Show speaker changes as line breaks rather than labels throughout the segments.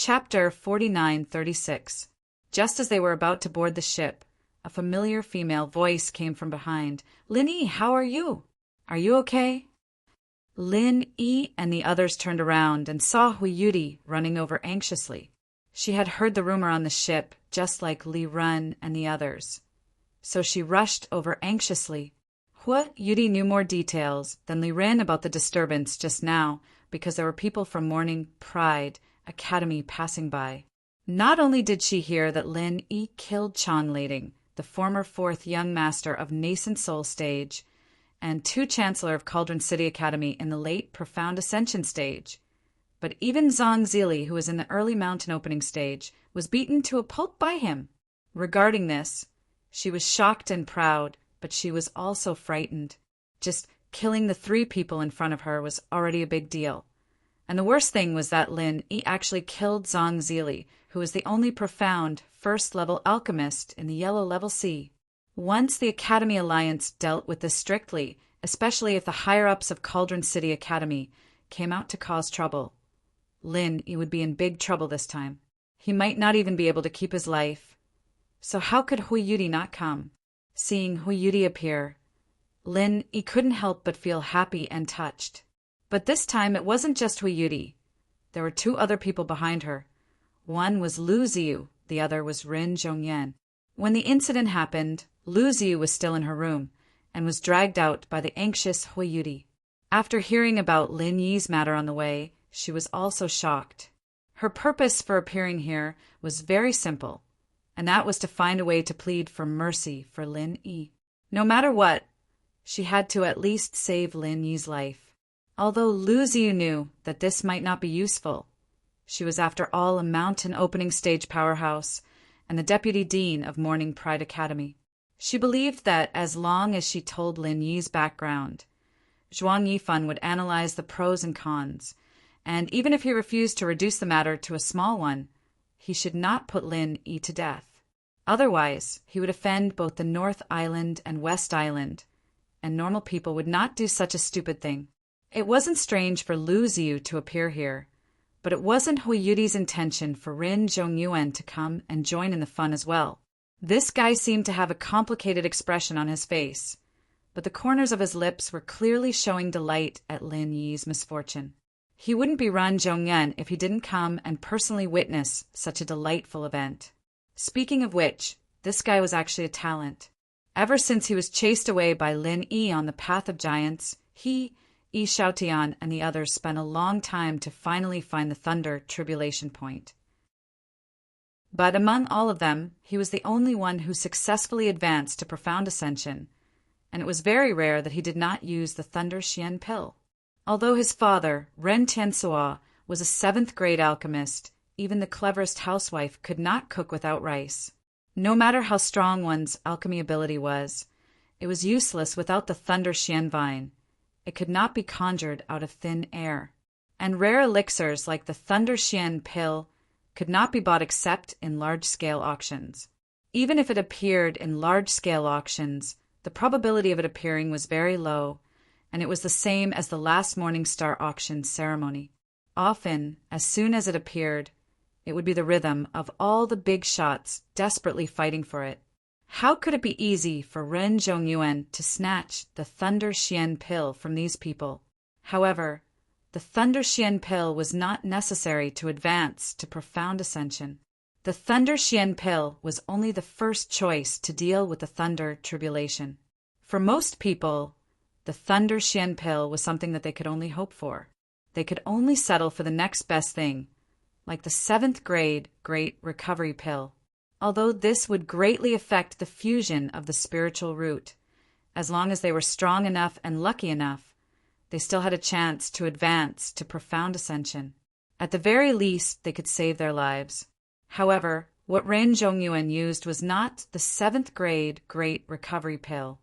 Chapter 4936. Just as they were about to board the ship, a familiar female voice came from behind. "Lin Yi, how are you? Are you okay?" Lin Yi and the others turned around and saw Hui Yudi running over anxiously. She had heard the rumor on the ship, just like Li Run and the others. So she rushed over anxiously. Hui Yudi knew more details than Li Ren about the disturbance just now, because there were people from Morning Pride Academy passing by. Not only did she hear that Lin Yi killed Chan Lading, the former fourth young master of Nascent Soul Stage, and 2 Chancellor of Cauldron City Academy in the late Profound Ascension Stage, but even Zhang Zili, who was in the early Mountain Opening Stage, was beaten to a pulp by him. Regarding this, she was shocked and proud, but she was also frightened. Just killing the 3 people in front of her was already a big deal. And the worst thing was that Lin Yi actually killed Zhang Zili, who was the only profound first-level alchemist in the Yellow Level C. Once the Academy Alliance dealt with this strictly, especially if the higher-ups of Cauldron City Academy came out to cause trouble, Lin Yi would be in big trouble this time. He might not even be able to keep his life. So how could Hui Yudi not come? Seeing Hui Yudi appear, Lin Yi couldn't help but feel happy and touched. But this time it wasn't just Hui Yudi. There were 2 other people behind her. One was Lu Ziyu, the other was Rin Zhongyan. When the incident happened, Lu Ziyu was still in her room and was dragged out by the anxious Hui Yudi. After hearing about Lin Yi's matter on the way, she was also shocked. Her purpose for appearing here was very simple, and that was to find a way to plead for mercy for Lin Yi. No matter what, she had to at least save Lin Yi's life. Although Lu Ziyu knew that this might not be useful, she was after all a Mountain Opening Stage powerhouse and the Deputy Dean of Morning Pride Academy. She believed that as long as she told Lin Yi's background, Zhuang Yifan would analyze the pros and cons, and even if he refused to reduce the matter to a small one, he should not put Lin Yi to death. Otherwise, he would offend both the North Island and West Island, and normal people would not do such a stupid thing. It wasn't strange for Lu Ziyu to appear here, but it wasn't Hui Yudi's intention for Rin Zhongyuan to come and join in the fun as well. This guy seemed to have a complicated expression on his face, but the corners of his lips were clearly showing delight at Lin Yi's misfortune. He wouldn't be Ran Zhongyan if he didn't come and personally witness such a delightful event. Speaking of which, this guy was actually a talent. Ever since he was chased away by Lin Yi on the Path of Giants, he, Yi Xiaotian, and the others spent a long time to finally find the Thunder Tribulation Point. But among all of them, he was the only one who successfully advanced to Profound Ascension, and it was very rare that he did not use the Thunder Xian Pill. Although his father, Ren Tiansuo, was a 7th grade alchemist, even the cleverest housewife could not cook without rice. No matter how strong one's alchemy ability was, it was useless without the Thunder Xian Vine. It could not be conjured out of thin air. And rare elixirs like the Thunder Xian Pill could not be bought except in large-scale auctions. Even if it appeared in large-scale auctions, the probability of it appearing was very low, and it was the same as the last Morning Star auction ceremony. Often, as soon as it appeared, it would be the rhythm of all the big shots desperately fighting for it. How could it be easy for Ren Zhongyuan to snatch the Thunder Xian Pill from these people? However, the Thunder Xian Pill was not necessary to advance to Profound Ascension. The Thunder Xian Pill was only the first choice to deal with the Thunder Tribulation. For most people, the Thunder Xian Pill was something that they could only hope for. They could only settle for the next best thing, like the 7th grade Great Recovery Pill. Although this would greatly affect the fusion of the spiritual root, as long as they were strong enough and lucky enough, they still had a chance to advance to Profound Ascension. At the very least, they could save their lives. However, what Ren Zhongyuan used was not the 7th grade Great Recovery Pill,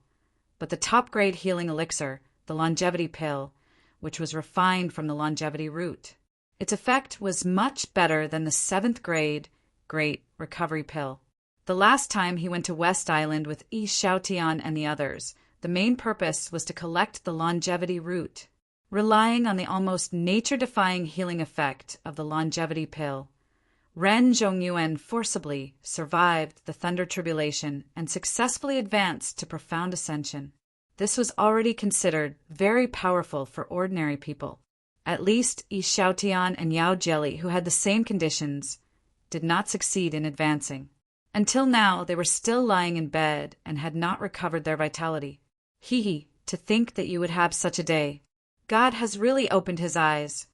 but the top grade healing elixir, the Longevity Pill, which was refined from the longevity root. Its effect was much better than the 7th grade Great Recovery Pill. The last time he went to West Island with Yi Xiaotian and the others, the main purpose was to collect the longevity root. Relying on the almost nature-defying healing effect of the Longevity Pill, Ren Zhongyuan forcibly survived the Thunder Tribulation and successfully advanced to profound ascension. This was already considered very powerful for ordinary people. At least Yi Xiaotian and Yao Jelly, who had the same conditions, did not succeed in advancing. Until now, they were still lying in bed and had not recovered their vitality. Hee, to think that you would have such a day. God has really opened his eyes.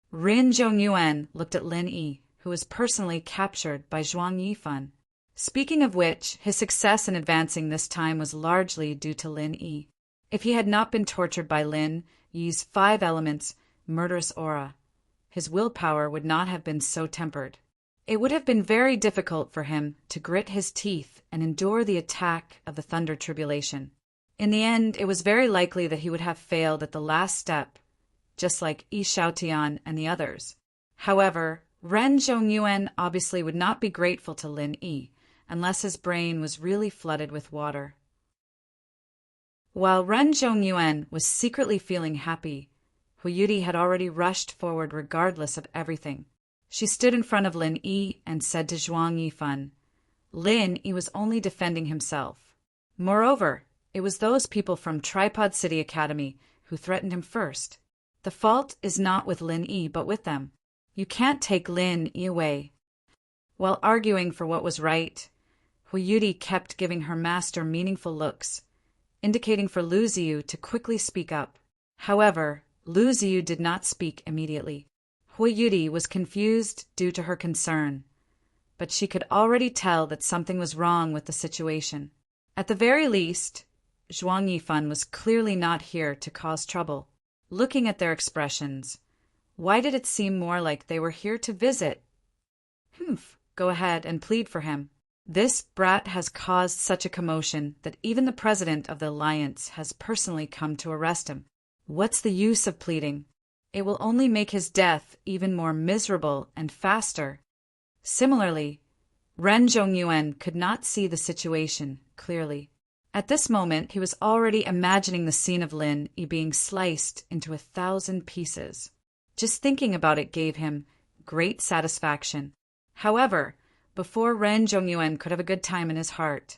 Rin Zhongyuan looked at Lin Yi, who was personally captured by Zhuang Yifan. Speaking of which, his success in advancing this time was largely due to Lin Yi. If he had not been tortured by Lin Yi's 5 elements murderous aura, his willpower would not have been so tempered. It would have been very difficult for him to grit his teeth and endure the attack of the Thunder Tribulation. In the end, it was very likely that he would have failed at the last step, just like Yi Xiaotian and the others. However, Ren Zhongyuan obviously would not be grateful to Lin Yi unless his brain was really flooded with water. While Ren Zhongyuan was secretly feeling happy, Huyudi had already rushed forward regardless of everything. She stood in front of Lin Yi and said to Zhuang Yifan, Lin Yi was only defending himself. Moreover, it was those people from Tripod City Academy who threatened him first. The fault is not with Lin Yi, but with them. You can't take Lin Yi away. While arguing for what was right, Huyudi kept giving her master meaningful looks, indicating for Lu Ziyu to quickly speak up. However, Lu Ziyu did not speak immediately. Huyudi was confused due to her concern, but she could already tell that something was wrong with the situation. At the very least, Zhuang Yifan was clearly not here to cause trouble. Looking at their expressions, why did it seem more like they were here to visit? Go ahead and plead for him. This brat has caused such a commotion that even the president of the alliance has personally come to arrest him. What's the use of pleading? It will only make his death even more miserable and faster. Similarly, Ren Zhongyuan could not see the situation clearly. At this moment, he was already imagining the scene of Lin Yi being sliced into 1,000 pieces. Just thinking about it gave him great satisfaction. However, before Ren Zhongyuan could have a good time in his heart,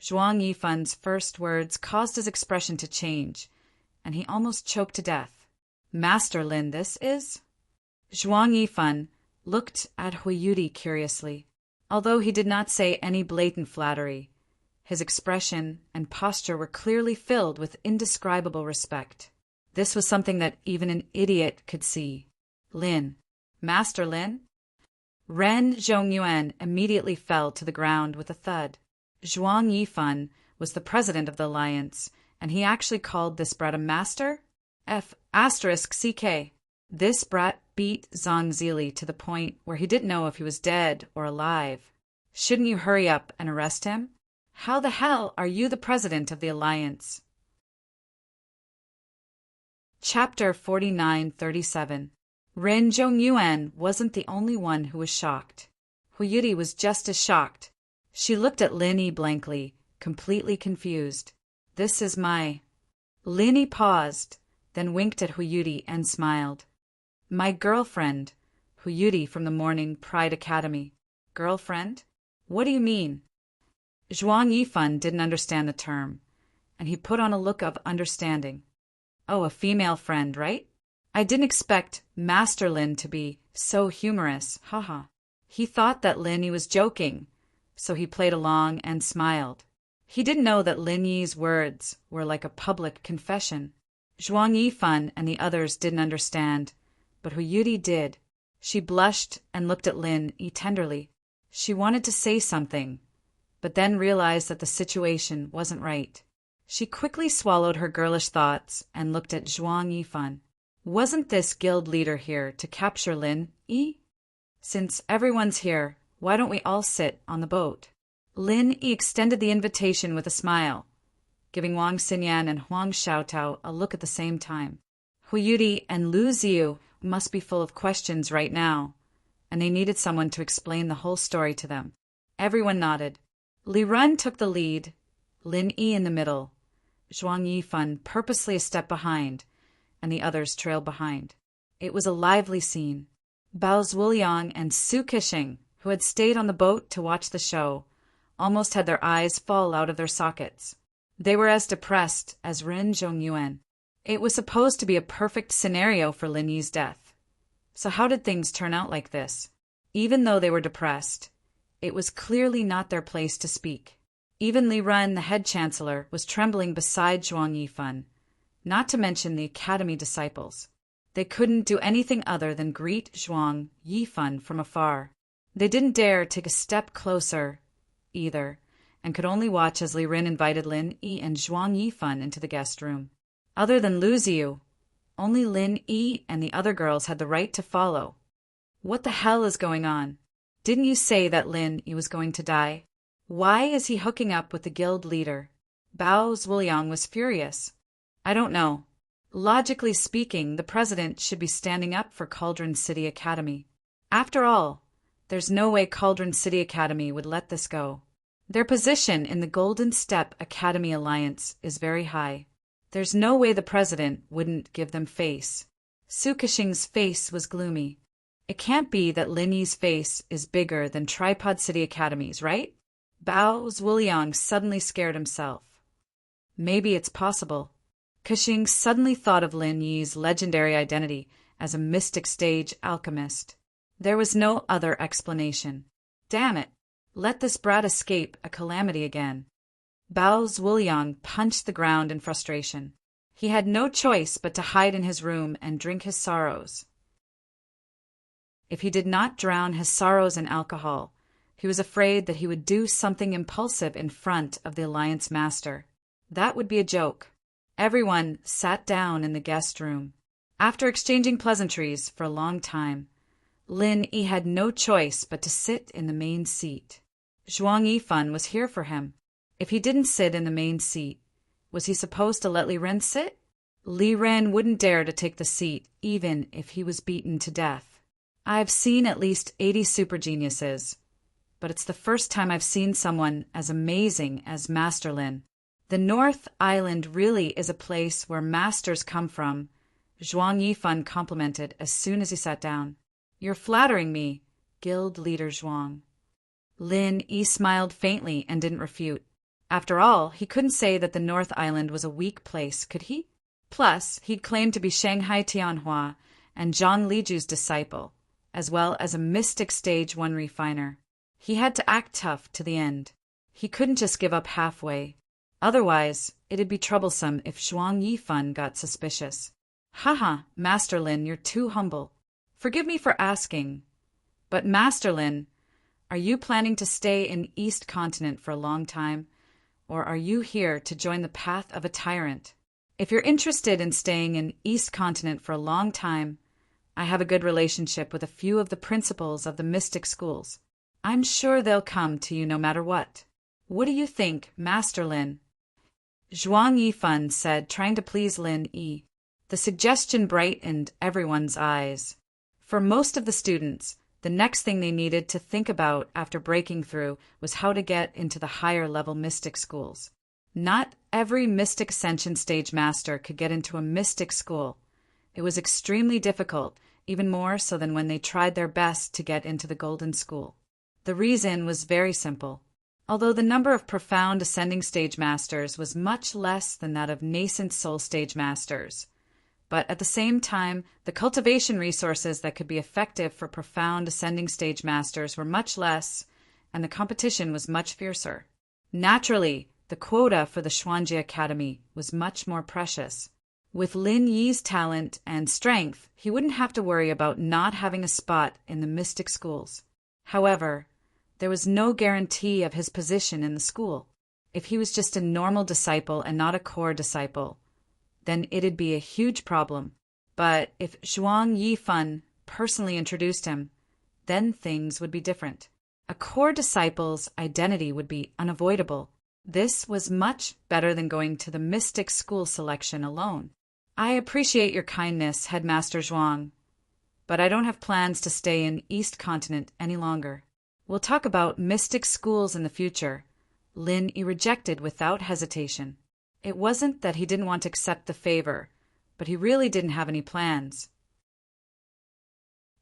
Zhuang Yifan's first words caused his expression to change, and he almost choked to death. Master Lin, this is? Zhuang Yifan looked at Huyudi curiously. Although he did not say any blatant flattery, his expression and posture were clearly filled with indescribable respect. This was something that even an idiot could see. Lin. Master Lin? Ren Zhongyuan immediately fell to the ground with a thud. Zhuang Yifan was the president of the alliance, and he actually called this brat a master? F***CK. This brat beat Zhang Zili to the point where he didn't know if he was dead or alive. Shouldn't you hurry up and arrest him? How the hell are you the president of the alliance? Chapter 4937. Ren Zhongyuan wasn't the only one who was shocked. Huyudi was just as shocked. She looked at Lin Yi blankly, completely confused. This is my... Lin Yi paused, then winked at Huyudi and smiled. My girlfriend, Huyudi from the Morning Pride Academy. Girlfriend? What do you mean? Zhuang Yifan didn't understand the term, and he put on a look of understanding. Oh, a female friend, right? I didn't expect Master Lin to be so humorous, haha. He thought that Lin Yi was joking, so he played along and smiled. He didn't know that Lin Yi's words were like a public confession. Zhuang Yifan and the others didn't understand, but Huyudi did. She blushed and looked at Lin Yi tenderly. She wanted to say something, but then realized that the situation wasn't right. She quickly swallowed her girlish thoughts and looked at Zhuang Yifan. Wasn't this guild leader here to capture Lin Yi? Since everyone's here, why don't we all sit on the boat? Lin Yi extended the invitation with a smile, giving Wang Xinyan and Huang Xiaotao a look at the same time. Huyudi and Lu Ziyu must be full of questions right now, and they needed someone to explain the whole story to them. Everyone nodded. Li Run took the lead, Lin Yi in the middle, Zhuang Yifan purposely a step behind, and the others trailed behind. It was a lively scene. Bao Zuoliang and Su Kishing who had stayed on the boat to watch the show, almost had their eyes fall out of their sockets. They were as depressed as Rin Zhongyuan. It was supposed to be a perfect scenario for Lin Yi's death. So how did things turn out like this? Even though they were depressed, it was clearly not their place to speak. Even Li Ren, the head chancellor, was trembling beside Zhuang Yifan, not to mention the academy disciples. They couldn't do anything other than greet Zhuang Yifan from afar. They didn't dare take a step closer, either, and could only watch as Li Ren invited Lin Yi and Zhuang Yifan into the guest room. Other than Lu Ziyu, only Lin Yi and the other girls had the right to follow. What the hell is going on? Didn't you say that Lin Yi was going to die? Why is he hooking up with the guild leader? Bao Zhuliang was furious. I don't know. Logically speaking, the president should be standing up for Cauldron City Academy. After all, there's no way Cauldron City Academy would let this go. Their position in the Golden Step Academy Alliance is very high. There's no way the president wouldn't give them face. Su Kexing's face was gloomy. It can't be that Lin Yi's face is bigger than Tripod City Academy's, right? Bao Zhuliang suddenly scared himself. Maybe it's possible. Kexing suddenly thought of Lin Yi's legendary identity as a mystic stage alchemist. There was no other explanation. Damn it! Let this brat escape a calamity again. Bao Zhuliang punched the ground in frustration. He had no choice but to hide in his room and drink his sorrows. If he did not drown his sorrows in alcohol, he was afraid that he would do something impulsive in front of the Alliance Master. That would be a joke. Everyone sat down in the guest room. After exchanging pleasantries for a long time, Lin Yi had no choice but to sit in the main seat. Zhuang Yifan was here for him. If he didn't sit in the main seat, was he supposed to let Li Ren sit? Li Ren wouldn't dare to take the seat, even if he was beaten to death. I've seen at least 80 super geniuses, but it's the first time I've seen someone as amazing as Master Lin. The North Island really is a place where masters come from, Zhuang Yifan complimented as soon as he sat down. You're flattering me, Guild Leader Zhuang. Lin Yi smiled faintly and didn't refute. After all, he couldn't say that the North Island was a weak place, could he? Plus, he'd claimed to be Shanghai Tianhua and Zhang Liju's disciple, as well as a mystic stage 1 refiner. He had to act tough to the end. He couldn't just give up halfway. Otherwise, it'd be troublesome if Zhuang Yifan got suspicious. Haha, Master Lin, you're too humble. Forgive me for asking, but Master Lin, are you planning to stay in East Continent for a long time, or are you here to join the path of a tyrant? If you're interested in staying in East Continent for a long time, I have a good relationship with a few of the principals of the mystic schools. I'm sure they'll come to you no matter what. What do you think, Master Lin? Zhuang Yifan said, trying to please Lin Yi. The suggestion brightened everyone's eyes. For most of the students, the next thing they needed to think about after breaking through was how to get into the higher-level mystic schools. Not every mystic ascension stage master could get into a mystic school. It was extremely difficult, even more so than when they tried their best to get into the Golden School. The reason was very simple. Although the number of profound ascending stage masters was much less than that of nascent soul stage masters, but at the same time, the cultivation resources that could be effective for profound ascending stage masters were much less, and the competition was much fiercer. Naturally, the quota for the Xuanjie Academy was much more precious. With Lin Yi's talent and strength, he wouldn't have to worry about not having a spot in the mystic schools. However, there was no guarantee of his position in the school. If he was just a normal disciple and not a core disciple, then it'd be a huge problem. But if Zhuang Yifan personally introduced him, then things would be different. A core disciple's identity would be unavoidable. This was much better than going to the mystic school selection alone. I appreciate your kindness, Headmaster Zhuang, but I don't have plans to stay in East Continent any longer. We'll talk about mystic schools in the future. Lin Yi rejected without hesitation. It wasn't that he didn't want to accept the favor, but he really didn't have any plans.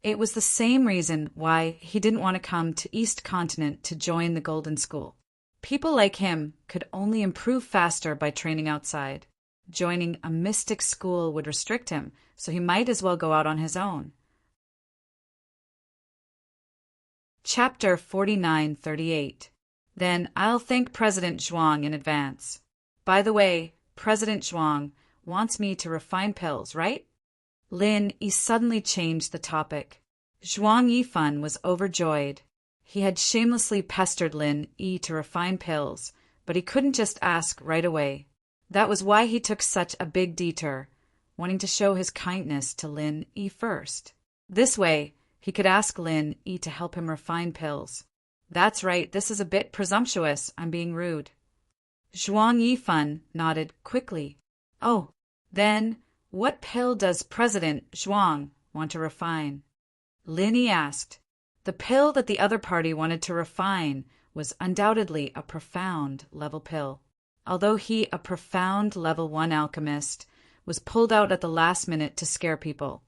It was the same reason why he didn't want to come to East Continent to join the Golden School. People like him could only improve faster by training outside. Joining a mystic school would restrict him, so he might as well go out on his own. Chapter 4938. Then I'll thank President Zhuang in advance. By the way, President Zhuang wants me to refine pills, right? Lin Yi suddenly changed the topic. Zhuang Yifan was overjoyed. He had shamelessly pestered Lin Yi to refine pills, but he couldn't just ask right away. That was why he took such a big detour, wanting to show his kindness to Lin Yi first. This way, he could ask Lin Yi to help him refine pills. That's right, this is a bit presumptuous, I'm being rude. Zhuang Yifan nodded quickly. Oh, then, what pill does President Zhuang want to refine? Lin Yi asked. The pill that the other party wanted to refine was undoubtedly a profound level pill. Although he, a profound level 1 alchemist, was pulled out at the last minute to scare people.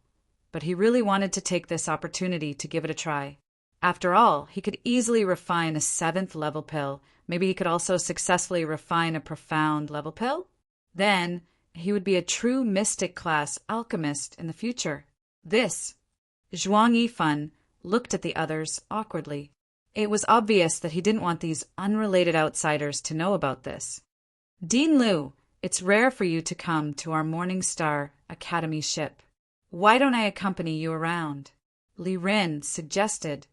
But he really wanted to take this opportunity to give it a try. After all, he could easily refine a 7th level pill. Maybe he could also successfully refine a profound level pill? Then, he would be a true mystic class alchemist in the future. Zhuang Yifan looked at the others awkwardly. It was obvious that he didn't want these unrelated outsiders to know about this. Dean Liu, it's rare for you to come to our Morning Star Academy ship. Why don't I accompany you around? Li Ren suggested.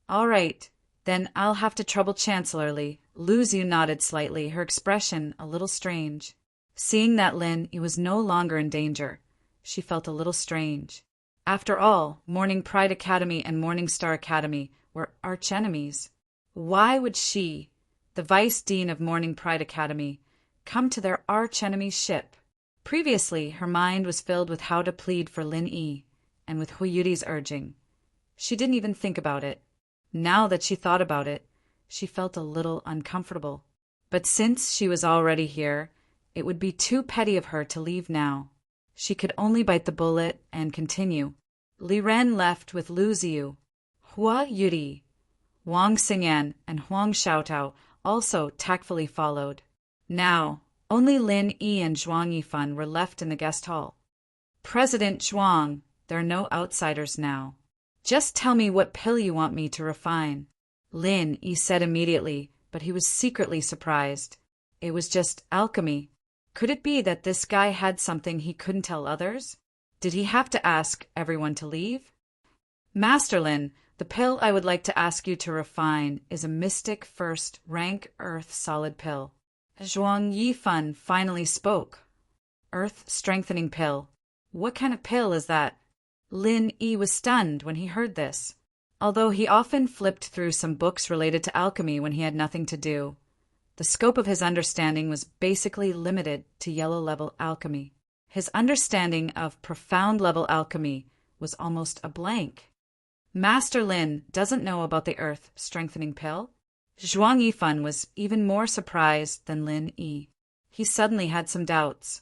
All right, then I'll have to trouble Chancellor Li. Lu Xiu nodded slightly, her expression a little strange. Seeing that Lin Yi was no longer in danger, she felt a little strange. After all, Morning Pride Academy and Morning Star Academy were archenemies. Why would she, the Vice Dean of Morning Pride Academy, come to their archenemy's ship? Previously, her mind was filled with how to plead for Lin Yi, and with Hu Yuti's urging. She didn't even think about it. Now that she thought about it, she felt a little uncomfortable. But since she was already here, it would be too petty of her to leave now. She could only bite the bullet and continue. Li Ren left with Lu Xiu. Hua Yuti, Wang Xingyan, and Huang Xiaotao also tactfully followed. Now, only Lin Yi and Zhuang Yifan were left in the guest hall. President Zhuang, there are no outsiders now. Just tell me what pill you want me to refine. Lin Yi said immediately, but he was secretly surprised. It was just alchemy. Could it be that this guy had something he couldn't tell others? Did he have to ask everyone to leave? Master Lin, the pill I would like to ask you to refine is a mystic first rank earth solid pill. Zhuang Yifan finally spoke. Earth strengthening pill. What kind of pill is that? Lin Yi was stunned when he heard this. Although he often flipped through some books related to alchemy when he had nothing to do, the scope of his understanding was basically limited to yellow-level alchemy. His understanding of profound-level alchemy was almost a blank. Master Lin doesn't know about the earth-strengthening pill? Zhuang Yifan was even more surprised than Lin Yi. He suddenly had some doubts.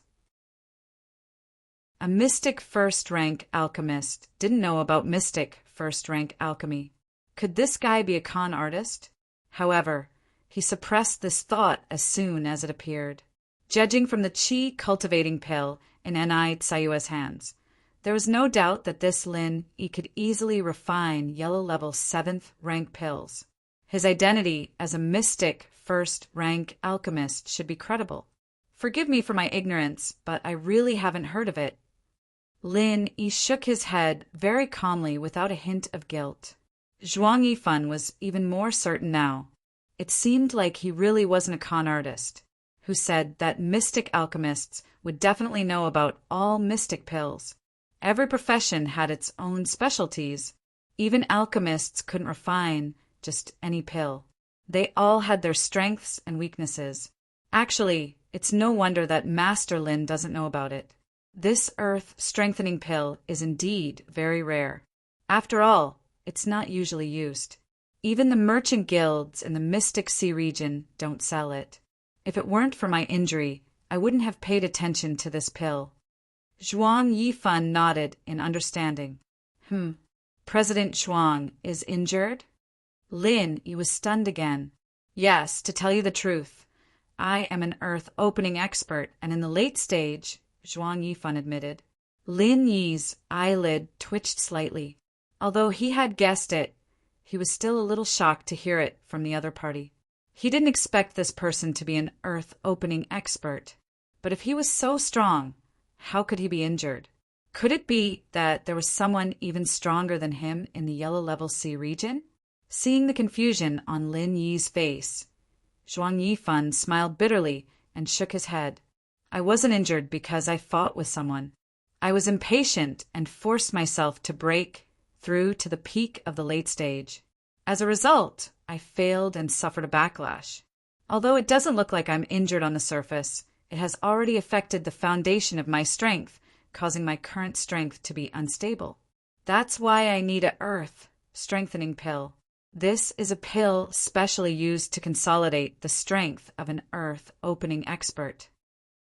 A mystic first-rank alchemist didn't know about mystic first-rank alchemy. Could this guy be a con artist? However, he suppressed this thought as soon as it appeared. Judging from the qi cultivating pill in Ni Tsayue's hands, there was no doubt that this Lin Yi could easily refine yellow-level 7th rank pills. His identity as a mystic first-rank alchemist should be credible. Forgive me for my ignorance, but I really haven't heard of it. Lin Yi shook his head very calmly without a hint of guilt. Zhuang Yifan was even more certain now. It seemed like he really wasn't a con artist, who said that mystic alchemists would definitely know about all mystic pills. Every profession had its own specialties. Even alchemists couldn't refine just any pill. They all had their strengths and weaknesses. Actually, it's no wonder that Master Lin doesn't know about it. This earth-strengthening pill is indeed very rare. After all, it's not usually used. Even the merchant guilds in the Mystic Sea region don't sell it. If it weren't for my injury, I wouldn't have paid attention to this pill. Zhuang Yifan nodded in understanding. President Zhuang is injured? Lin, he was stunned again. Yes, to tell you the truth, I am an earth opening expert, and in the late stage, Zhuang Yifan admitted. Lin Yi's eyelid twitched slightly. Although he had guessed it, he was still a little shocked to hear it from the other party. He didn't expect this person to be an earth opening expert. But if he was so strong, how could he be injured? Could it be that there was someone even stronger than him in the Yellow Level C region? Seeing the confusion on Lin Yi's face, Zhuang Yifan smiled bitterly and shook his head. I wasn't injured because I fought with someone. I was impatient and forced myself to break through to the peak of the late stage. As a result, I failed and suffered a backlash. Although it doesn't look like I'm injured on the surface, it has already affected the foundation of my strength, causing my current strength to be unstable. That's why I need a earth strengthening pill. This is a pill specially used to consolidate the strength of an earth opening expert.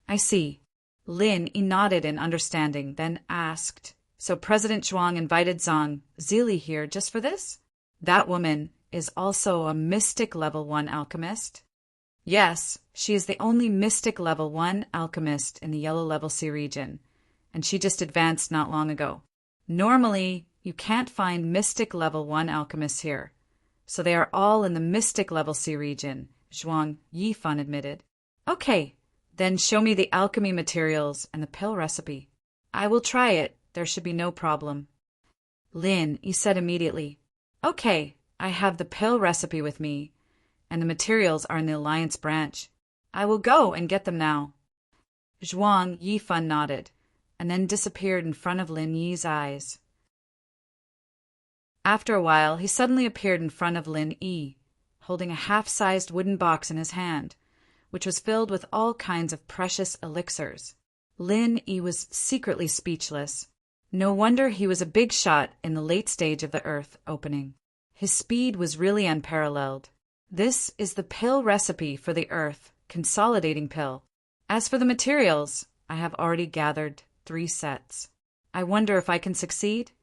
I see. Lin nodded in understanding, then asked, So President Zhuang invited Zhang Zili here just for this? That woman is also a mystic level 1 alchemist? Yes, she is the only mystic level 1 alchemist in the Yellow Level C region, and she just advanced not long ago. Normally, you can't find mystic level 1 alchemists here, so they are all in the mystic level C region, Zhuang Yifan admitted. Okay, then show me the alchemy materials and the pill recipe. I will try it. There should be no problem. Lin, he said immediately. Okay, I have the pill recipe with me, and the materials are in the Alliance branch. I will go and get them now. Zhuang Yifan nodded, and then disappeared in front of Lin Yi's eyes. After a while, he suddenly appeared in front of Lin Yi, holding a half-sized wooden box in his hand, which was filled with all kinds of precious elixirs. Lin Yi was secretly speechless. No wonder he was a big shot in the late stage of the earth opening. His speed was really unparalleled. This is the pill recipe for the earth consolidating pill. As for the materials, I have already gathered 3 sets. I wonder if I can succeed?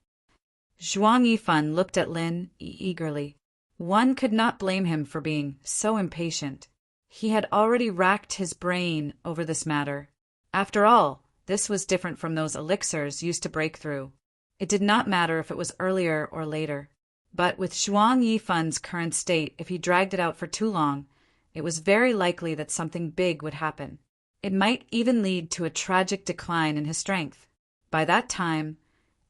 Zhuang Yifan looked at Lin eagerly. One could not blame him for being so impatient. He had already racked his brain over this matter. After all, this was different from those elixirs used to break through. It did not matter if it was earlier or later. But with Zhuang Yifan's current state, if he dragged it out for too long, it was very likely that something big would happen. It might even lead to a tragic decline in his strength. By that time,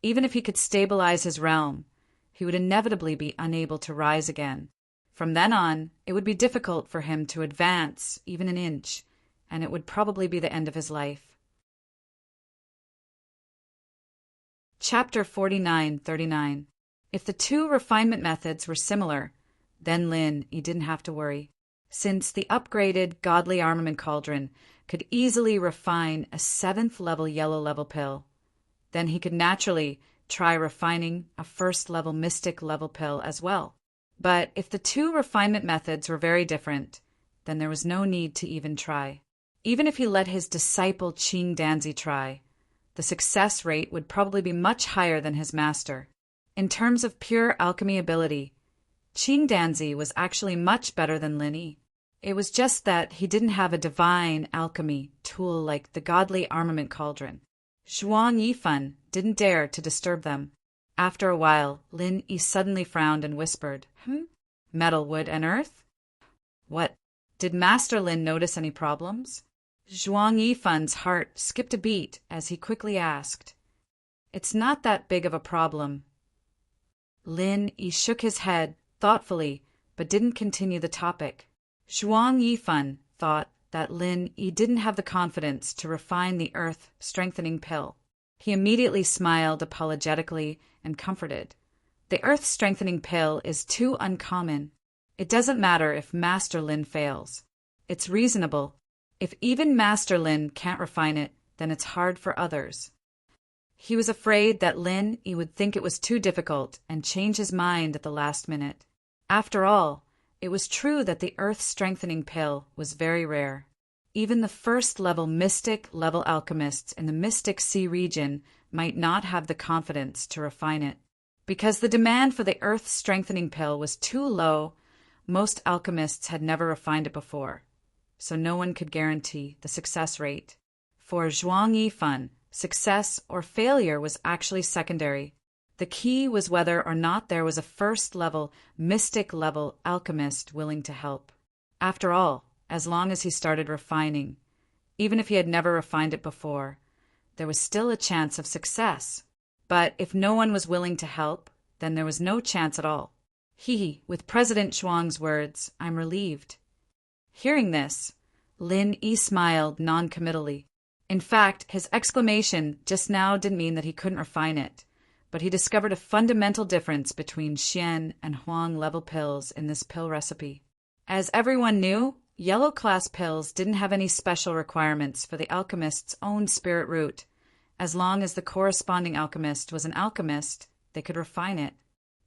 even if he could stabilize his realm, he would inevitably be unable to rise again. From then on, it would be difficult for him to advance even an inch, and it would probably be the end of his life. Chapter 49-39. If the 2 refinement methods were similar, then Lin, he didn't have to worry. Since the upgraded Godly Armament Cauldron could easily refine a 7th level Yellow Level pill, then he could naturally try refining a 1st level Mystic level pill as well. But if the 2 refinement methods were very different, then there was no need to even try. Even if he let his disciple Qing Danzi try, the success rate would probably be much higher than his master. In terms of pure alchemy ability, Qing Danzi was actually much better than Lin Yi. It was just that he didn't have a divine alchemy tool like the Godly Armament Cauldron. Zhuang Yifan didn't dare to disturb them. After a while, Lin Yi suddenly frowned and whispered, Metal, wood, and earth? What? Did Master Lin notice any problems? Zhuang Yifan's heart skipped a beat as he quickly asked, It's not that big of a problem. Lin Yi shook his head thoughtfully, but didn't continue the topic. Zhuang Yifan thought that Lin Yi didn't have the confidence to refine the earth-strengthening pill. He immediately smiled apologetically and comforted. The earth-strengthening pill is too uncommon. It doesn't matter if Master Lin fails. It's reasonable. If even Master Lin can't refine it, then it's hard for others. He was afraid that Lin Yi would think it was too difficult and change his mind at the last minute. After all, it was true that the earth-strengthening pill was very rare. Even the 1st level Mystic level alchemists in the Mystic Sea region might not have the confidence to refine it. Because the demand for the earth-strengthening pill was too low, most alchemists had never refined it before, so no one could guarantee the success rate. For Zhuang Yifan, success or failure was actually secondary. The key was whether or not there was a first-level, mystic-level alchemist willing to help. After all, as long as he started refining, even if he had never refined it before, there was still a chance of success. But if no one was willing to help, then there was no chance at all. With President Zhuang's words, I'm relieved. Hearing this, Lin Yi smiled non-committally. In fact, his exclamation just now didn't mean that he couldn't refine it, but he discovered a fundamental difference between Xian and Huang level pills in this pill recipe. As everyone knew, yellow class pills didn't have any special requirements for the alchemist's own spirit root. As long as the corresponding alchemist was an alchemist, they could refine it.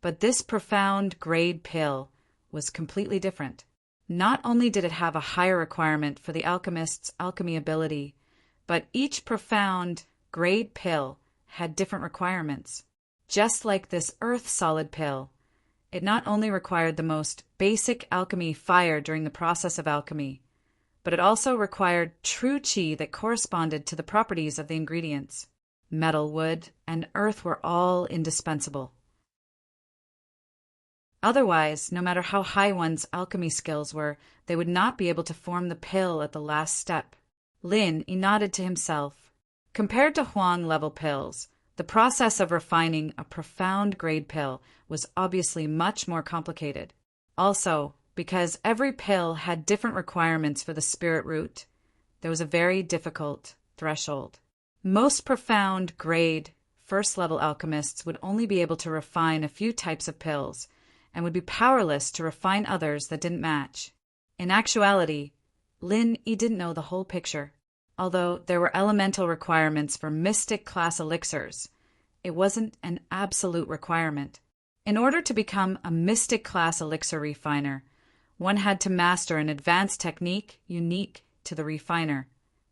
But this profound grade pill was completely different. Not only did it have a higher requirement for the alchemist's alchemy ability, but each profound grade pill had different requirements. Just like this earth-solid pill, it not only required the most basic alchemy fire during the process of alchemy, but it also required true qi that corresponded to the properties of the ingredients. Metal, wood, and earth were all indispensable. Otherwise, no matter how high one's alchemy skills were, they would not be able to form the pill at the last step. Lin nodded to himself. Compared to Huang-level pills, the process of refining a profound grade pill was obviously much more complicated. Also, because every pill had different requirements for the spirit root, there was a very difficult threshold. Most profound grade first-level alchemists would only be able to refine a few types of pills and would be powerless to refine others that didn't match. In actuality, Lin Yi didn't know the whole picture. Although there were elemental requirements for mystic class elixirs, it wasn't an absolute requirement. In order to become a mystic class elixir refiner, one had to master an advanced technique unique to the refiner,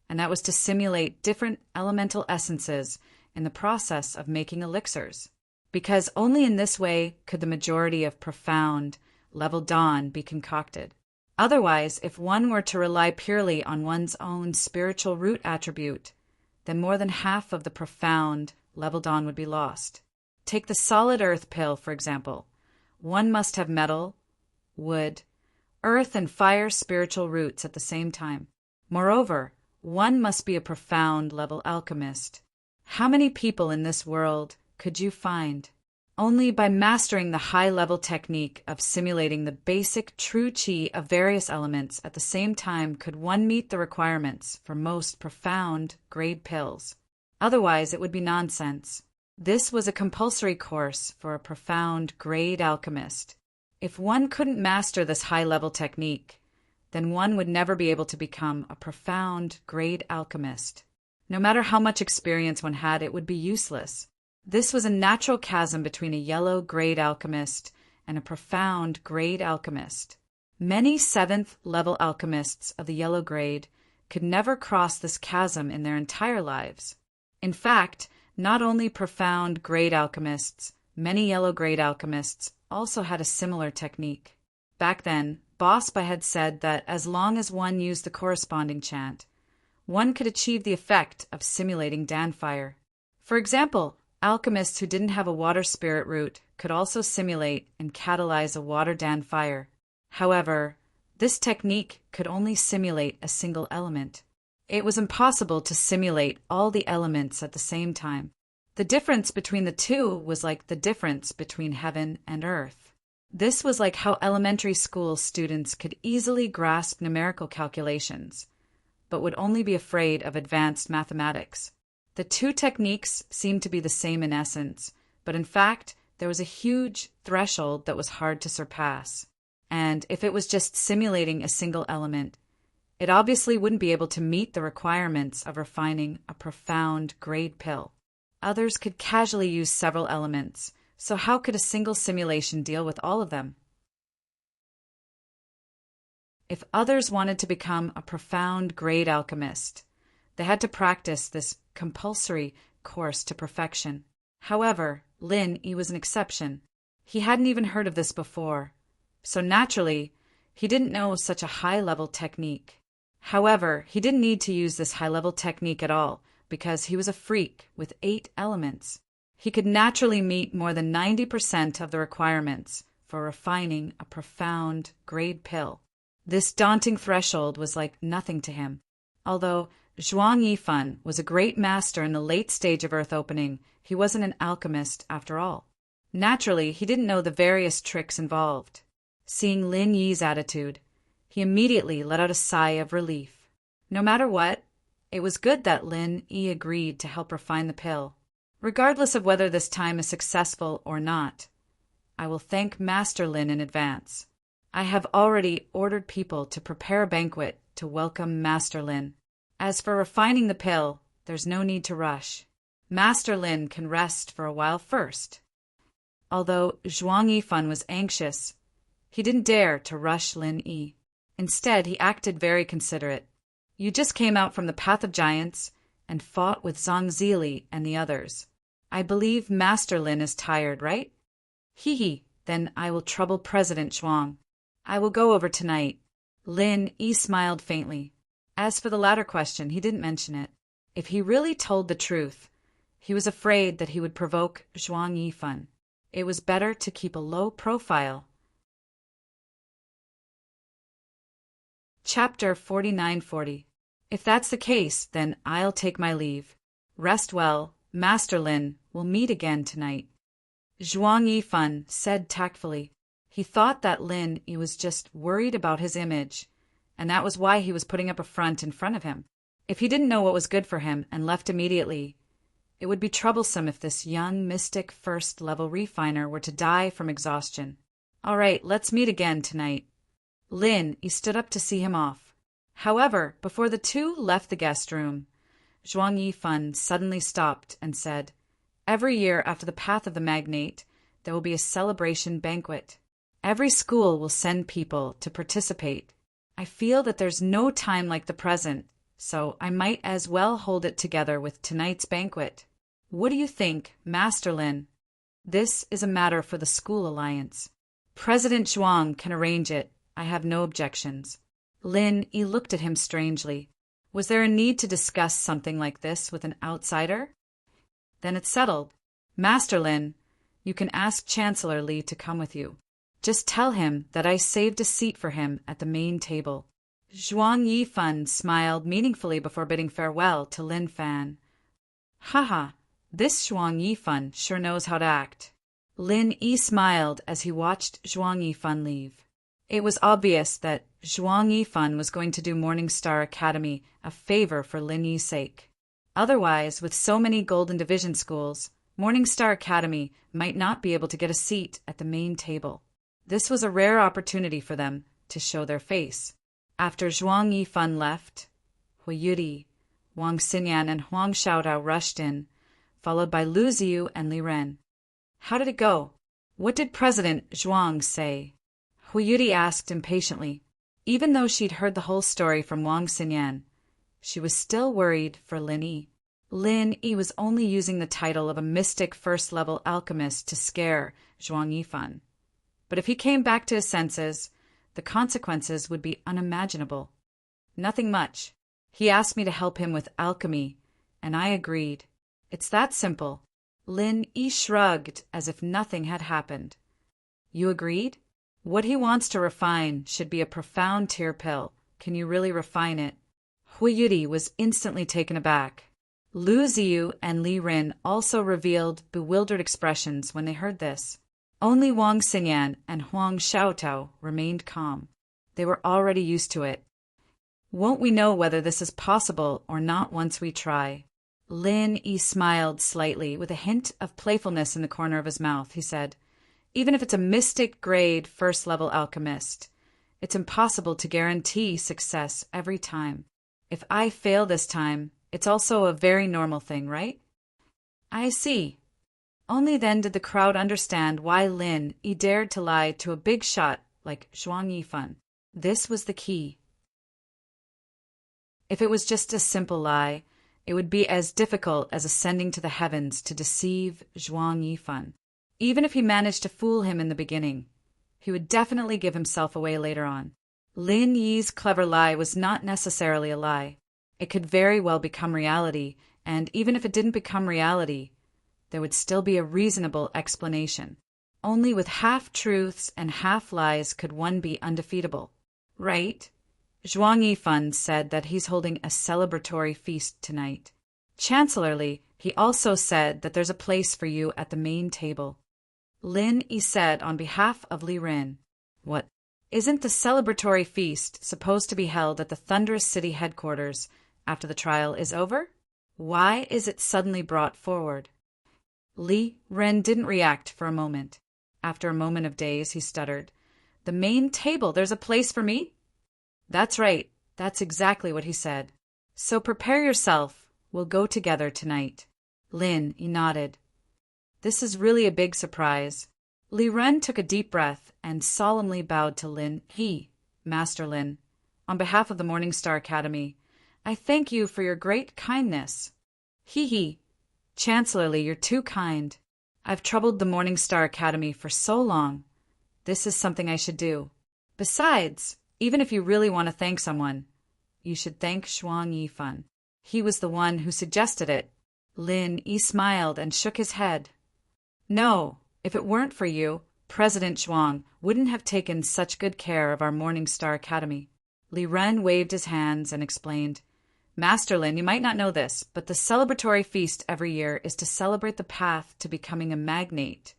and that was to simulate different elemental essences in the process of making elixirs. Because only in this way could the majority of profound level dawn be concocted. Otherwise, if one were to rely purely on one's own spiritual root attribute, then more than half of the profound level dawn would be lost. Take the solid earth pill, for example. One must have metal, wood, earth, and fire spiritual roots at the same time. Moreover, one must be a profound level alchemist. How many people in this world could you find? Only by mastering the high-level technique of simulating the basic true qi of various elements at the same time could one meet the requirements for most profound grade pills. Otherwise, it would be nonsense. This was a compulsory course for a profound grade alchemist. If one couldn't master this high-level technique, then one would never be able to become a profound grade alchemist. No matter how much experience one had, it would be useless. This was a natural chasm between a yellow grade alchemist and a profound grade alchemist. Many 7th level alchemists of the yellow grade could never cross this chasm in their entire lives. In fact, not only profound grade alchemists, many yellow grade alchemists also had a similar technique. Back then, Bospa had said that as long as one used the corresponding chant, one could achieve the effect of simulating Danfire. For example, alchemists who didn't have a water spirit root could also simulate and catalyze a water Danfire. However, this technique could only simulate a single element. It was impossible to simulate all the elements at the same time. The difference between the two was like the difference between heaven and earth. This was like how elementary school students could easily grasp numerical calculations, but would only be afraid of advanced mathematics. The two techniques seemed to be the same in essence, but in fact, there was a huge threshold that was hard to surpass. And if it was just simulating a single element, it obviously wouldn't be able to meet the requirements of refining a profound grade pill. Others could casually use several elements, so how could a single simulation deal with all of them? If others wanted to become a profound grade alchemist, they had to practice this compulsory course to perfection. However, Lin Yi was an exception. He hadn't even heard of this before, so naturally, he didn't know such a high-level technique. However, he didn't need to use this high-level technique at all, because he was a freak with 8 elements. He could naturally meet more than 90% of the requirements for refining a profound grade pill. This daunting threshold was like nothing to him. Although Zhuang Yifan was a great master in the late stage of earth opening, he wasn't an alchemist after all. Naturally, he didn't know the various tricks involved. Seeing Lin Yi's attitude, he immediately let out a sigh of relief. No matter what, it was good that Lin Yi agreed to help refine the pill. Regardless of whether this time is successful or not, I will thank Master Lin in advance. I have already ordered people to prepare a banquet to welcome Master Lin. As for refining the pill, there's no need to rush. Master Lin can rest for a while first. Although Zhuang Yifan was anxious, he didn't dare to rush Lin Yi. Instead, he acted very considerate. You just came out from the Path of Giants and fought with Zhang Zili and the others. I believe Master Lin is tired, right? Hee, then I will trouble President Zhuang. I will go over tonight. Lin Yi smiled faintly. As for the latter question, he didn't mention it. If he really told the truth, he was afraid that he would provoke Zhuang Yifan. It was better to keep a low profile. Chapter 4940. If that's the case, then I'll take my leave. Rest well, Master Lin. We'll meet again tonight. Zhuang Yifan said tactfully. He thought that Lin Yi was just worried about his image, and that was why he was putting up a front in front of him. If he didn't know what was good for him and left immediately, it would be troublesome if this young mystic first-level refiner were to die from exhaustion. All right, let's meet again tonight. Lin Yi stood up to see him off. However, before the two left the guest room, Zhuang Yifan suddenly stopped and said, Every year after the Path of the Magnate, there will be a celebration banquet. Every school will send people to participate. I feel that there's no time like the present, so I might as well hold it together with tonight's banquet. What do you think, Master Lin? This is a matter for the school alliance. President Zhuang can arrange it. I have no objections. Lin Yi looked at him strangely. Was there a need to discuss something like this with an outsider? Then it's settled. Master Lin, you can ask Chancellor Li to come with you. Just tell him that I saved a seat for him at the main table. Zhuang Yifan smiled meaningfully before bidding farewell to Lin Fan. Haha, this Zhuang Yifan sure knows how to act. Lin Yi smiled as he watched Zhuang Yifan leave. It was obvious that Zhuang Yifan was going to do Morning Star Academy a favor for Lin Yi's sake. Otherwise, with so many Golden Division schools, Morning Star Academy might not be able to get a seat at the main table. This was a rare opportunity for them to show their face. After Zhuang Yifan left, Hu Yuri, Wang Xinyan, and Huang Xiaotao rushed in, followed by Lu Ziyu and Li Ren. How did it go? What did President Zhuang say? Hu Yuri asked impatiently. Even though she'd heard the whole story from Wang Xinyan, she was still worried for Lin Yi. Lin Yi was only using the title of a mystic first-level alchemist to scare Zhuang Yifan. But if he came back to his senses, the consequences would be unimaginable. Nothing much. He asked me to help him with alchemy, and I agreed. It's that simple. Lin Yi shrugged as if nothing had happened. You agreed? What he wants to refine should be a profound tear pill. Can you really refine it? Hu Yuri was instantly taken aback. Lu Ziyu and Li Ren also revealed bewildered expressions when they heard this. Only Wang Xinyan and Huang Xiaotao remained calm. They were already used to it. Won't we know whether this is possible or not once we try? Lin Yi smiled slightly with a hint of playfulness in the corner of his mouth. He said, Even if it's a mystic grade first-level alchemist, it's impossible to guarantee success every time. If I fail this time, it's also a very normal thing, right? I see. Only then did the crowd understand why Lin Yi dared to lie to a big shot like Zhuang Yifan. This was the key. If it was just a simple lie, It would be as difficult as ascending to the heavens to deceive Zhuang Yifan. Even if he managed to fool him in the beginning, he would definitely give himself away later on. Lin Yi's clever lie was not necessarily a lie. It could very well become reality, and even if it didn't become reality, there would still be a reasonable explanation. Only with half-truths and half-lies could one be undefeatable. Right? Zhuang Yifan said that he's holding a celebratory feast tonight. Chancellorly, he also said that there's a place for you at the main table. Lin Yi said on behalf of Li Ren. What? Isn't the celebratory feast supposed to be held at the Thunderous City headquarters after the trial is over? Why is it suddenly brought forward? Li Ren didn't react for a moment. After a moment of daze, he stuttered. The main table, there's a place for me? That's right. That's exactly what he said. So prepare yourself. We'll go together tonight. Lin Yi nodded. This is really a big surprise. Li Ren took a deep breath and solemnly bowed to Lin Yi. Master Lin, on behalf of the Morning Star Academy, I thank you for your great kindness. He. Chancellorly, you're too kind. I've troubled the Morning Star Academy for so long. This is something I should do. Besides, even if you really want to thank someone, you should thank Zhuang Yifan. He was the one who suggested it. Lin Yi smiled and shook his head. No, if it weren't for you, President Zhuang wouldn't have taken such good care of our Morning Star Academy. Li Ren waved his hands and explained, Master Lin, you might not know this, but the celebratory feast every year is to celebrate the path to becoming a magnate,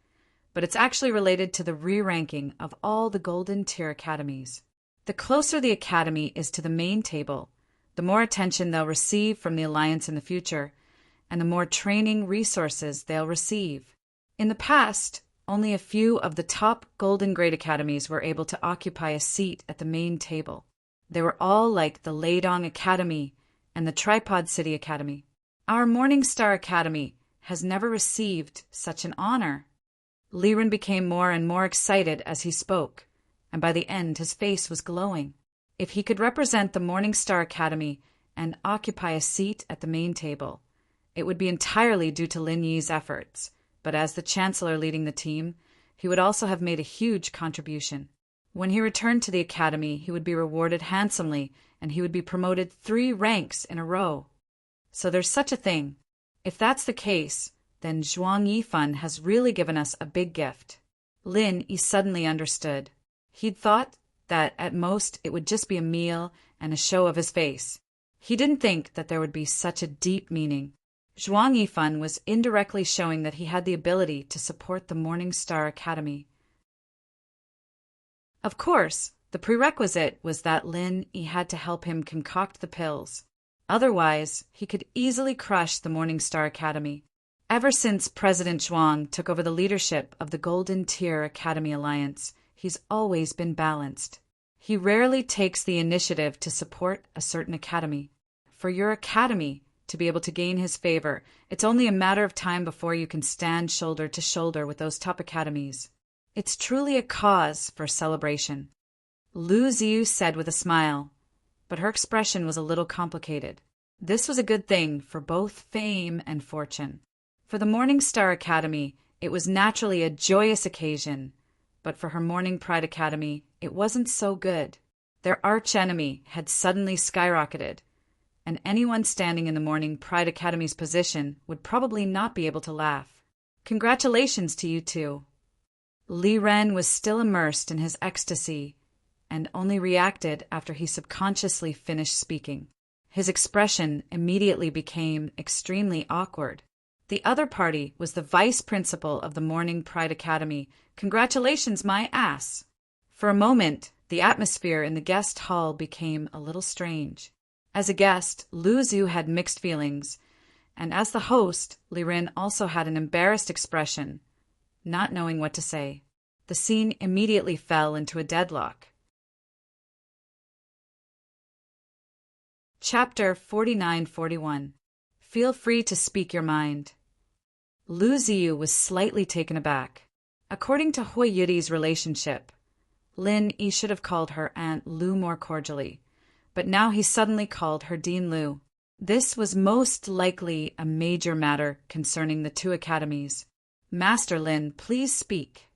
but it's actually related to the re-ranking of all the Golden Tier academies. The closer the academy is to the main table, the more attention they'll receive from the Alliance in the future, and the more training resources they'll receive. In the past, only a few of the top Golden Grade academies were able to occupy a seat at the main table. They were all like the Leidong Academy and the Tripod City Academy. Our Morning Star Academy has never received such an honor. Li Ren became more and more excited as he spoke, and by the end his face was glowing. If he could represent the Morning Star Academy and occupy a seat at the main table, it would be entirely due to Lin Yi's efforts, but as the Chancellor leading the team, he would also have made a huge contribution. When he returned to the academy, he would be rewarded handsomely, and he would be promoted 3 ranks in a row. So there's such a thing. If that's the case, then Zhuang Yifan has really given us a big gift. Lin Yi suddenly understood. He'd thought that at most it would just be a meal and a show of his face. He didn't think that there would be such a deep meaning. Zhuang Yifan was indirectly showing that he had the ability to support the Morning Star Academy. Of course, the prerequisite was that Lin Yi had to help him concoct the pills. Otherwise, he could easily crush the Morning Star Academy. Ever since President Zhuang took over the leadership of the Golden Tier Academy Alliance, he's always been balanced. He rarely takes the initiative to support a certain academy. For your academy to be able to gain his favor, it's only a matter of time before you can stand shoulder to shoulder with those top academies. It's truly a cause for celebration. Lu Ziyu said with a smile, but her expression was a little complicated. This was a good thing for both fame and fortune. For the Morning Star Academy, it was naturally a joyous occasion, but for her Morning Pride Academy, it wasn't so good. Their archenemy had suddenly skyrocketed, and anyone standing in the Morning Pride Academy's position would probably not be able to laugh. Congratulations to you two. Li Ren was still immersed in his ecstasy and only reacted after he subconsciously finished speaking. His expression immediately became extremely awkward. The other party was the vice principal of the Morning Pride Academy. Congratulations, my ass! For a moment, the atmosphere in the guest hall became a little strange. As a guest, Lu Zhu had mixed feelings, and as the host, Li Ren also had an embarrassed expression, not knowing what to say. The scene immediately fell into a deadlock. Chapter 49-41. Feel free to speak your mind. Lu Ziyu was slightly taken aback. According to Hui Yudi's relationship, Lin Yi should have called her Aunt Lu more cordially, but now he suddenly called her Dean Lu. This was most likely a major matter concerning the two academies. Master Lin, please speak.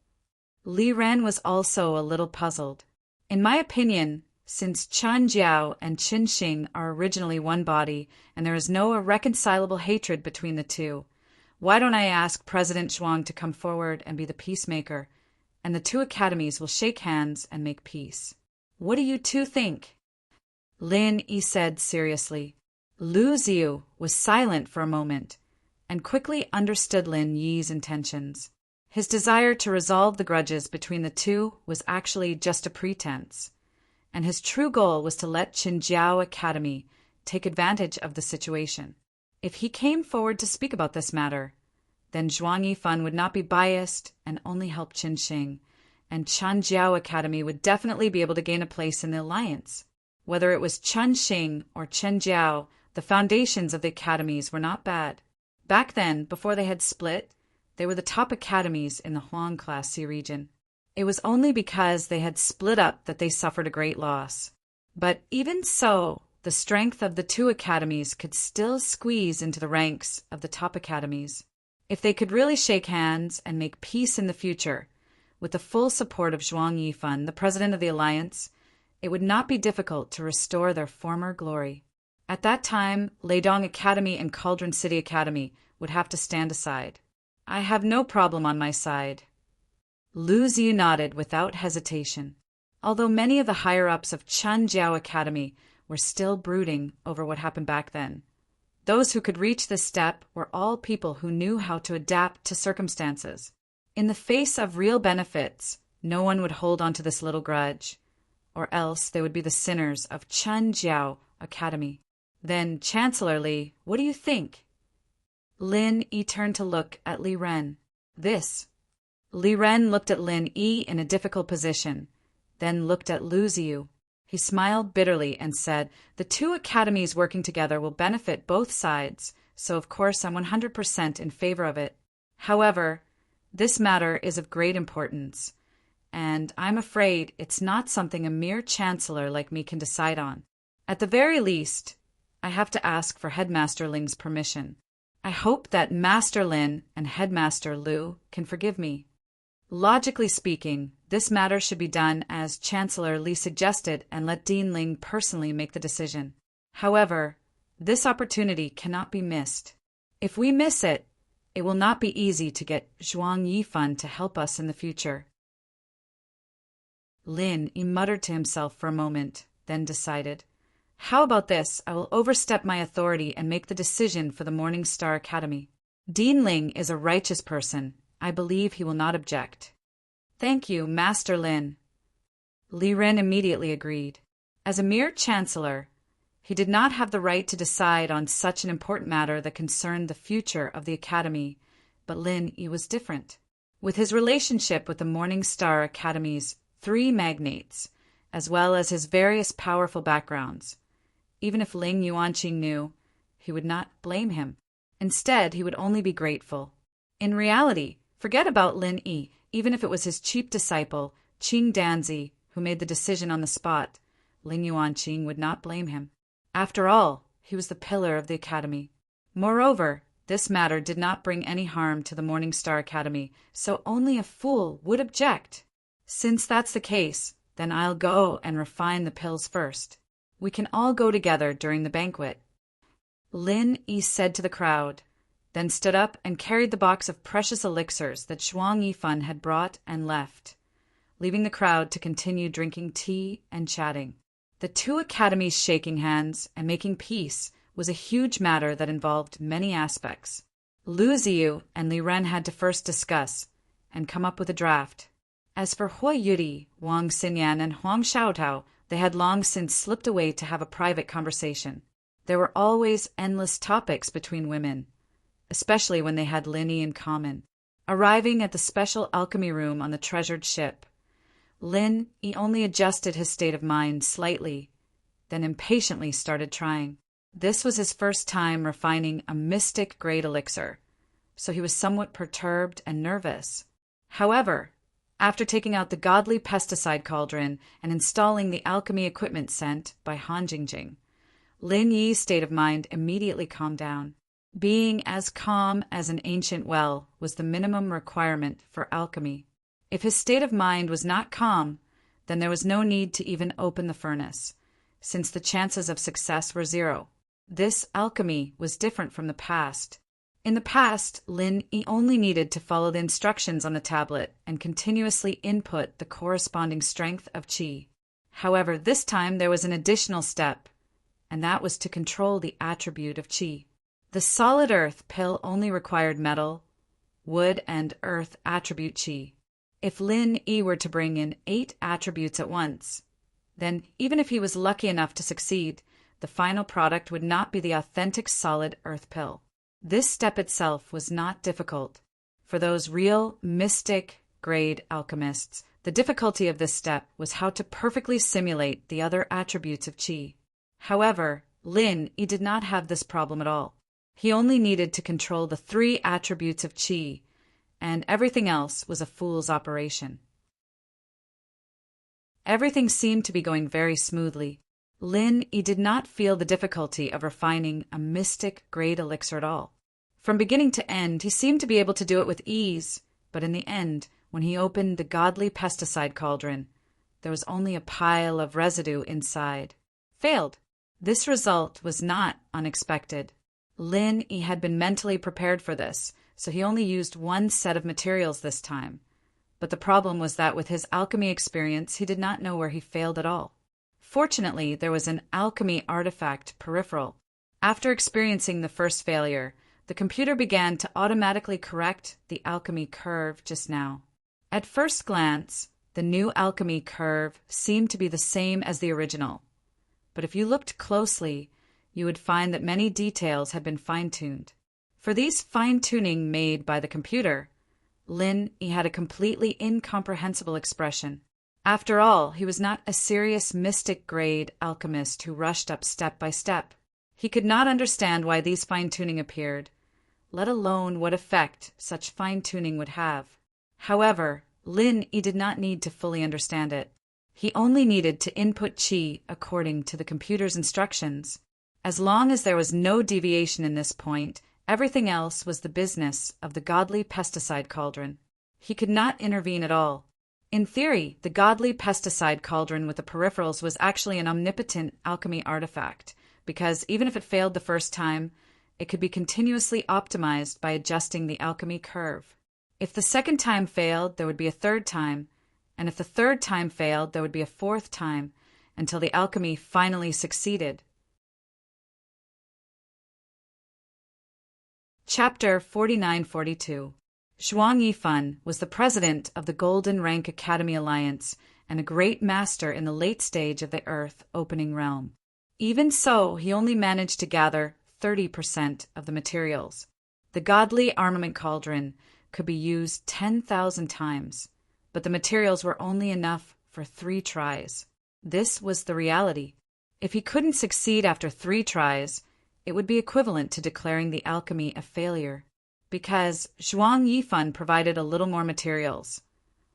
Li Ren was also a little puzzled. In my opinion, since Chen Jiao and Qin Xing are originally one body, and there is no irreconcilable hatred between the two, why don't I ask President Zhuang to come forward and be the peacemaker, and the two academies will shake hands and make peace. What do you two think? Lin Yi said seriously. Lu Ziyu was silent for a moment, and quickly understood Lin Yi's intentions. His desire to resolve the grudges between the two was actually just a pretense, and his true goal was to let Qinjiao Academy take advantage of the situation. If he came forward to speak about this matter, then Zhuang Yifan would not be biased and only help Qin Xing, and Changjiao Academy would definitely be able to gain a place in the alliance. Whether it was Chen Xing or Chen Jiao, the foundations of the academies were not bad. Back then, before they had split, they were the top academies in the Huang Class C region. It was only because they had split up that they suffered a great loss. But even so, the strength of the two academies could still squeeze into the ranks of the top academies. If they could really shake hands and make peace in the future, with the full support of Zhuang Yifan, the president of the alliance, it would not be difficult to restore their former glory. At that time, Leidong Academy and Cauldron City Academy would have to stand aside. I have no problem on my side. Lu Ziyu nodded without hesitation. Although many of the higher-ups of Changjiao Academy were still brooding over what happened back then, those who could reach this step were all people who knew how to adapt to circumstances. In the face of real benefits, no one would hold on to this little grudge, or else they would be the sinners of Changjiao Academy. Then, Chancellor Li, what do you think? Lin Yi turned to look at Li Ren. This. Li Ren looked at Lin Yi in a difficult position, then looked at Lu Ziyu. He smiled bitterly and said, the two academies working together will benefit both sides, so of course I'm 100% in favor of it. However, this matter is of great importance, and I'm afraid it's not something a mere chancellor like me can decide on. At the very least, I have to ask for Headmaster Ling's permission. I hope that Master Lin and Headmaster Lu can forgive me. Logically speaking, this matter should be done as Chancellor Li suggested and let Dean Ling personally make the decision. However, this opportunity cannot be missed. If we miss it, it will not be easy to get Zhuang Yifan to help us in the future. Lin Yi muttered to himself for a moment, then decided, how about this? I will overstep my authority and make the decision for the Morning Star Academy. Dean Ling is a righteous person. I believe he will not object. Thank you, Master Lin. Li Ren immediately agreed. As a mere chancellor, he did not have the right to decide on such an important matter that concerned the future of the academy, but Lin Yi was different. With his relationship with the Morning Star Academy's 3 magnates, as well as his various powerful backgrounds, even if Ling Yuanqing knew, he would not blame him. Instead, he would only be grateful. In reality, forget about Lin Yi, even if it was his cheap disciple, Qing Danzi, who made the decision on the spot. Ling Yuanqing would not blame him. After all, he was the pillar of the academy. Moreover, this matter did not bring any harm to the Morning Star Academy, so only a fool would object. Since that's the case, then I'll go and refine the pills first. We can all go together during the banquet. Lin Yi said to the crowd, then stood up and carried the box of precious elixirs that Zhuang Yifan had brought and left, leaving the crowd to continue drinking tea and chatting. The two academies shaking hands and making peace was a huge matter that involved many aspects. Lu Ziyu and Li Ren had to first discuss and come up with a draft. As for Huo Yuri, Wang Xinyan, and Huang Xiaotao, they had long since slipped away to have a private conversation. There were always endless topics between women, especially when they had Lin Yi in common. Arriving at the special alchemy room on the treasured ship, Lin Yi only adjusted his state of mind slightly, then impatiently started trying. This was his first time refining a mystic-grade elixir, so he was somewhat perturbed and nervous. However, after taking out the godly pesticide cauldron and installing the alchemy equipment sent by Han Jingjing, Lin Yi's state of mind immediately calmed down. Being as calm as an ancient well was the minimum requirement for alchemy. If his state of mind was not calm, then there was no need to even open the furnace, since the chances of success were zero. This alchemy was different from the past. In the past, Lin Yi only needed to follow the instructions on the tablet and continuously input the corresponding strength of qi. However, this time there was an additional step, and that was to control the attribute of qi. The solid earth pill only required metal, wood, and earth attribute qi. If Lin Yi were to bring in 8 attributes at once, then even if he was lucky enough to succeed, the final product would not be the authentic solid earth pill. This step itself was not difficult. For those real mystic-grade alchemists, the difficulty of this step was how to perfectly simulate the other attributes of qi. However, Lin Yi did not have this problem at all. He only needed to control the 3 attributes of qi, and everything else was a fool's operation. Everything seemed to be going very smoothly. Lin Yi did not feel the difficulty of refining a mystic-grade elixir at all. From beginning to end, he seemed to be able to do it with ease, but in the end, when he opened the godly pesticide cauldron, there was only a pile of residue inside. Failed. This result was not unexpected. Lin Yi had been mentally prepared for this, so he only used 1 set of materials this time. But the problem was that with his alchemy experience, he did not know where he failed at all. Fortunately, there was an alchemy artifact peripheral. After experiencing the first failure, the computer began to automatically correct the alchemy curve just now. At first glance, the new alchemy curve seemed to be the same as the original. But if you looked closely, you would find that many details had been fine-tuned. For these fine-tuning made by the computer, Lin Yi had a completely incomprehensible expression. After all, he was not a serious mystic-grade alchemist who rushed up step by step. He could not understand why these fine-tuning appeared, let alone what effect such fine-tuning would have. However, Lin Yi did not need to fully understand it. He only needed to input qi according to the computer's instructions. As long as there was no deviation in this point, everything else was the business of the godly pesticide cauldron. He could not intervene at all. In theory, the godly pesticide cauldron with the peripherals was actually an omnipotent alchemy artifact, because even if it failed the first time, it could be continuously optimized by adjusting the alchemy curve. If the second time failed, there would be a third time, and if the third time failed, there would be a fourth time, until the alchemy finally succeeded. Chapter 4942. Zhuang Yifan was the president of the Golden Rank Academy Alliance and a great master in the late stage of the Earth opening realm. Even so, he only managed to gather 30% of the materials. The godly armament cauldron could be used 10,000 times, but the materials were only enough for 3 tries. This was the reality. If he couldn't succeed after 3 tries, it would be equivalent to declaring the alchemy a failure. Because Zhuang Yifan provided a little more materials,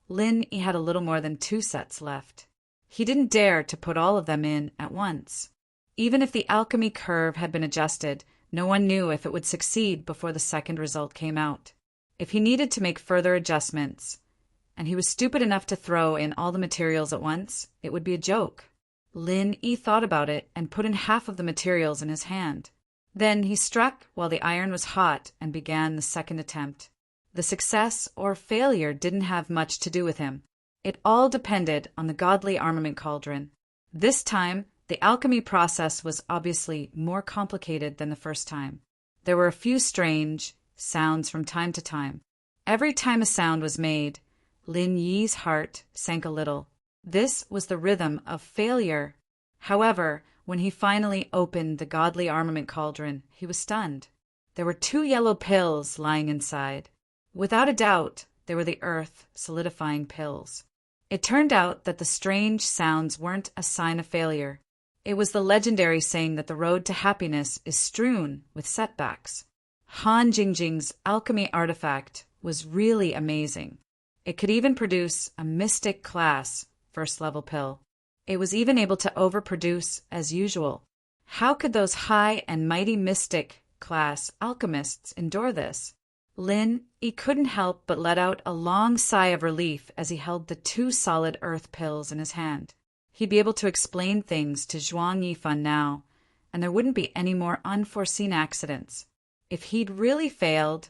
Lin Yi had a little more than 2 sets left. He didn't dare to put all of them in at once. Even if the alchemy curve had been adjusted, no one knew if it would succeed before the second result came out. If he needed to make further adjustments, and he was stupid enough to throw in all the materials at once, it would be a joke. Lin Yi thought about it and put in half of the materials in his hand. Then he struck while the iron was hot and began the second attempt. The success or failure didn't have much to do with him. It all depended on the godly armament cauldron. This time, the alchemy process was obviously more complicated than the first time. There were a few strange sounds from time to time. Every time a sound was made, Lin Yi's heart sank a little. This was the rhythm of failure. However, when he finally opened the godly armament cauldron, he was stunned. There were 2 yellow pills lying inside. Without a doubt, they were the earth solidifying pills. It turned out that the strange sounds weren't a sign of failure. It was the legendary saying that the road to happiness is strewn with setbacks. Han Jingjing's alchemy artifact was really amazing. It could even produce a mystic class first-level pill. It was even able to overproduce as usual. How could those high and mighty mystic class alchemists endure this? Lin Yi couldn't help but let out a long sigh of relief as he held the two solid earth pills in his hand. He'd be able to explain things to Zhuang Yifan now, and there wouldn't be any more unforeseen accidents. If he'd really failed,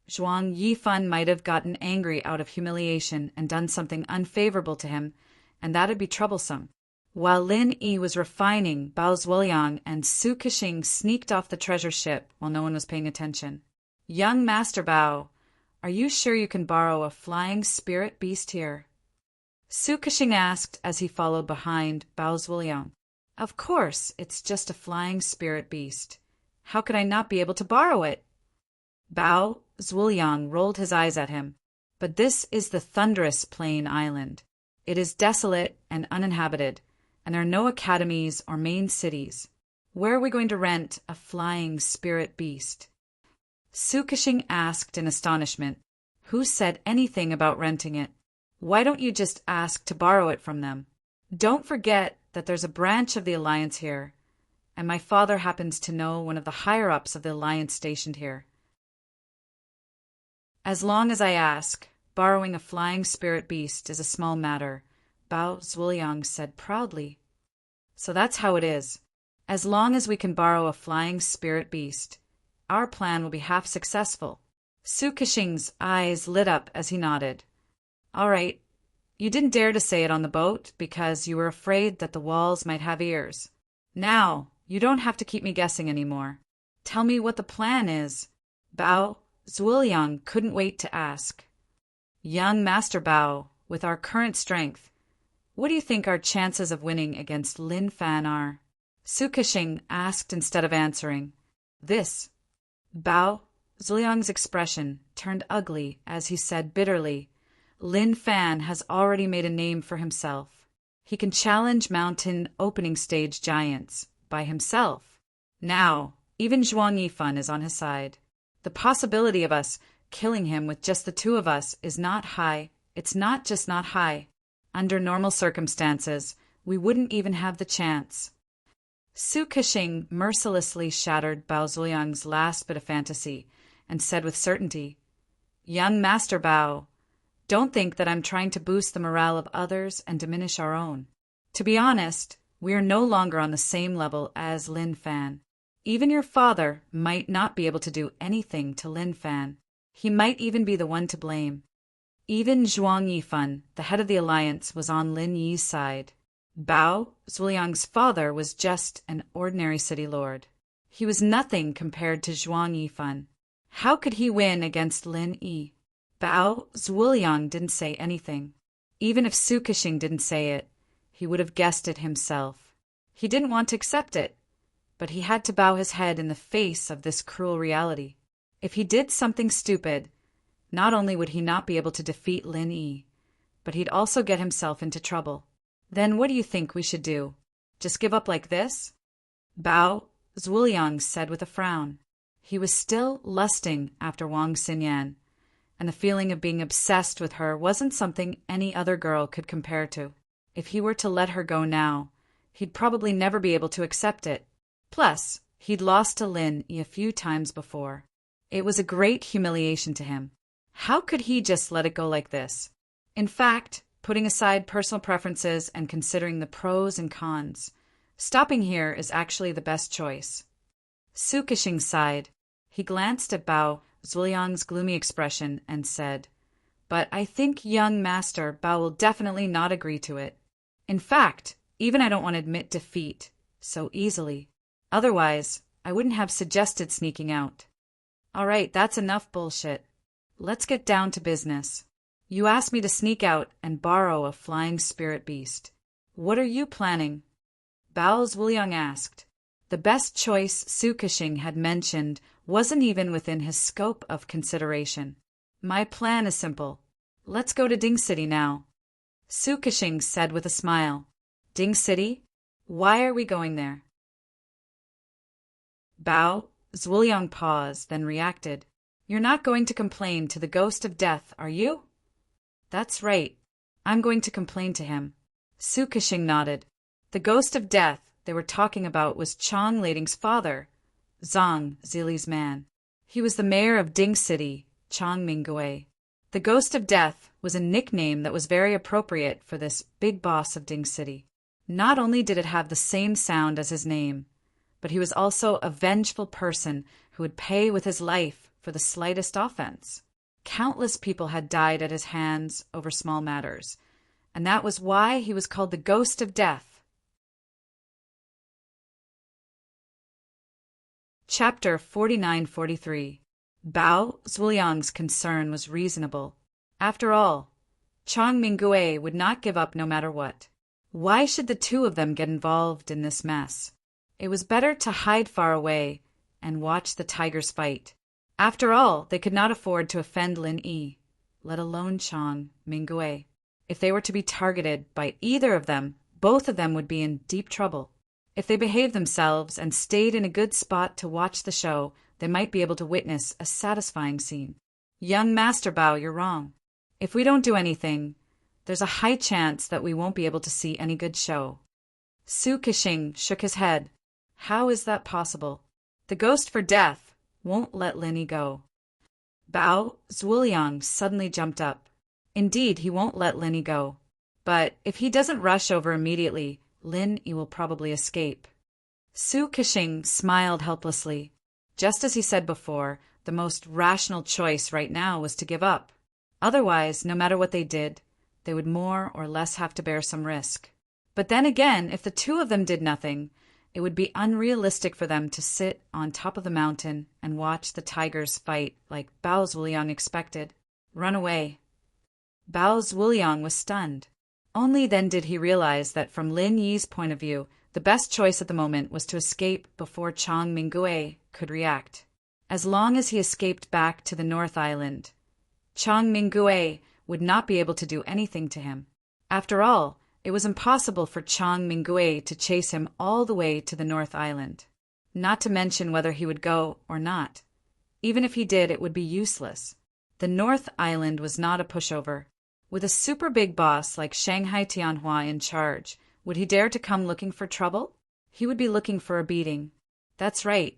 Zhuang Yifan might have gotten angry out of humiliation and done something unfavorable to him, and that'd be troublesome. While Lin Yi was refining, Bao Zuoliang and Su Kexing sneaked off the treasure ship while no one was paying attention. "Young Master Bao, are you sure you can borrow a flying spirit beast here?" Su Kexing asked as he followed behind Bao Zuoliang. "Of course, it's just a flying spirit beast. How could I not be able to borrow it?" Bao Zuoliang rolled his eyes at him. "But this is the thunderous plain island. It is desolate and uninhabited, and there are no academies or main cities. Where are we going to rent a flying spirit beast?" Su Kexing asked in astonishment. "Who said anything about renting it? Why don't you just ask to borrow it from them? Don't forget that there's a branch of the Alliance here, and my father happens to know one of the higher-ups of the Alliance stationed here." "As long as I ask, borrowing a flying spirit beast is a small matter," Bao Zuoliang said proudly. "So that's how it is. As long as we can borrow a flying spirit beast, our plan will be half successful." Su Kexing's eyes lit up as he nodded. "All right. You didn't dare to say it on the boat because you were afraid that the walls might have ears. Now, you don't have to keep me guessing anymore. Tell me what the plan is." Bao Zuoliang couldn't wait to ask. "Young Master Bao, with our current strength, what do you think our chances of winning against Lin Fan are?" Su Kexing asked instead of answering. "This." Bao Zuoliang's expression turned ugly as he said bitterly, "Lin Fan has already made a name for himself. He can challenge mountain opening stage giants by himself. Now, even Zhuang Yifan is on his side. The possibility of us killing him with just the two of us is not high. It's not just not high. Under normal circumstances, we wouldn't even have the chance." Su Kexing mercilessly shattered Bao Zuoliang's last bit of fantasy and said with certainty, "Young Master Bao, don't think that I'm trying to boost the morale of others and diminish our own. To be honest, we are no longer on the same level as Lin Fan. Even your father might not be able to do anything to Lin Fan. He might even be the one to blame. Even Zhuang Yifan, the head of the alliance, was on Lin Yi's side. Bao Zuoliang's father was just an ordinary city lord. He was nothing compared to Zhuang Yifan. How could he win against Lin Yi?" Bao Zuoliang didn't say anything. Even if Su Kexing didn't say it, he would have guessed it himself. He didn't want to accept it, but he had to bow his head in the face of this cruel reality. If he did something stupid, not only would he not be able to defeat Lin Yi, but he'd also get himself into trouble. "Then what do you think we should do? Just give up like this?" Bao Zuoliang said with a frown. He was still lusting after Wang Xinyan, and the feeling of being obsessed with her wasn't something any other girl could compare to. If he were to let her go now, he'd probably never be able to accept it. Plus, he'd lost to Lin Yi a few times before. It was a great humiliation to him. How could he just let it go like this? In fact, putting aside personal preferences and considering the pros and cons, stopping here is actually the best choice. Su Kexing sighed. He glanced at Bao Zuoliang's gloomy expression and said, "But I think young Master Bao will definitely not agree to it. In fact, even I don't want to admit defeat so easily. Otherwise, I wouldn't have suggested sneaking out. All right, that's enough bullshit. Let's get down to business. You asked me to sneak out and borrow a flying spirit beast. What are you planning?" Bao Zuoliang asked. The best choice Su Kexing had mentioned wasn't even within his scope of consideration. "My plan is simple. Let's go to Ding City now," Su Kexing said with a smile. "Ding City? Why are we going there?" Bao Zuoliang paused, then reacted. "You're not going to complain to the ghost of death, are you?" "That's right. I'm going to complain to him." Su Kexing nodded. "The ghost of death they were talking about was Chang Lading's father, Zhang Zili's man. He was the mayor of Ding City, Chang Mingui. The Ghost of Death was a nickname that was very appropriate for this big boss of Ding City. Not only did it have the same sound as his name, but he was also a vengeful person who would pay with his life for the slightest offense. Countless people had died at his hands over small matters, and that was why he was called the Ghost of Death. Chapter 49-43. Bao Zuliang's concern was reasonable. After all, Chang Mingui would not give up no matter what. Why should the two of them get involved in this mess? It was better to hide far away and watch the tigers fight. After all, they could not afford to offend Lin Yi, let alone Chang Mingui. If they were to be targeted by either of them, both of them would be in deep trouble. If they behaved themselves and stayed in a good spot to watch the show, they might be able to witness a satisfying scene. Young Master Bao, you're wrong. If we don't do anything, there's a high chance that we won't be able to see any good show. Su Kexing shook his head. How is that possible? The Ghost for Death won't let Lin Yi go. Bao Zuliang suddenly jumped up. Indeed, he won't let Lin Yi go. But if he doesn't rush over immediately, Lin Yi will probably escape. Su Kexing smiled helplessly. Just as he said before, the most rational choice right now was to give up. Otherwise, no matter what they did, they would more or less have to bear some risk. But then again, if the two of them did nothing, it would be unrealistic for them to sit on top of the mountain and watch the tigers fight like Bao Zuliang expected. Run away. Bao Zuliang was stunned. Only then did he realize that from Lin Yi's point of view, the best choice at the moment was to escape before Chang Mingui could react. As long as he escaped back to the North Island, Chang Mingui would not be able to do anything to him. After all, it was impossible for Chang Mingui to chase him all the way to the North Island. Not to mention whether he would go or not. Even if he did, it would be useless. The North Island was not a pushover. With a super big boss like Shanghai Tianhua in charge, would he dare to come looking for trouble? He would be looking for a beating. That's right.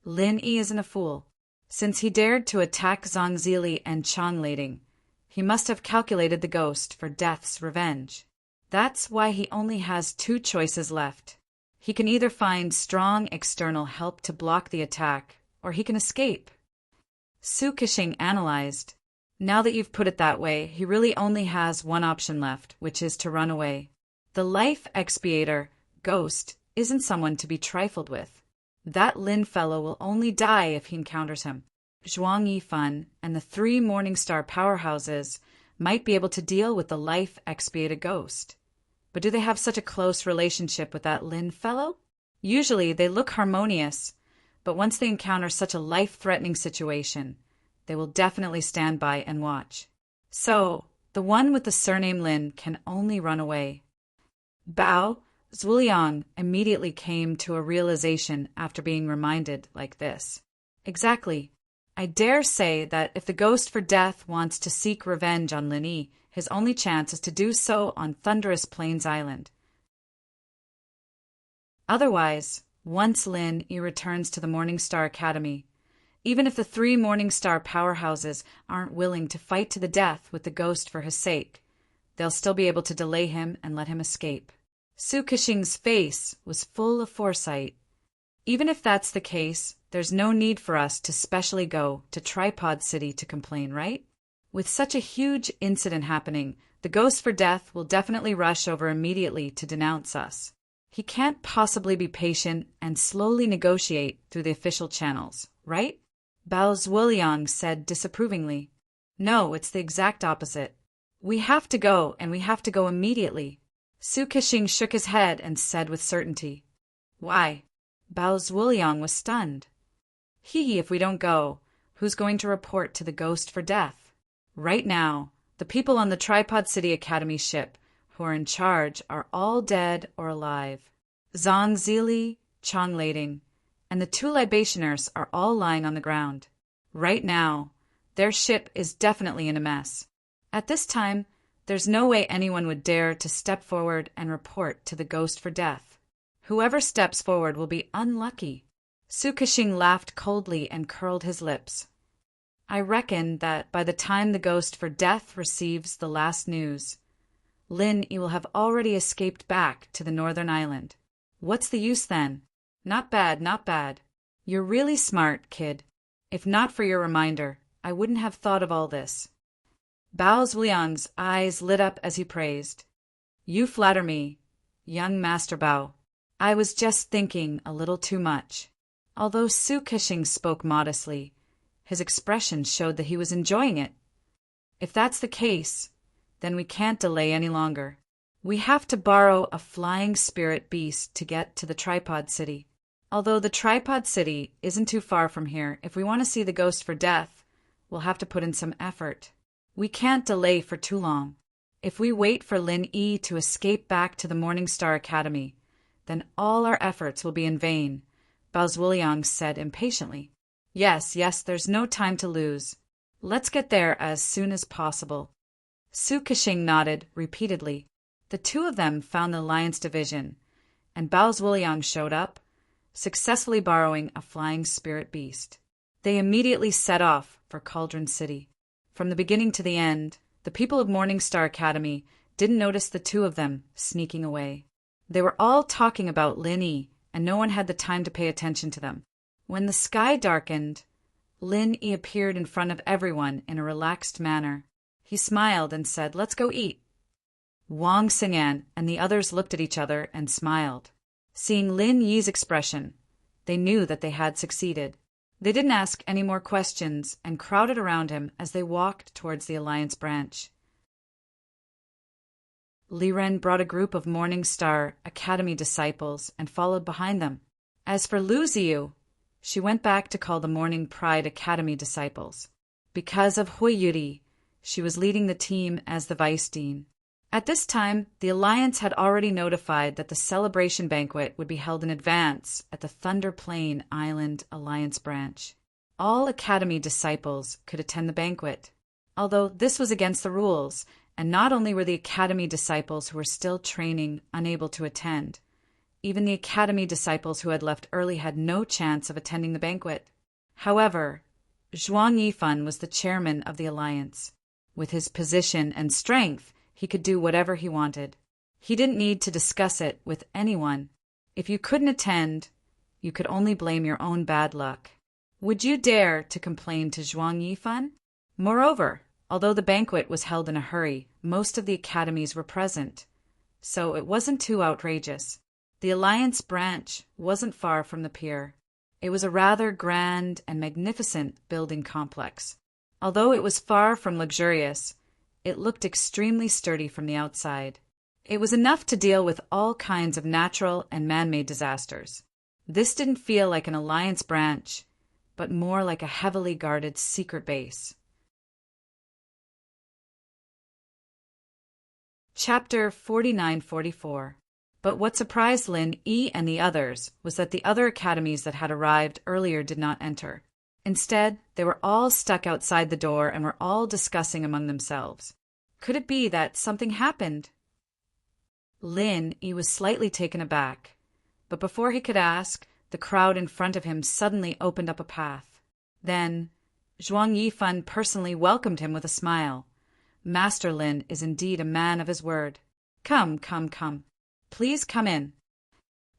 Lin Yi isn't a fool. Since he dared to attack Zhang Zili and Chang Lading, he must have calculated the Ghost for Death's revenge. That's why he only has two choices left. He can either find strong external help to block the attack, or he can escape. Su Kexing analyzed. Now that you've put it that way, he really only has one option left, which is to run away. The life expiator, Ghost, isn't someone to be trifled with. That Lin fellow will only die if he encounters him. Zhuang Yifan and the three Morningstar powerhouses might be able to deal with the life expiated Ghost. But do they have such a close relationship with that Lin fellow? Usually they look harmonious, but once they encounter such a life-threatening situation, they will definitely stand by and watch. So, the one with the surname Lin can only run away. Bao Zuliang immediately came to a realization after being reminded like this. Exactly. I dare say that if the Ghost for Death wants to seek revenge on Lin Yi, his only chance is to do so on Thunderous Plains Island. Otherwise, once Lin Yi returns to the Morningstar Academy, even if the three Morningstar powerhouses aren't willing to fight to the death with the Ghost for his sake, they'll still be able to delay him and let him escape. Su Kexing's face was full of foresight. Even if that's the case, there's no need for us to specially go to Tripod City to complain, right? With such a huge incident happening, the Ghost for Death will definitely rush over immediately to denounce us. He can't possibly be patient and slowly negotiate through the official channels, right? Bao Zuliang said disapprovingly. No, it's the exact opposite. We have to go, and we have to go immediately. Su Kexing shook his head and said with certainty. Why? Bao Zuliang was stunned. If we don't go, who's going to report to the Ghost for Death? Right now, the people on the Tripod City Academy ship who are in charge are all dead or alive. Zhang Zili, Chang Lading, and the two libationers are all lying on the ground. Right now, their ship is definitely in a mess. At this time, there's no way anyone would dare to step forward and report to the Ghost for Death. Whoever steps forward will be unlucky. Su Kexing laughed coldly and curled his lips. I reckon that by the time the ghost for death receives the last news, Lin Yi will have already escaped back to the northern island. What's the use then? Not bad, not bad. You're really smart, kid. If not for your reminder, I wouldn't have thought of all this. Bao Zhuliang's eyes lit up as he praised. You flatter me, young Master Bao. I was just thinking a little too much. Although Su Kexing spoke modestly, his expression showed that he was enjoying it. If that's the case, then we can't delay any longer. We have to borrow a flying spirit beast to get to the Tripod City. Although the Tripod City isn't too far from here, if we want to see the ghost for death, we'll have to put in some effort. We can't delay for too long. If we wait for Lin Yi to escape back to the Morning Star Academy, then all our efforts will be in vain, Bao Zhuliang said impatiently. Yes, there's no time to lose. Let's get there as soon as possible. Su Kexing nodded repeatedly. The two of them found the Alliance Division, and Bao Zhuliang showed up, successfully borrowing a flying spirit beast. They immediately set off for Cauldron City. From the beginning to the end, the people of Morning Star Academy didn't notice the two of them sneaking away. They were all talking about Lin Yi, and no one had the time to pay attention to them. When the sky darkened, Lin Yi appeared in front of everyone in a relaxed manner. He smiled and said, "Let's go eat." Wang Xing'an and the others looked at each other and smiled. Seeing Lin Yi's expression, they knew that they had succeeded. They didn't ask any more questions and crowded around him as they walked towards the Alliance branch. Li Ren brought a group of Morning Star Academy disciples and followed behind them. As for Lu Ziyu, she went back to call the Morning Pride Academy disciples. Because of Hui Yuri, she was leading the team as the vice dean. At this time, the Alliance had already notified that the celebration banquet would be held in advance at the Thunder Plain Island Alliance branch. All Academy disciples could attend the banquet, although this was against the rules, and not only were the Academy disciples who were still training unable to attend, even the Academy disciples who had left early had no chance of attending the banquet. However, Zhuang Yifan was the chairman of the Alliance. With his position and strength, he could do whatever he wanted. He didn't need to discuss it with anyone. If you couldn't attend, you could only blame your own bad luck. Would you dare to complain to Zhuang Yifan? Moreover, although the banquet was held in a hurry, most of the academies were present, so it wasn't too outrageous. The Alliance branch wasn't far from the pier. It was a rather grand and magnificent building complex. Although it was far from luxurious, it looked extremely sturdy from the outside. It was enough to deal with all kinds of natural and man-made disasters. This didn't feel like an Alliance branch, but more like a heavily guarded secret base. Chapter 49-44. But what surprised Lin Yi and the others was that the other academies that had arrived earlier did not enter. Instead, they were all stuck outside the door and were all discussing among themselves. Could it be that something happened? Lin Yi was slightly taken aback, but before he could ask, the crowd in front of him suddenly opened up a path. Then, Zhuang Yifan personally welcomed him with a smile. Master Lin is indeed a man of his word. Come. Please come in.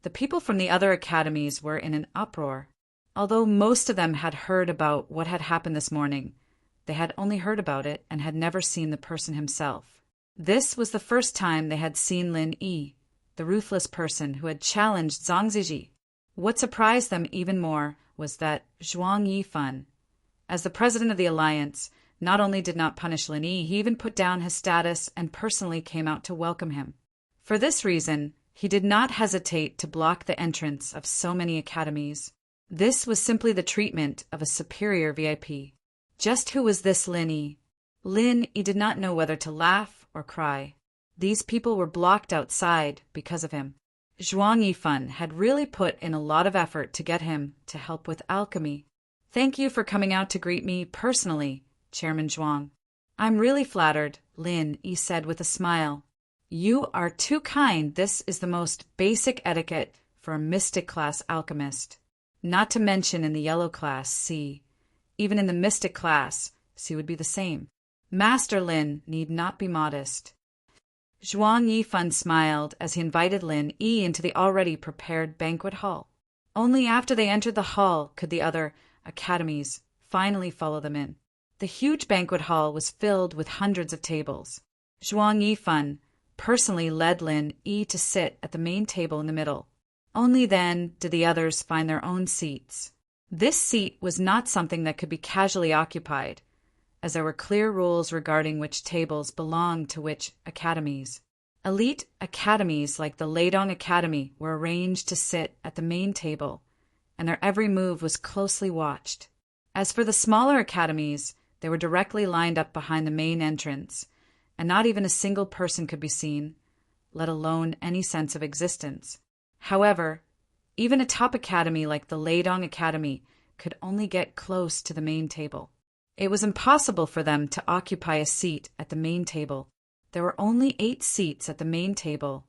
The people from the other academies were in an uproar. Although most of them had heard about what had happened this morning, they had only heard about it and had never seen the person himself. This was the first time they had seen Lin Yi, the ruthless person who had challenged Zhang Ziji. What surprised them even more was that Zhuang Yifan, as the president of the Alliance, not only did not punish Lin Yi, he even put down his status and personally came out to welcome him. For this reason, he did not hesitate to block the entrance of so many academies. This was simply the treatment of a superior VIP. Just who was this Lin Yi? Lin Yi did not know whether to laugh or cry. These people were blocked outside because of him. Zhuang Yifan had really put in a lot of effort to get him to help with alchemy. Thank you for coming out to greet me personally, Chairman Zhuang. I'm really flattered, Lin Yi said with a smile. You are too kind. This is the most basic etiquette for a mystic class alchemist. Not to mention in the yellow class, C. Even in the mystic class, C would be the same. Master Lin need not be modest. Zhuang Yifan smiled as he invited Lin Yi into the already prepared banquet hall. Only after they entered the hall could the other academies finally follow them in. The huge banquet hall was filled with hundreds of tables. Zhuang Yifan personally led Lin Yi to sit at the main table in the middle. Only then did the others find their own seats. This seat was not something that could be casually occupied, as there were clear rules regarding which tables belonged to which academies. Elite academies like the Leidong Academy were arranged to sit at the main table, and their every move was closely watched. As for the smaller academies, they were directly lined up behind the main entrance, and not even a single person could be seen, let alone any sense of existence. However, even a top academy like the Leidong Academy could only get close to the main table. It was impossible for them to occupy a seat at the main table. There were only 8 seats at the main table,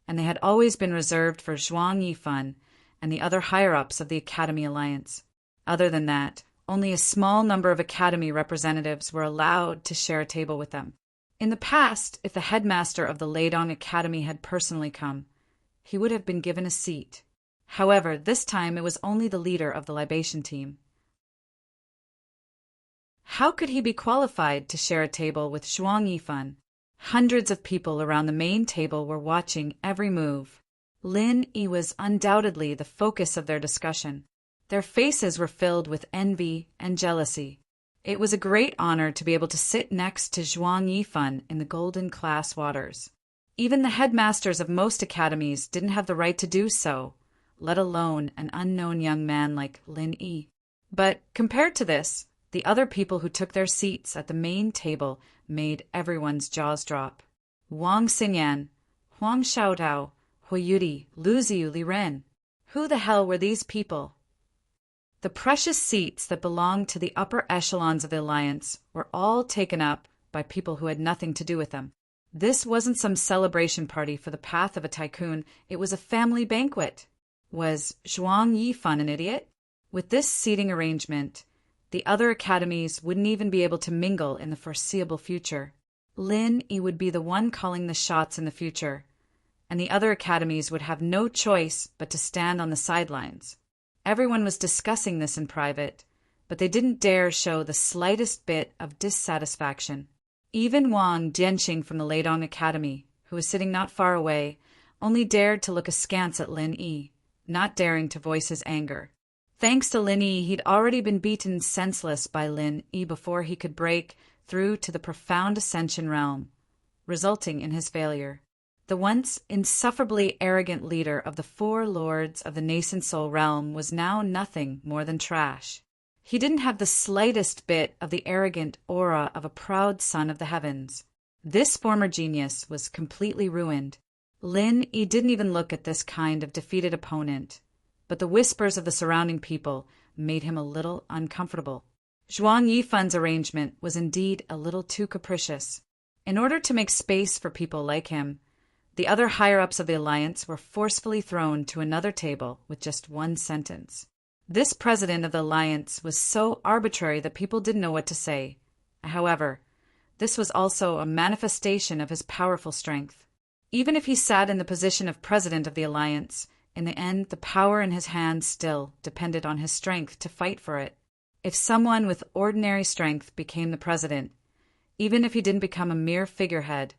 and they had always been reserved for Zhuang Yifan and the other higher-ups of the Academy Alliance. Other than that, only a small number of Academy representatives were allowed to share a table with them. In the past, if the headmaster of the Leidong Academy had personally come, he would have been given a seat. However, this time it was only the leader of the libation team. How could he be qualified to share a table with Zhuang Yifan? Hundreds of people around the main table were watching every move. Lin Yi was undoubtedly the focus of their discussion. Their faces were filled with envy and jealousy. It was a great honor to be able to sit next to Zhuang Yifan in the golden class waters. Even the headmasters of most academies didn't have the right to do so, let alone an unknown young man like Lin Yi. But compared to this, the other people who took their seats at the main table made everyone's jaws drop. Wang Xingyan, Huang Xiaodao, Hui Yudi, Lu Ziyu, Li Ren. Who the hell were these people? The precious seats that belonged to the upper echelons of the Alliance were all taken up by people who had nothing to do with them. This wasn't some celebration party for the path of a tycoon, it was a family banquet. Was Zhuang Yifan an idiot? With this seating arrangement, the other academies wouldn't even be able to mingle in the foreseeable future. Lin Yi would be the one calling the shots in the future, and the other academies would have no choice but to stand on the sidelines. Everyone was discussing this in private, but they didn't dare show the slightest bit of dissatisfaction. Even Wang Jianxing from the Leidong Academy, who was sitting not far away, only dared to look askance at Lin Yi, not daring to voice his anger. Thanks to Lin Yi, he'd already been beaten senseless by Lin Yi before he could break through to the profound ascension realm, resulting in his failure. The once insufferably arrogant leader of the 4 lords of the nascent soul realm was now nothing more than trash. He didn't have the slightest bit of the arrogant aura of a proud son of the heavens. This former genius was completely ruined. Lin Yi didn't even look at this kind of defeated opponent, but the whispers of the surrounding people made him a little uncomfortable. Zhuang Yifan's arrangement was indeed a little too capricious. In order to make space for people like him, the other higher-ups of the Alliance were forcefully thrown to another table with just one sentence. This president of the Alliance was so arbitrary that people didn't know what to say. However, this was also a manifestation of his powerful strength. Even if he sat in the position of president of the Alliance, in the end the power in his hands still depended on his strength to fight for it. If someone with ordinary strength became the president, even if he didn't become a mere figurehead,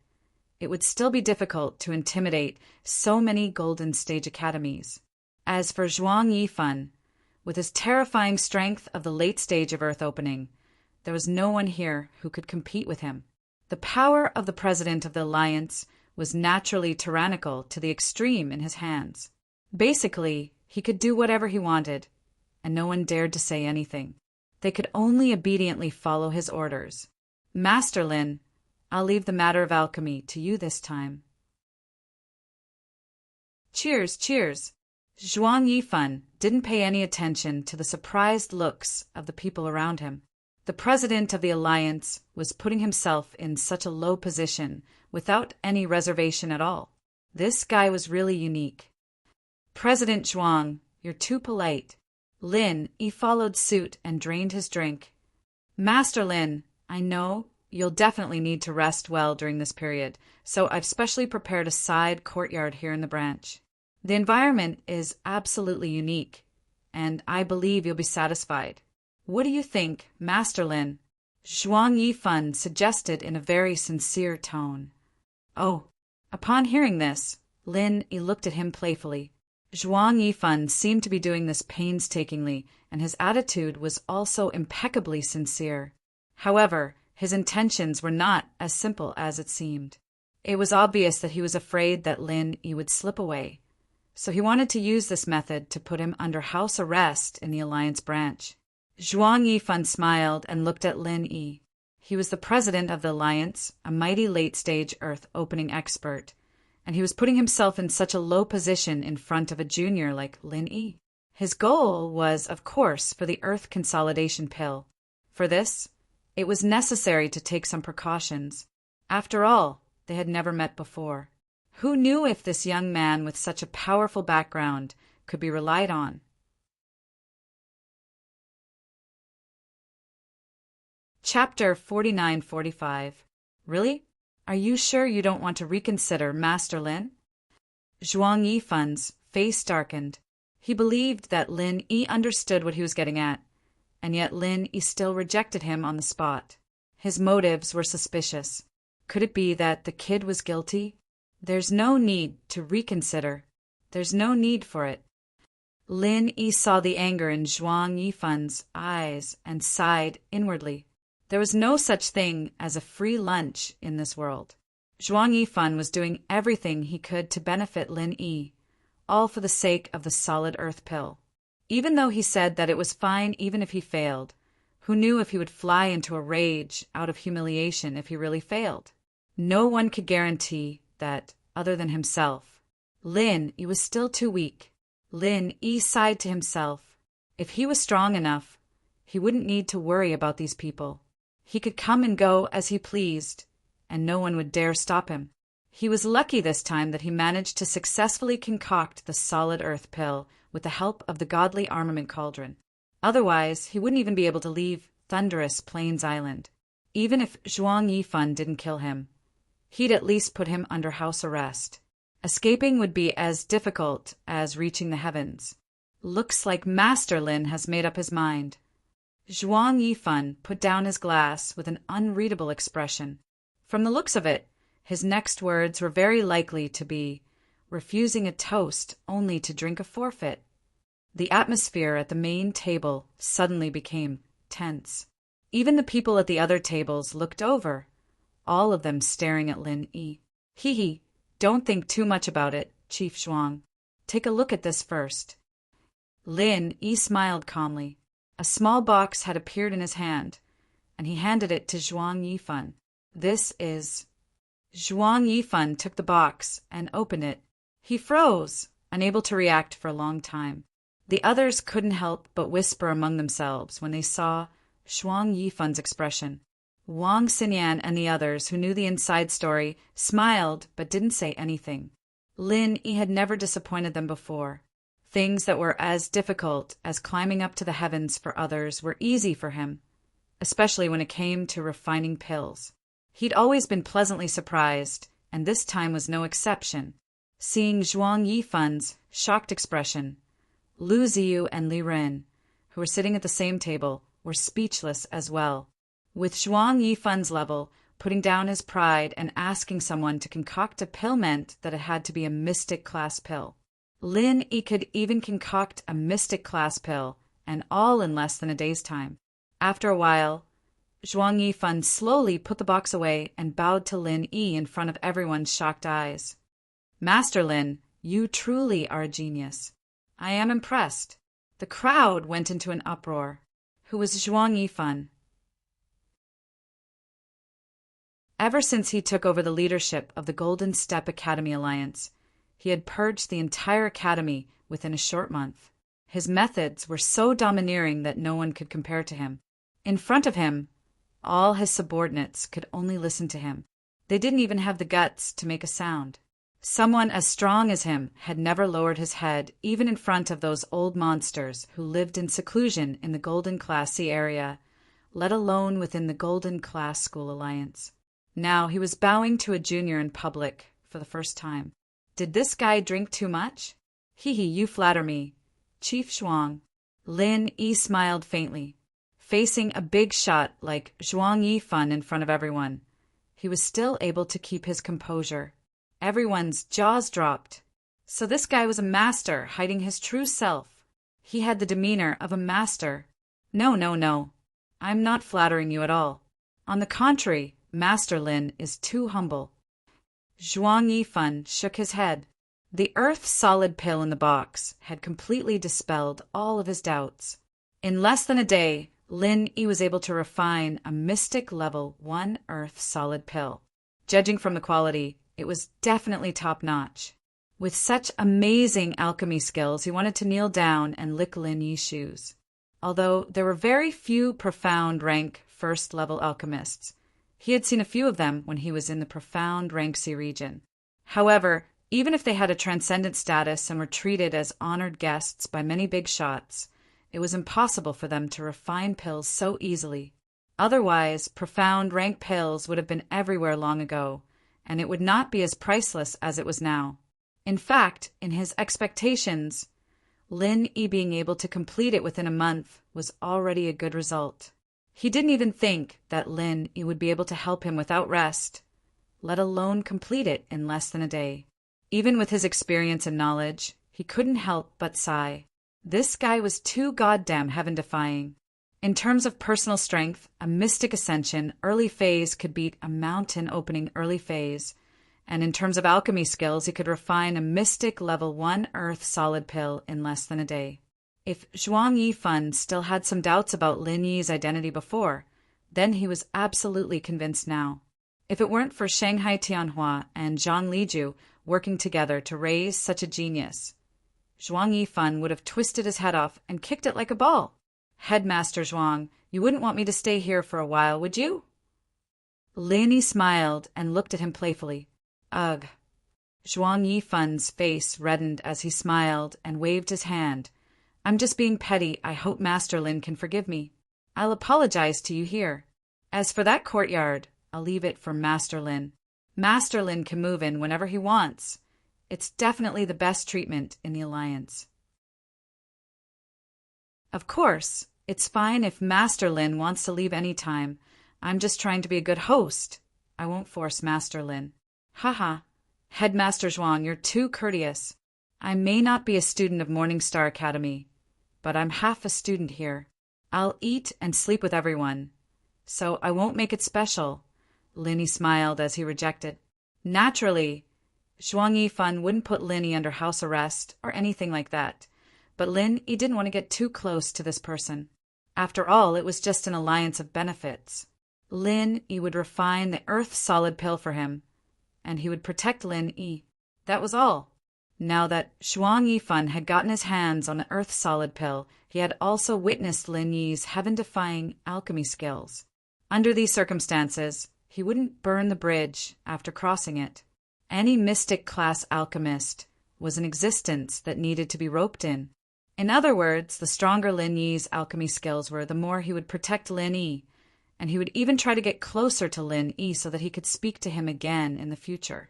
it would still be difficult to intimidate so many Golden Stage Academies. As for Zhuang Yifan, with his terrifying strength of the late stage of Earth opening, there was no one here who could compete with him. The power of the president of the Alliance was naturally tyrannical to the extreme in his hands. Basically, he could do whatever he wanted, and no one dared to say anything. They could only obediently follow his orders. Master Lin, I'll leave the matter of alchemy to you this time. Cheers, cheers. Zhuang Yifan didn't pay any attention to the surprised looks of the people around him. The president of the Alliance was putting himself in such a low position without any reservation at all. This guy was really unique. President Zhuang, you're too polite. Lin Yi followed suit and drained his drink. Master Lin, I know you'll definitely need to rest well during this period, so I've specially prepared a side courtyard here in the branch. The environment is absolutely unique, and I believe you'll be satisfied. What do you think, Master Lin? Zhuang Yifan suggested in a very sincere tone. Oh, upon hearing this, Lin Yi looked at him playfully. Zhuang Yifan seemed to be doing this painstakingly, and his attitude was also impeccably sincere. However, his intentions were not as simple as it seemed. It was obvious that he was afraid that Lin Yi would slip away, so he wanted to use this method to put him under house arrest in the Alliance branch. Zhuang Yifan smiled and looked at Lin Yi. He was the president of the Alliance, a mighty late-stage Earth opening expert, and he was putting himself in such a low position in front of a junior like Lin Yi. His goal was, of course, for the Earth consolidation pill. For this, it was necessary to take some precautions. After all, they had never met before. Who knew if this young man with such a powerful background could be relied on? Chapter 49-45. Really? Are you sure you don't want to reconsider, Master Lin? Zhuang Yifan's face darkened. He believed that Lin Yi understood what he was getting at, and yet Lin Yi still rejected him on the spot. His motives were suspicious. Could it be that the kid was guilty? There's no need to reconsider. There's no need for it. Lin Yi saw the anger in Zhuang Yifan's eyes and sighed inwardly. There was no such thing as a free lunch in this world. Zhuang Yifan was doing everything he could to benefit Lin Yi, all for the sake of the solid earth pill. Even though he said that it was fine even if he failed, who knew if he would fly into a rage out of humiliation if he really failed? No one could guarantee that other than himself. Lin Yi was still too weak. Lin Yi sighed to himself. If he was strong enough, he wouldn't need to worry about these people. He could come and go as he pleased, and no one would dare stop him. He was lucky this time that he managed to successfully concoct the solid earth pill with the help of the godly armament cauldron. Otherwise, he wouldn't even be able to leave thunderous Plains Island. Even if Zhuang Yifan didn't kill him, he'd at least put him under house arrest. Escaping would be as difficult as reaching the heavens. Looks like Master Lin has made up his mind. Zhuang Yifan put down his glass with an unreadable expression. From the looks of it, his next words were very likely to be, refusing a toast only to drink a forfeit. The atmosphere at the main table suddenly became tense. Even the people at the other tables looked over, all of them staring at Lin Yi. Hee, don't think too much about it, Chief Zhuang. Take a look at this first. Lin Yi smiled calmly. A small box had appeared in his hand, and he handed it to Zhuang Yifan. This is... Zhuang Yifan took the box and opened it. He froze, unable to react for a long time. The others couldn't help but whisper among themselves when they saw Zhuang Yifan's expression. Wang Xinyan and the others, who knew the inside story, smiled but didn't say anything. Lin Yi had never disappointed them before. Things that were as difficult as climbing up to the heavens for others were easy for him, especially when it came to refining pills. He'd always been pleasantly surprised, and this time was no exception. Seeing Zhuang Yifan's shocked expression, Lu Ziyu and Li Ren, who were sitting at the same table, were speechless as well. With Zhuang Yifan's level, putting down his pride and asking someone to concoct a pill meant that it had to be a mystic-class pill. Lin Yi could even concoct a mystic-class pill, and all in less than a day's time. After a while, Zhuang Yifan slowly put the box away and bowed to Lin Yi in front of everyone's shocked eyes. Master Lin, you truly are a genius. I am impressed. The crowd went into an uproar. Who was Zhuang Yifan? Ever since he took over the leadership of the Golden Steppe Academy Alliance, he had purged the entire academy within a short month. His methods were so domineering that no one could compare to him. In front of him, all his subordinates could only listen to him. They didn't even have the guts to make a sound. Someone as strong as him had never lowered his head even in front of those old monsters who lived in seclusion in the Golden Class C area, let alone within the Golden Class School Alliance. Now he was bowing to a junior in public for the first time. Did this guy drink too much? Hee hee, you flatter me. Chief Zhuang. Lin Yi smiled faintly. Facing a big shot like Zhuang Yifan in front of everyone, he was still able to keep his composure. Everyone's jaws dropped. So this guy was a master hiding his true self. He had the demeanor of a master. No, no, no. I'm not flattering you at all. On the contrary, Master Lin is too humble. Zhuang Yifan shook his head. The earth-solid pill in the box had completely dispelled all of his doubts. In less than a day, Lin Yi was able to refine a mystic level 1 earth-solid pill. Judging from the quality, it was definitely top-notch. With such amazing alchemy skills, he wanted to kneel down and lick Lin Yi's shoes. Although there were very few profound rank first-level alchemists, he had seen a few of them when he was in the profound rank C region. However, even if they had a transcendent status and were treated as honored guests by many big shots, it was impossible for them to refine pills so easily. Otherwise, profound rank pills would have been everywhere long ago, and it would not be as priceless as it was now. In fact, in his expectations, Lin Yi being able to complete it within a month was already a good result. He didn't even think that Lin Yi would be able to help him without rest, let alone complete it in less than a day. Even with his experience and knowledge, he couldn't help but sigh. This guy was too goddamn heaven-defying. In terms of personal strength, a mystic ascension early phase could beat a mountain opening early phase, and in terms of alchemy skills, he could refine a mystic level 1 earth solid pill in less than a day. If Zhuang Yifan still had some doubts about Lin Yi's identity before, then he was absolutely convinced now. If it weren't for Shanghai Tianhua and Zhang Liju working together to raise such a genius, Zhuang Yifan would have twisted his head off and kicked it like a ball. Headmaster Zhuang, you wouldn't want me to stay here for a while, would you? Lin Yi smiled and looked at him playfully. Ugh. Zhuang Yifan's face reddened as he smiled and waved his hand. I'm just being petty. I hope Master Lin can forgive me. I'll apologize to you here. As for that courtyard, I'll leave it for Master Lin. Master Lin can move in whenever he wants. It's definitely the best treatment in the Alliance. Of course, it's fine if Master Lin wants to leave any time. I'm just trying to be a good host. I won't force Master Lin. Haha. Headmaster Zhuang, you're too courteous. I may not be a student of Morning Star Academy, but I'm half a student here. I'll eat and sleep with everyone, so I won't make it special. Lin Yi smiled as he rejected. Naturally, Zhuang Yifan wouldn't put Lin Yi under house arrest or anything like that, but Lin Yi didn't want to get too close to this person. After all, it was just an alliance of benefits. Lin Yi would refine the earth-solid pill for him, and he would protect Lin Yi. That was all. Now that Zhuang Yifan had gotten his hands on the earth-solid pill, he had also witnessed Lin Yi's heaven-defying alchemy skills. Under these circumstances, he wouldn't burn the bridge after crossing it. Any mystic class alchemist was an existence that needed to be roped in. In other words, the stronger Lin Yi's alchemy skills were, the more he would protect Lin Yi, and he would even try to get closer to Lin Yi so that he could speak to him again in the future.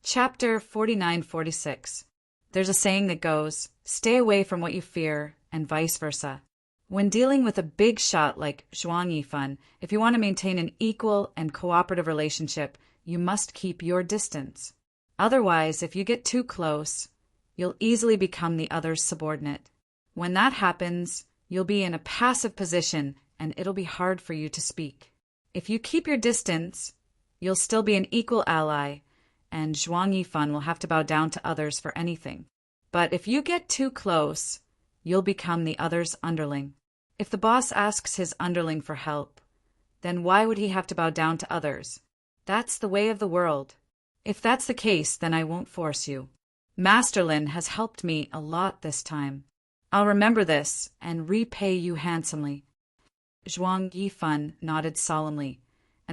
Chapter 49-46. There's a saying that goes, stay away from what you fear, and vice versa. When dealing with a big shot like Zhuang Yifan, if you want to maintain an equal and cooperative relationship, you must keep your distance. Otherwise, if you get too close, you'll easily become the other's subordinate. When that happens, you'll be in a passive position and it'll be hard for you to speak. If you keep your distance, you'll still be an equal ally, and Zhuang Yifan will have to bow down to others for anything. But if you get too close, you'll become the other's underling. If the boss asks his underling for help, then why would he have to bow down to others? That's the way of the world. If that's the case, then I won't force you. Master Lin has helped me a lot this time. I'll remember this and repay you handsomely. Zhuang Yifan nodded solemnly,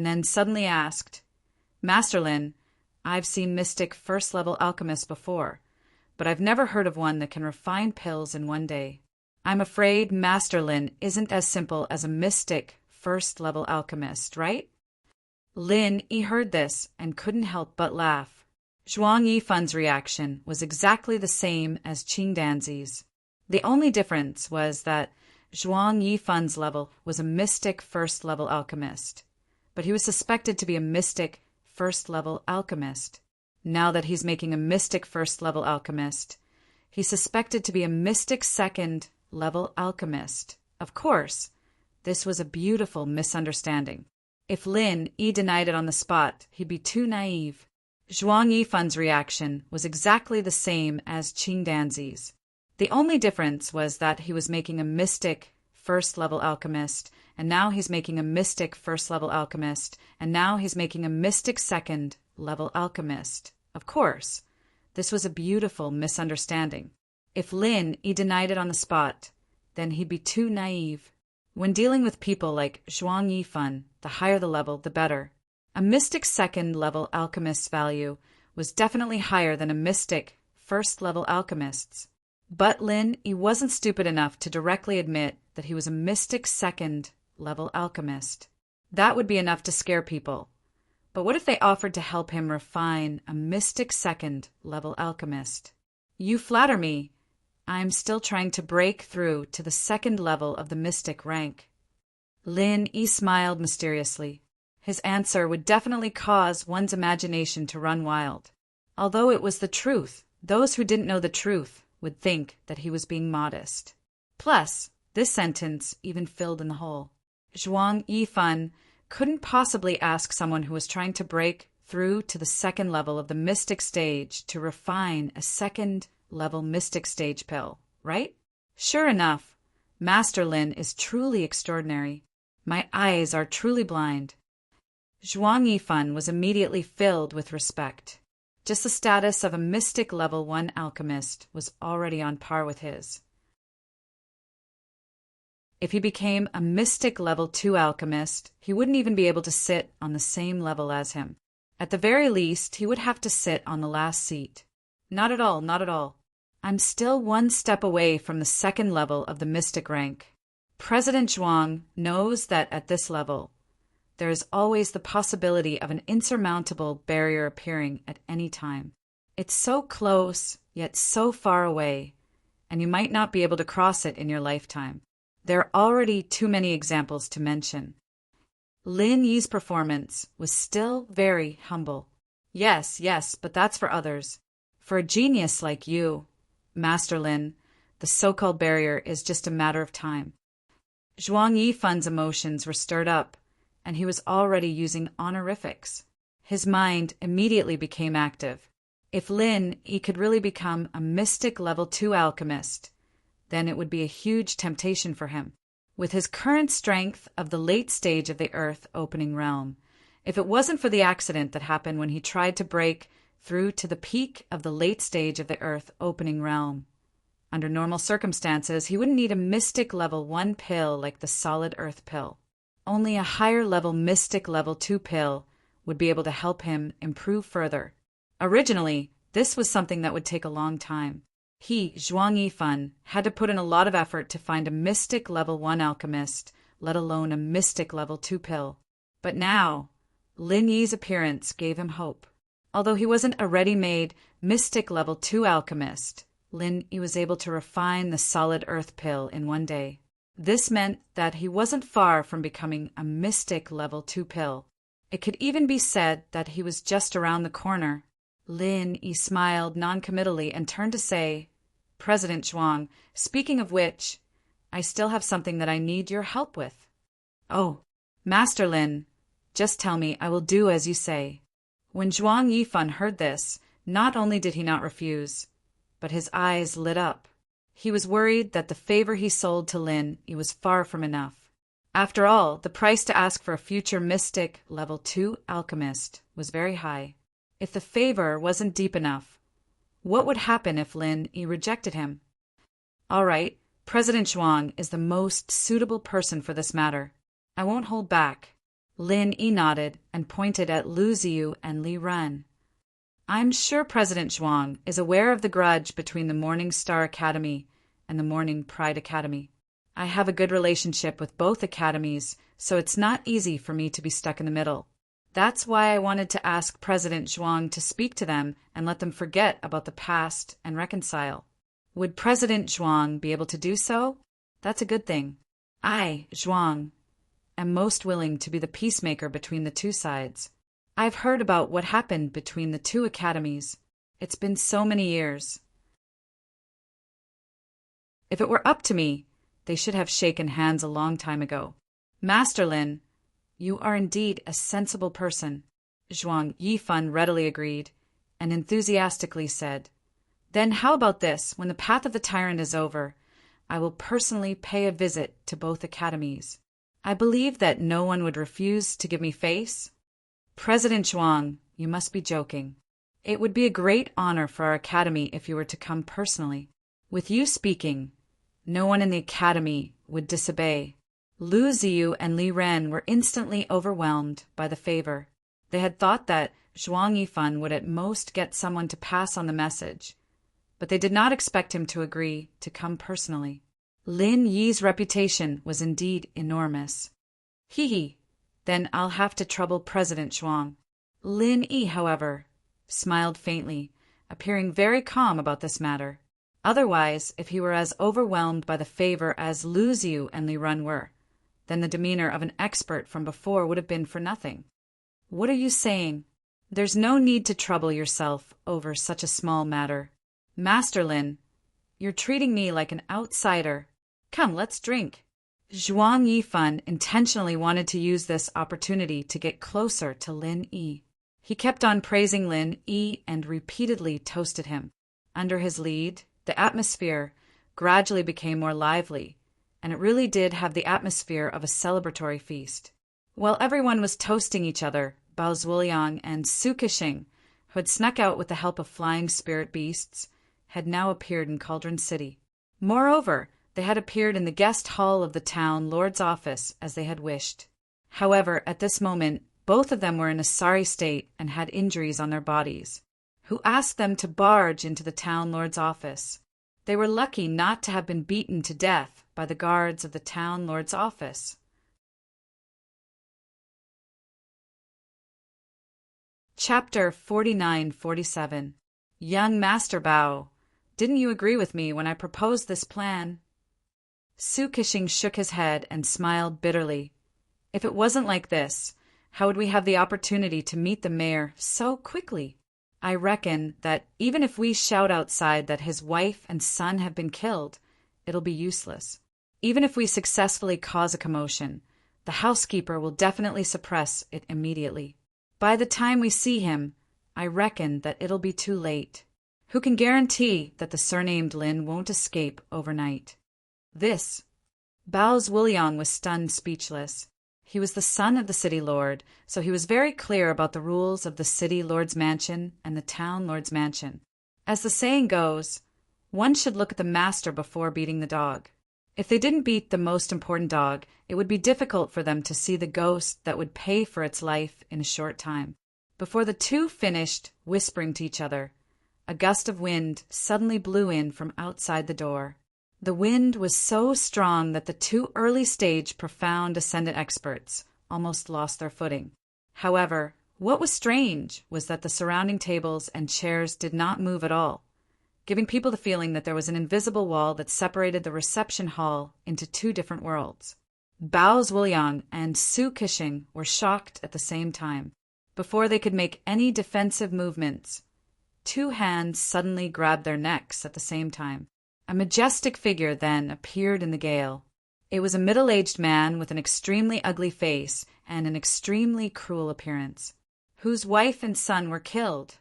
and then suddenly asked, Master Lin, I've seen mystic first-level alchemists before, but I've never heard of one that can refine pills in one day. I'm afraid Master Lin isn't as simple as a mystic first-level alchemist, right? Lin Yi heard this and couldn't help but laugh. Zhuang Yifan's reaction was exactly the same as Qing Danzi's. The only difference was that Zhuang Yifan's level was a mystic first-level alchemist, but he was suspected to be a mystic first-level alchemist. Now that he's making a mystic first-level alchemist, he's suspected to be a mystic second-level alchemist. Of course, this was a beautiful misunderstanding. If Lin Yi denied it on the spot, he'd be too naive. Zhuang Yifan's reaction was exactly the same as Qing Danzi's. The only difference was that he was making a mystic first-level alchemist, and now he's making a mystic first-level alchemist, and now he's making a mystic second-level alchemist. Of course, this was a beautiful misunderstanding. If Lin Yi denied it on the spot, then he'd be too naive. When dealing with people like Zhuang Yifan, the higher the level, the better. A mystic second-level alchemist's value was definitely higher than a mystic first-level alchemist's. But Lin Yi wasn't stupid enough to directly admit that he was a mystic second-level alchemist. That would be enough to scare people. But what if they offered to help him refine a mystic second-level alchemist? You flatter me. I'm still trying to break through to the second level of the mystic rank. Lin Yi smiled mysteriously. His answer would definitely cause one's imagination to run wild. Although it was the truth, those who didn't know the truth would think that he was being modest. Plus, this sentence even filled in the hole. Zhuang Yifan couldn't possibly ask someone who was trying to break through to the second level of the mystic stage to refine a second-level mystic stage pill, right? Sure enough, Master Lin is truly extraordinary. My eyes are truly blind. Zhuang Yifan was immediately filled with respect. Just the status of a mystic level 1 alchemist was already on par with his. If he became a mystic level 2 alchemist, he wouldn't even be able to sit on the same level as him. At the very least, he would have to sit on the last seat. Not at all, not at all. I'm still one step away from the second level of the mystic rank. President Zhuang knows that at this level, there is always the possibility of an insurmountable barrier appearing at any time. It's so close, yet so far away, and you might not be able to cross it in your lifetime. There are already too many examples to mention. Lin Yi's performance was still very humble. Yes, but that's for others. For a genius like you, Master Lin, the so-called barrier is just a matter of time. Zhuang Yifan's emotions were stirred up, and he was already using honorifics. His mind immediately became active. If Lin Yi could really become a mystic level 2 alchemist, then it would be a huge temptation for him. With his current strength of the late stage of the Earth opening realm, if it wasn't for the accident that happened when he tried to break through to the peak of the late stage of the Earth opening realm, under normal circumstances, he wouldn't need a mystic level 1 pill like the solid Earth pill. Only a higher level mystic level 2 pill would be able to help him improve further. Originally, this was something that would take a long time. He, Zhuang Yifan, had to put in a lot of effort to find a mystic level 1 alchemist, let alone a mystic level 2 pill. But now, Lin Yi's appearance gave him hope. Although he wasn't a ready-made mystic level 2 alchemist, Lin Yi was able to refine the solid Earth pill in one day. This meant that he wasn't far from becoming a mystic level 2 pill. It could even be said that he was just around the corner. Lin Yi smiled noncommittally and turned to say, President Zhuang, speaking of which, I still have something that I need your help with. Oh, Master Lin, just tell me, I will do as you say. When Zhuang Yifan heard this, not only did he not refuse, but his eyes lit up. He was worried that the favor he sold to Lin Yi was far from enough. After all, the price to ask for a future mystic level 2 alchemist was very high. If the favor wasn't deep enough, what would happen if Lin Yi rejected him? All right, President Zhuang is the most suitable person for this matter. I won't hold back. Lin Yi nodded and pointed at Lu Ziyu and Li Ren. I'm sure President Zhuang is aware of the grudge between the Morning Star Academy and the Morning Pride Academy. I have a good relationship with both academies, so it's not easy for me to be stuck in the middle. That's why I wanted to ask President Zhuang to speak to them and let them forget about the past and reconcile. Would President Zhuang be able to do so? That's a good thing. I, Zhuang, am most willing to be the peacemaker between the two sides. I've heard about what happened between the two academies. It's been so many years. If it were up to me, they should have shaken hands a long time ago. Master Lin, you are indeed a sensible person, Zhuang Yifan readily agreed, and enthusiastically said, Then how about this? When the path of the tyrant is over, I will personally pay a visit to both academies. I believe that no one would refuse to give me face. President Zhuang, you must be joking. It would be a great honor for our academy if you were to come personally. With you speaking, no one in the academy would disobey. Lu Ziyu and Li Ren were instantly overwhelmed by the favor. They had thought that Zhuang Yifan would at most get someone to pass on the message, but they did not expect him to agree to come personally. Lin Yi's reputation was indeed enormous. Hee, then I'll have to trouble President Zhuang. Lin Yi, however, smiled faintly, appearing very calm about this matter. Otherwise, if he were as overwhelmed by the favor as Lu Ziyu and Li Ren were, then the demeanor of an expert from before would have been for nothing. What are you saying? There's no need to trouble yourself over such a small matter. Master Lin, you're treating me like an outsider. Come, let's drink. Zhuang Yifan intentionally wanted to use this opportunity to get closer to Lin Yi. He kept on praising Lin Yi and repeatedly toasted him. Under his lead, the atmosphere gradually became more lively, and it really did have the atmosphere of a celebratory feast. While everyone was toasting each other, Bao Zuoliang and Su Kexing, who had snuck out with the help of flying spirit beasts, had now appeared in Cauldron City. Moreover, they had appeared in the guest hall of the town lord's office as they had wished. However, at this moment, both of them were in a sorry state and had injuries on their bodies. Who asked them to barge into the town lord's office? They were lucky not to have been beaten to death by the guards of the town lord's office. Chapter 49-47. Young Master Bao, didn't you agree with me when I proposed this plan? Su Kexing shook his head and smiled bitterly. If it wasn't like this, how would we have the opportunity to meet the mayor so quickly? I reckon that even if we shout outside that his wife and son have been killed, it'll be useless. Even if we successfully cause a commotion, the housekeeper will definitely suppress it immediately. By the time we see him, I reckon that it'll be too late. Who can guarantee that the surnamed Lin won't escape overnight? This. Bao Zuoliang was stunned speechless. He was the son of the city lord, so he was very clear about the rules of the city lord's mansion and the town lord's mansion. As the saying goes, one should look at the master before beating the dog. If they didn't beat the most important dog, it would be difficult for them to see the ghost that would pay for its life in a short time. Before the two finished whispering to each other, a gust of wind suddenly blew in from outside the door. The wind was so strong that the two early-stage profound ascendant experts almost lost their footing. However, what was strange was that the surrounding tables and chairs did not move at all, giving people the feeling that there was an invisible wall that separated the reception hall into two different worlds. Bao Zuoliang and Su Kexing were shocked at the same time. Before they could make any defensive movements, two hands suddenly grabbed their necks at the same time. A majestic figure then appeared in the gale. It was a middle-aged man with an extremely ugly face and an extremely cruel appearance, whose wife and son were killed.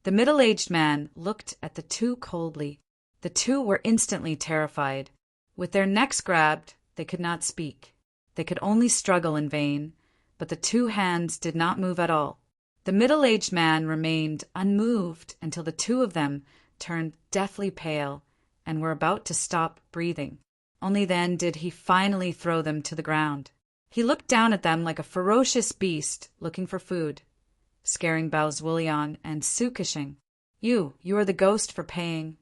The middle-aged man looked at the two coldly. The two were instantly terrified. With their necks grabbed, they could not speak. They could only struggle in vain, but the two hands did not move at all. The middle-aged man remained unmoved until the two of them turned deathly pale and were about to stop breathing. Only then did he finally throw them to the ground. He looked down at them like a ferocious beast looking for food, scaring Bao Zhuliang and Su Kexing. You are the ghost for paying.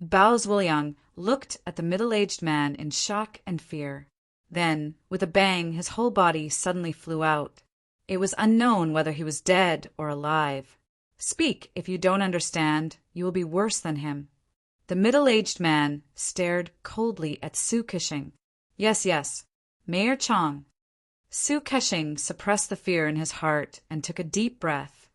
Bao Zhuliang looked at the middle-aged man in shock and fear. Then, with a bang, his whole body suddenly flew out. It was unknown whether he was dead or alive. Speak, if you don't understand, you will be worse than him. The middle-aged man stared coldly at Su Kexing. Yes, Mayor Chong. Su Kexing suppressed the fear in his heart and took a deep breath.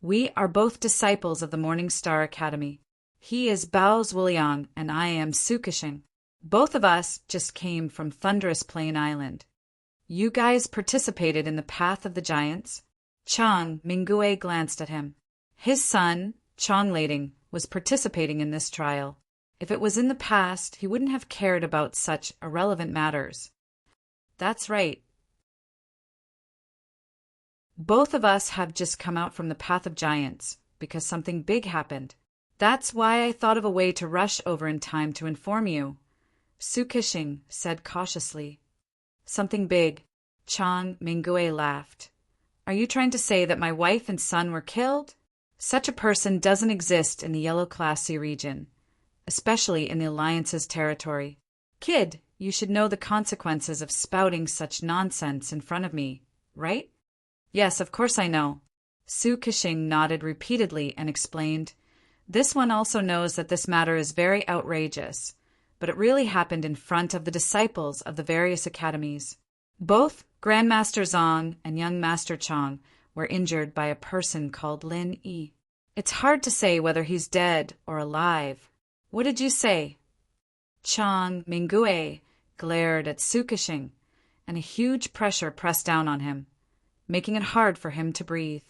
We are both disciples of the Morning Star Academy. He is Bao Zhuliang and I am Su Kexing. Both of us just came from Thunderous Plain Island. You guys participated in the Path of the Giants? Chang Mingue glanced at him. His son, Chong Lading, was participating in this trial. If it was in the past, he wouldn't have cared about such irrelevant matters. That's right. Both of us have just come out from the Path of Giants because something big happened. That's why I thought of a way to rush over in time to inform you, Su Kexing said cautiously. Something big. Chang Mingue laughed. Are you trying to say that my wife and son were killed? Such a person doesn't exist in the Yellow Class C region, especially in the Alliance's territory. Kid, you should know the consequences of spouting such nonsense in front of me, right? Yes, of course I know. Su Kexing nodded repeatedly and explained, This one also knows that this matter is very outrageous, but it really happened in front of the disciples of the various academies. Both Grandmaster Zong and young Master Chong were injured by a person called Lin Yi. It's hard to say whether he's dead or alive. What did you say? Chang Mingue glared at Su Kexing, and a huge pressure pressed down on him, making it hard for him to breathe.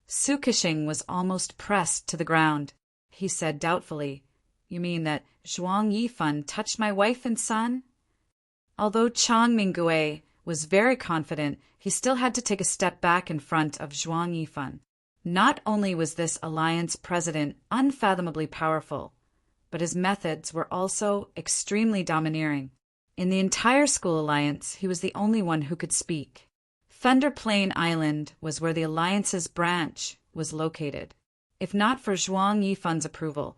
Su Kexing was almost pressed to the ground. He said doubtfully, You mean that Zhuang Yifan touched my wife and son? Although Chang Mingue was very confident, he still had to take a step back in front of Zhuang Yifan. Not only was this alliance president unfathomably powerful, but his methods were also extremely domineering. In the entire school alliance, he was the only one who could speak. Thunder Plain Island was where the alliance's branch was located. If not for Zhuang Yifan's approval,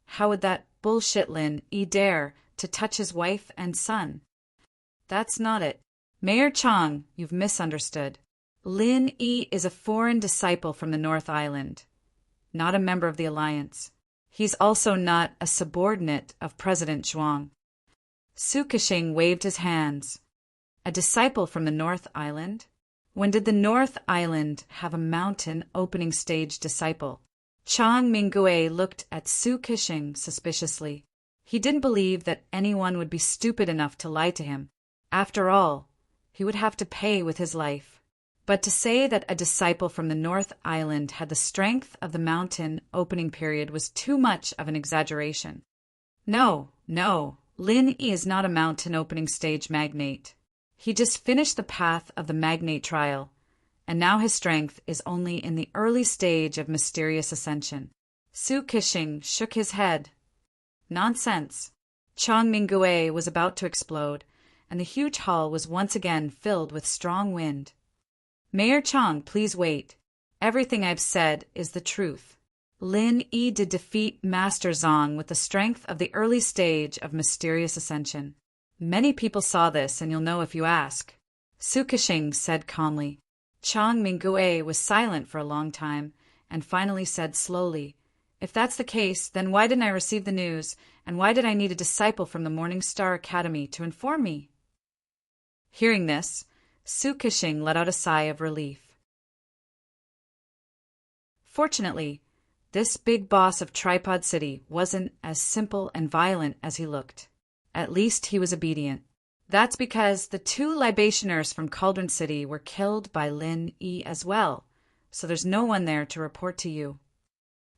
how would that bullshit Lin Yi dare to touch his wife and son? That's not it. Mayor Chong, you've misunderstood. Lin Yi is a foreign disciple from the North Island, not a member of the alliance. He's also not a subordinate of President Zhuang. Su Kexing waved his hands. A disciple from the North Island? When did the North Island have a mountain opening stage disciple? Chang Mingue looked at Su Kexing suspiciously. He didn't believe that anyone would be stupid enough to lie to him. After all, he would have to pay with his life. But to say that a disciple from the North Island had the strength of the mountain opening period was too much of an exaggeration. No, Lin Yi is not a mountain opening stage magnate. He just finished the Path of the Magnate trial, and now his strength is only in the early stage of mysterious ascension. Su Kexing shook his head. Nonsense. Chang Mingue was about to explode, and the huge hall was once again filled with strong wind. Mayor Chong, please wait. Everything I've said is the truth. Lin Yi did defeat Master Zong with the strength of the early stage of mysterious ascension. Many people saw this, and you'll know if you ask. Su Kexing said calmly. Chang Mingue was silent for a long time, and finally said slowly, If that's the case, then why didn't I receive the news, and why did I need a disciple from the Morning Star Academy to inform me? Hearing this, Su Kexing let out a sigh of relief. Fortunately, this big boss of Tripod City wasn't as simple and violent as he looked. At least he was obedient. That's because the 2 libationers from Cauldron City were killed by Lin Yi as well, so there's no one there to report to you.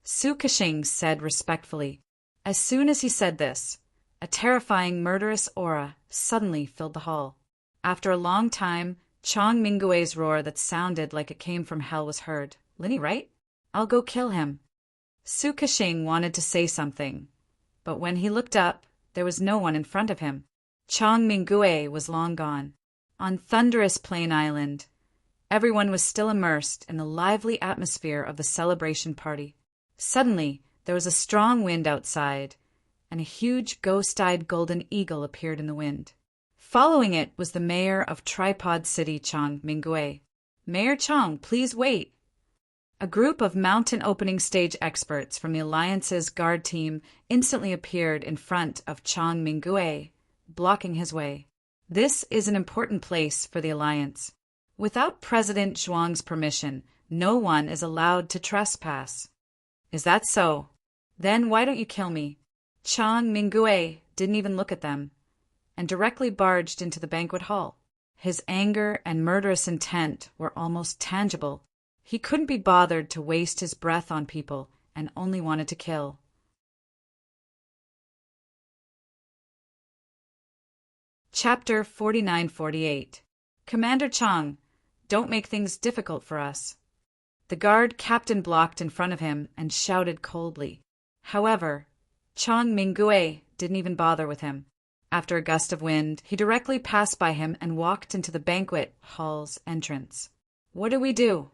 Su Kexing said respectfully. As soon as he said this, a terrifying murderous aura suddenly filled the hall. After a long time, Chang Mingue's roar that sounded like it came from hell was heard. Linny, right? I'll go kill him. Su Kexing wanted to say something, but when he looked up, there was no one in front of him. Chang Mingui was long gone. On thunderous Plain Island, everyone was still immersed in the lively atmosphere of the celebration party. Suddenly, there was a strong wind outside, and a huge ghost-eyed golden eagle appeared in the wind. Following it was the mayor of Tripod City, Chang Mingui. "Mayor Chang, please wait." A group of mountain opening stage experts from the Alliance's guard team instantly appeared in front of Chang Mingui, blocking his way. "This is an important place for the Alliance. Without President Zhuang's permission, no one is allowed to trespass." "Is that so? Then why don't you kill me?" Chang Mingui didn't even look at them, and directly barged into the banquet hall. His anger and murderous intent were almost tangible. He couldn't be bothered to waste his breath on people and only wanted to kill. Chapter 49-48. "Commander Chang, don't make things difficult for us." The guard captain blocked in front of him and shouted coldly. However, Chang Mingui didn't even bother with him. After a gust of wind, he directly passed by him and walked into the banquet hall's entrance. "What do we do?"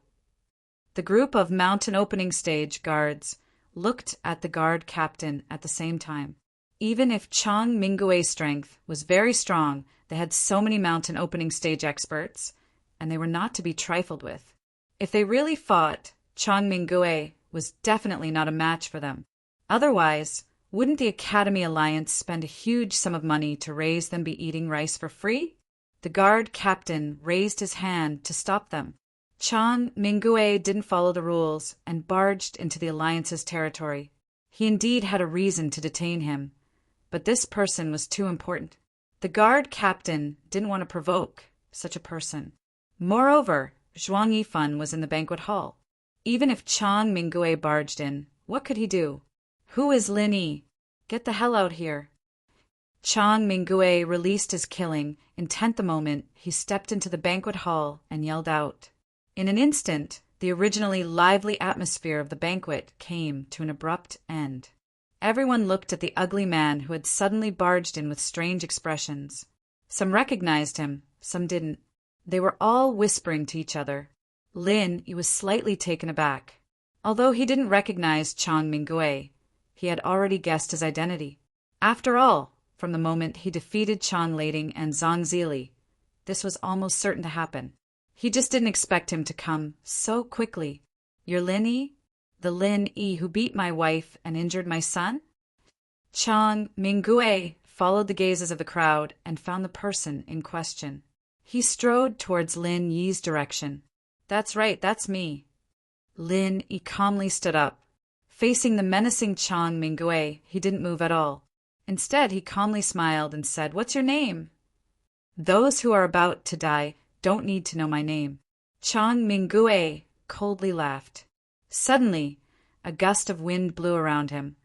The group of mountain opening stage guards looked at the guard captain at the same time. Even if Chang Mingui's strength was very strong, they had so many mountain opening stage experts, and they were not to be trifled with. If they really fought, Chang Mingui was definitely not a match for them. Otherwise, wouldn't the Academy Alliance spend a huge sum of money to raise them be eating rice for free? The guard captain raised his hand to stop them. Chang Mingui didn't follow the rules and barged into the Alliance's territory. He indeed had a reason to detain him, but this person was too important. The guard captain didn't want to provoke such a person. Moreover, Zhuang Yifan was in the banquet hall. Even if Chang Mingui barged in, what could he do? "Who is Lin Yi? Get the hell out here." Chang Mingui released his killing, intent the moment he stepped into the banquet hall and yelled out. In an instant, the originally lively atmosphere of the banquet came to an abrupt end. Everyone looked at the ugly man who had suddenly barged in with strange expressions. Some recognized him, some didn't. They were all whispering to each other. Lin Yi was slightly taken aback. Although he didn't recognize Chang Mingui, he had already guessed his identity. After all, from the moment he defeated Chang Lading and Zhang Zili, this was almost certain to happen. He just didn't expect him to come so quickly. "You're Lin Yi? The Lin Yi who beat my wife and injured my son?" Chang Mingui followed the gazes of the crowd and found the person in question. He strode towards Lin Yi's direction. "That's right, that's me." Lin Yi calmly stood up. Facing the menacing Chang Mingui, he didn't move at all. Instead, he calmly smiled and said, "What's your name?" "Those who are about to die don't need to know my name." Chang Mingui coldly laughed. Suddenly, a gust of wind blew around him,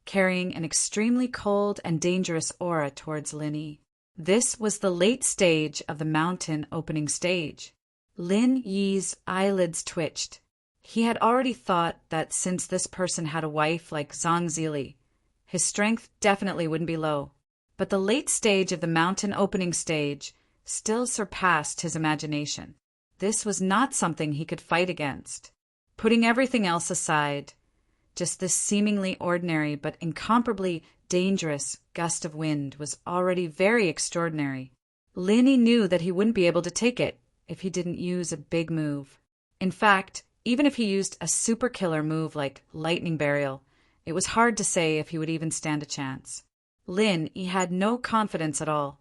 carrying an extremely cold and dangerous aura towards Lin Yi. This was the late stage of the mountain opening stage. Lin Yi's eyelids twitched. He had already thought that since this person had a wife like Zhang Zili, his strength definitely wouldn't be low. But the late stage of the mountain opening stage still surpassed his imagination. This was not something he could fight against. Putting everything else aside, just this seemingly ordinary but incomparably dangerous gust of wind was already very extraordinary. Lin Yi knew that he wouldn't be able to take it if he didn't use a big move. In fact, even if he used a super killer move like Lightning Burial, it was hard to say if he would even stand a chance. Lin Yi had no confidence at all.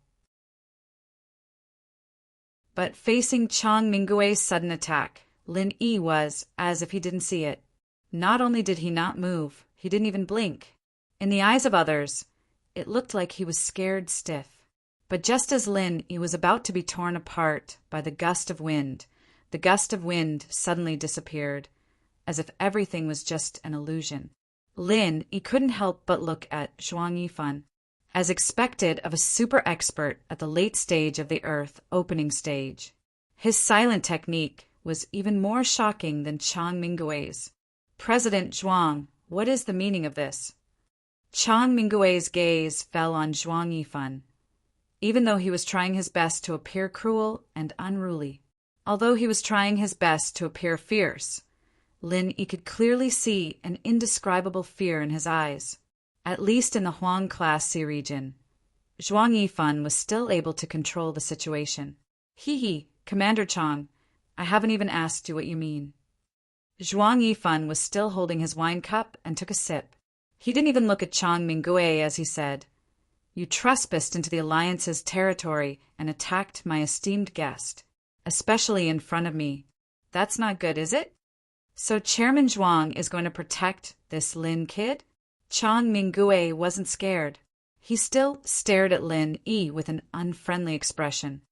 But facing Chang Mingui's sudden attack, Lin Yi was as if he didn't see it. Not only did he not move, he didn't even blink. In the eyes of others, it looked like he was scared stiff. But just as Lin Yi was about to be torn apart by the gust of wind suddenly disappeared, as if everything was just an illusion. Lin Yi couldn't help but look at Zhuang Yifan. As expected of a super expert at the late stage of the Earth opening stage, his silent technique was even more shocking than Chang Mingui's. "President Zhuang, what is the meaning of this?" Chang Mingui's gaze fell on Zhuang Yifan. even though he was trying his best to appear cruel and unruly. Although he was trying his best to appear fierce, Lin Yi could clearly see an indescribable fear in his eyes. At least in the Huang Class C region, Zhuang Yifan was still able to control the situation. Hee, Commander Chang, I haven't even asked you what you mean. Zhuang Yifan was still holding his wine cup and took a sip. He didn't even look at Chang Minggui as he said, You trespassed into the Alliance's territory and attacked my esteemed guest, especially in front of me. That's not good, is it? So Chairman Zhuang is going to protect this Lin kid? Chang Minggui wasn't scared. He still stared at Lin Yi with an unfriendly expression.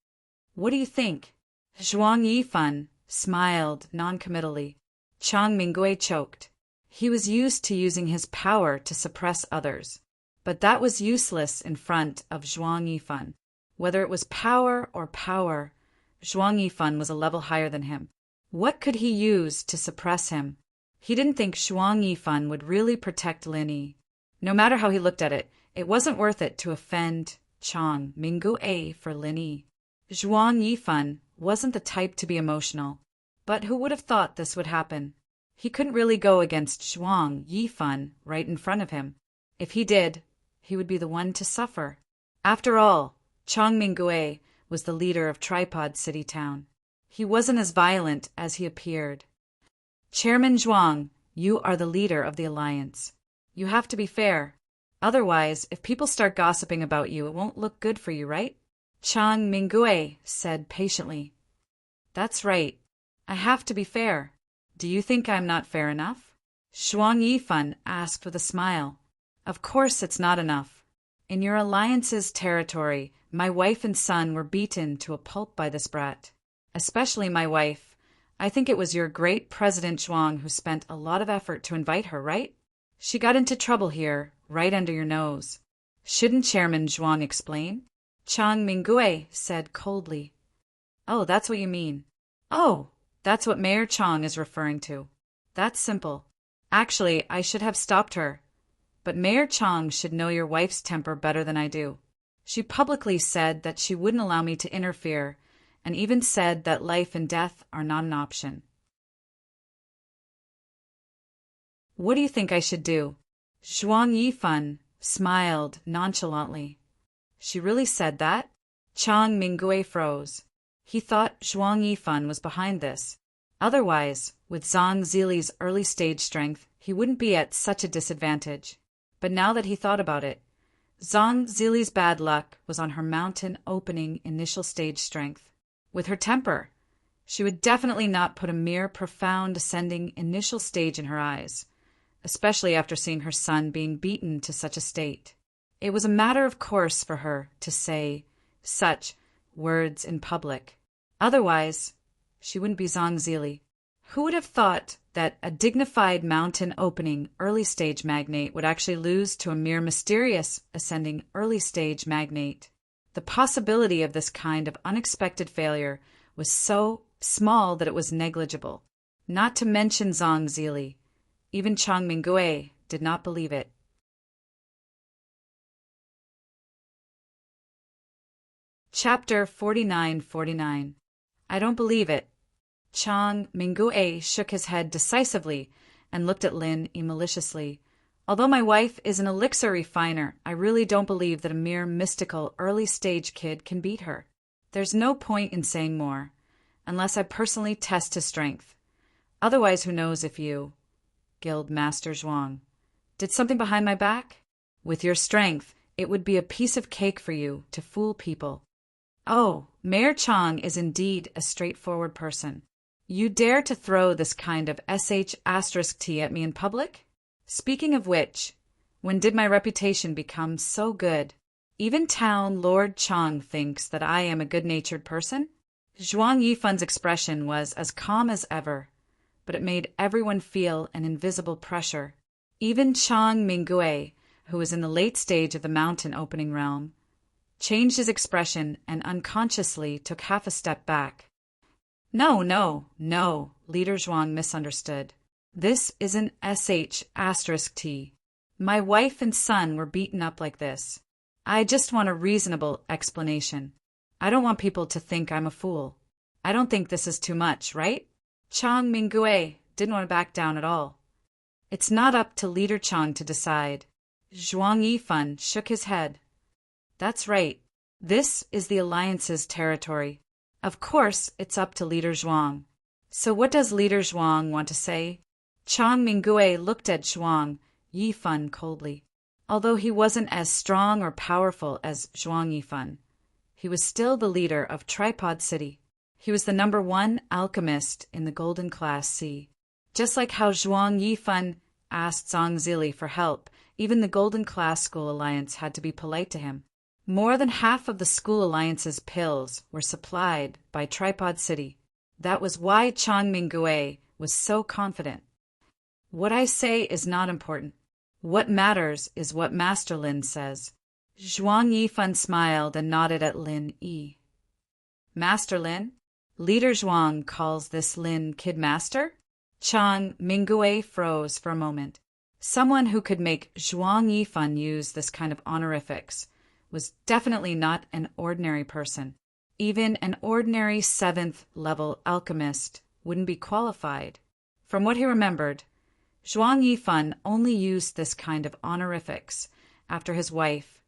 What do you think? Zhuang Yifan smiled noncommittally. Chang Minggui choked. He was used to using his power to suppress others, but that was useless in front of Zhuang Yifan. Whether it was power or power, Zhuang Yifan was a level higher than him. What could he use to suppress him? He didn't think Zhuang Yifan would really protect Lin Yi. No matter how he looked at it, it wasn't worth it to offend Chang Minggui for Lin Yi. Zhuang Yifan wasn't the type to be emotional, but who would have thought this would happen? He couldn't really go against Zhuang Yifan right in front of him. If he did, he would be the one to suffer. After all, Chang Minggui was the leader of Tripod City Town. He wasn't as violent as he appeared. Chairman Zhuang, you are the leader of the Alliance. You have to be fair. Otherwise, if people start gossiping about you, it won't look good for you, right? Chang Minggui said patiently. That's right. I have to be fair. Do you think I'm not fair enough? Zhuang Yifan asked with a smile. Of course it's not enough. In your Alliance's territory, my wife and son were beaten to a pulp by this brat. Especially my wife. I think it was your great President Zhuang who spent a lot of effort to invite her, right? She got into trouble here, right under your nose. Shouldn't Chairman Zhuang explain? Chang Minggui said coldly. Oh, that's what you mean. Oh, that's what Mayor Chang is referring to. That's simple. Actually, I should have stopped her. But Mayor Chang should know your wife's temper better than I do. She publicly said that she wouldn't allow me to interfere, and even said that life and death are not an option. What do you think I should do? Zhuang Yifan smiled nonchalantly. She really said that? Chang Minggui froze. He thought Zhuang Yifan was behind this. Otherwise, with Zhang Zili's early-stage strength, he wouldn't be at such a disadvantage. But now that he thought about it, Zhang Zili's bad luck was on her mountain opening initial stage strength. With her temper, she would definitely not put a mere profound ascending initial stage in her eyes, especially after seeing her son being beaten to such a state. It was a matter of course for her to say such words in public. Otherwise, she wouldn't be Zhang Zili. Who would have thought that a dignified mountain opening early stage magnate would actually lose to a mere mysterious ascending early stage magnate? The possibility of this kind of unexpected failure was so small that it was negligible. Not to mention Zhang Zili. Even Chang Minggui did not believe it. Chapter 49-49. I don't believe it. Chang Minggui shook his head decisively and looked at Lin Yi maliciously. Although my wife is an elixir refiner, I really don't believe that a mere mystical early-stage kid can beat her. There's no point in saying more, unless I personally test his strength. Otherwise, who knows if you, Guild Master Zhuang, did something behind my back? With your strength, it would be a piece of cake for you to fool people. Oh, Mayor Chang is indeed a straightforward person. You dare to throw this kind of sh*t at me in public? Speaking of which, when did my reputation become so good? Even Town Lord Chang thinks that I am a good-natured person? Zhuang Yifan's expression was as calm as ever, but it made everyone feel an invisible pressure. Even Chang Minggui, who was in the late stage of the mountain opening realm, changed his expression and unconsciously took half a step back. No, Leader Zhuang misunderstood. This isn't sh*t. My wife and son were beaten up like this. I just want a reasonable explanation. I don't want people to think I'm a fool. I don't think this is too much, right? Chang Mingui didn't want to back down at all. It's not up to Leader Chang to decide. Zhuang Yifan shook his head. That's right. This is the Alliance's territory. Of course, it's up to Leader Zhuang. So what does Leader Zhuang want to say? Chang Mingui looked at Zhuang Yifan coldly. Although he wasn't as strong or powerful as Zhuang Yifan, he was still the leader of Tripod City. He was the #1 alchemist in the Golden Class C. Just like how Zhuang Yifan asked Zhang Zili for help, even the Golden Class School Alliance had to be polite to him. More than half of the School Alliance's pills were supplied by Tripod City. That was why Chang Mingui was so confident. What I say is not important. What matters is what Master Lin says. Zhuang Yifan smiled and nodded at Lin Yi. Master Lin? Leader Zhuang calls this Lin Kid Master? Chang Mingui froze for a moment. Someone who could make Zhuang Yifan use this kind of honorifics was definitely not an ordinary person. Even an ordinary 7th level alchemist wouldn't be qualified. From what he remembered, Zhuang Yifan only used this kind of honorifics after his wife,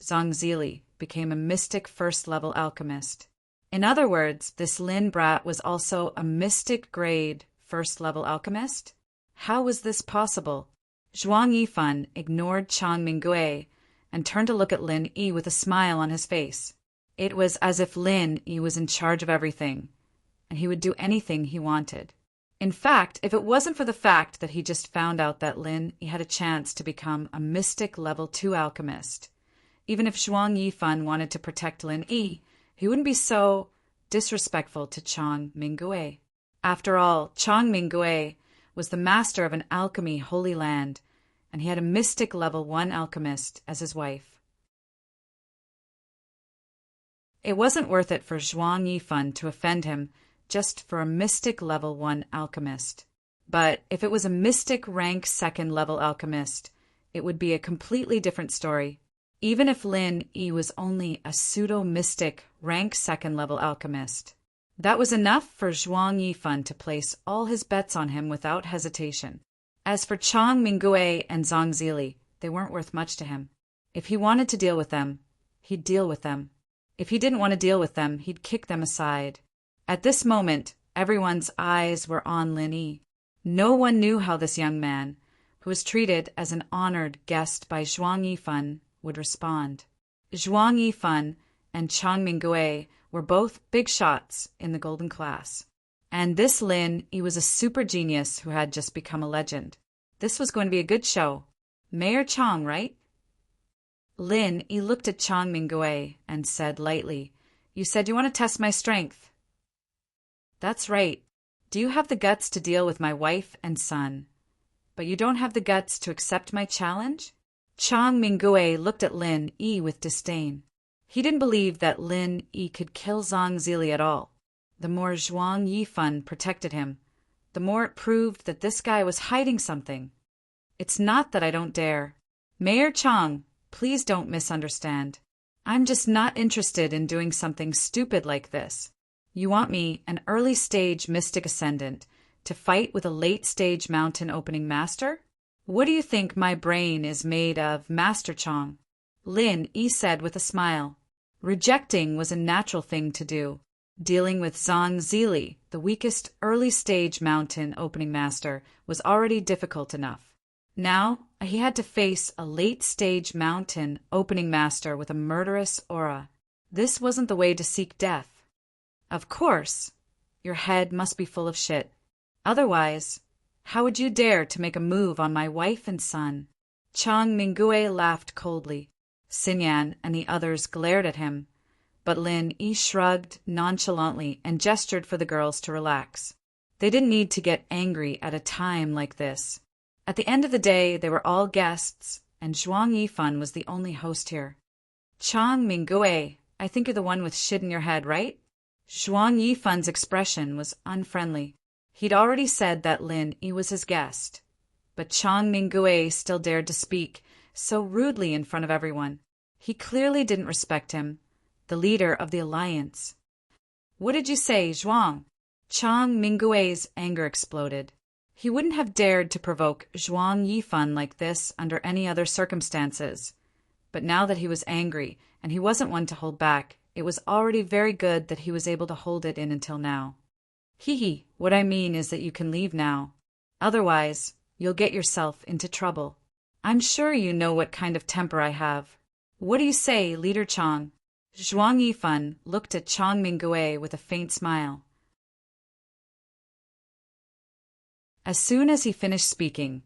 Zhang Zili, became a mystic 1st level alchemist. In other words, this Lin brat was also a mystic grade 1st level alchemist? How was this possible? Zhuang Yifan ignored Chang Mingui and turned to look at Lin Yi with a smile on his face. It was as if Lin Yi was in charge of everything, and he would do anything he wanted. In fact, if it wasn't for the fact that he just found out that Lin Yi had a chance to become a mystic level 2 alchemist, even if Zhuang Yifan wanted to protect Lin Yi, he wouldn't be so disrespectful to Chang Mingui. After all, Chang Mingui was the master of an alchemy holy land, and he had a mystic level 1 alchemist as his wife. It wasn't worth it for Zhuang Yifan to offend him just for a mystic level 1 alchemist. But if it was a mystic rank 2nd level alchemist, it would be a completely different story. Even if Lin Yi was only a pseudo-mystic rank 2nd level alchemist, that was enough for Zhuang Yifan to place all his bets on him without hesitation. As for Chang Mingui and Zhang Zili, they weren't worth much to him. If he wanted to deal with them, he'd deal with them. If he didn't want to deal with them, he'd kick them aside. At this moment, everyone's eyes were on Lin Yi. No one knew how this young man, who was treated as an honored guest by Zhuang Yifan, would respond. Zhuang Yifan and Chang Mingui were both big shots in the Golden Class. And this Lin, he was a super genius who had just become a legend. This was going to be a good show. Mayor Chang, right? Lin, he looked at Chang Mingui and said lightly, "You said you want to test my strength." "That's right. Do you have the guts to deal with my wife and son? But you don't have the guts to accept my challenge?" Chang Mingui looked at Lin Yi with disdain. He didn't believe that Lin Yi could kill Zhang Zili at all. The more Zhuang Yifan protected him, the more it proved that this guy was hiding something. "It's not that I don't dare. Mayor Chang, please don't misunderstand. I'm just not interested in doing something stupid like this. You want me, an early-stage mystic ascendant, to fight with a late-stage mountain opening master? What do you think my brain is made of, Master Chang?" Lin Yi said with a smile. Rejecting was a natural thing to do. Dealing with Zhang Zili, the weakest early-stage mountain opening master, was already difficult enough. Now he had to face a late-stage mountain opening master with a murderous aura. This wasn't the way to seek death. Of course, your head must be full of shit. Otherwise, how would you dare to make a move on my wife and son? Chang Mingui laughed coldly. Xinyan and the others glared at him, but Lin Yi shrugged nonchalantly and gestured for the girls to relax. They didn't need to get angry at a time like this. At the end of the day, they were all guests, and Zhuang Yifan was the only host here. "Chang Mingui, I think you're the one with shit in your head, right?" Zhuang Yifan's expression was unfriendly. He'd already said that Lin Yi was his guest, but Chang Mingui still dared to speak so rudely in front of everyone. He clearly didn't respect him, the leader of the alliance. What did you say, Zhuang? Chang Mingui's anger exploded. He wouldn't have dared to provoke Zhuang Yifan like this under any other circumstances. But now that he was angry, and he wasn't one to hold back, it was already very good that he was able to hold it in until now. Hee, what I mean is that you can leave now. Otherwise, you'll get yourself into trouble. I'm sure you know what kind of temper I have. What do you say, Leader Chang? Zhuang Yifan looked at Chang Mingui with a faint smile. As soon as he finished speaking,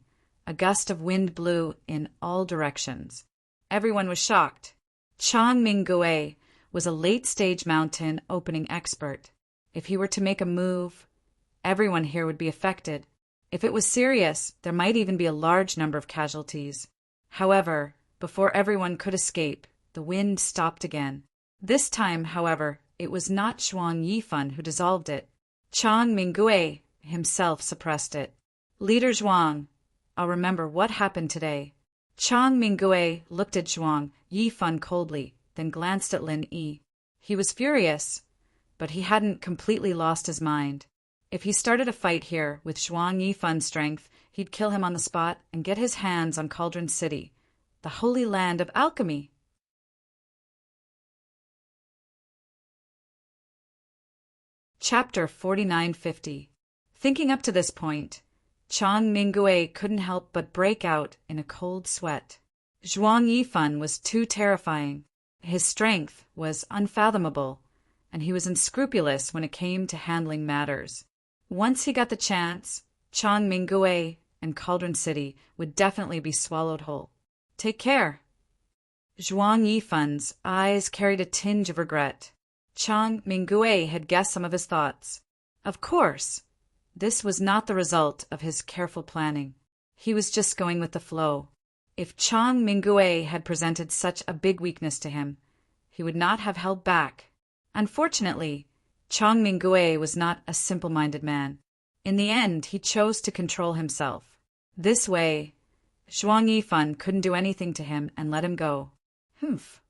a gust of wind blew in all directions. Everyone was shocked. Chang Mingui was a late-stage mountain opening expert. If he were to make a move, everyone here would be affected. If it was serious, there might even be a large number of casualties. However, before everyone could escape, the wind stopped again. This time, however, it was not Zhuang Yifan who dissolved it. Chang Mingui himself suppressed it. Leader Zhuang, I'll remember what happened today. Chang Mingui looked at Zhuang Yifan coldly, then glanced at Lin Yi. He was furious, but he hadn't completely lost his mind. If he started a fight here with Zhuang Yifan's strength, he'd kill him on the spot and get his hands on Cauldron City, the holy land of alchemy. Chapter 4950. Thinking up to this point, Chang Mingui couldn't help but break out in a cold sweat. Zhuang Yifan was too terrifying. His strength was unfathomable, and he was unscrupulous when it came to handling matters. Once he got the chance, Chang Mingui and Cauldron City would definitely be swallowed whole. Take care. Zhuang Yifan's eyes carried a tinge of regret. Chang Mingui had guessed some of his thoughts. Of course, this was not the result of his careful planning. He was just going with the flow. If Chang Mingui had presented such a big weakness to him, he would not have held back. Unfortunately, Chang Mingui was not a simple-minded man. In the end, he chose to control himself. This way, Zhuang Yifan couldn't do anything to him and let him go. Humph.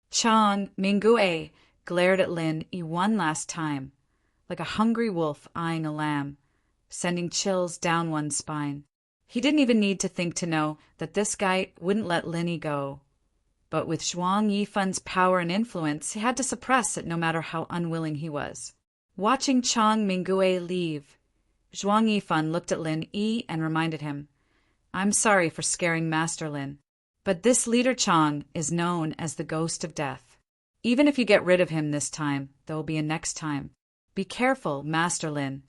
Chang Mingui glared at Lin Yi one last time, like a hungry wolf eyeing a lamb, sending chills down one's spine. He didn't even need to think to know that this guy wouldn't let Lin Yi go. But with Zhuang Yifan's power and influence, he had to suppress it no matter how unwilling he was. Watching Chang Mingui leave, Zhuang Yifan looked at Lin Yi and reminded him, I'm sorry for scaring Master Lin, but this leader Chang is known as the Ghost of Death. Even if you get rid of him this time, there will be a next time. Be careful, Master Lin.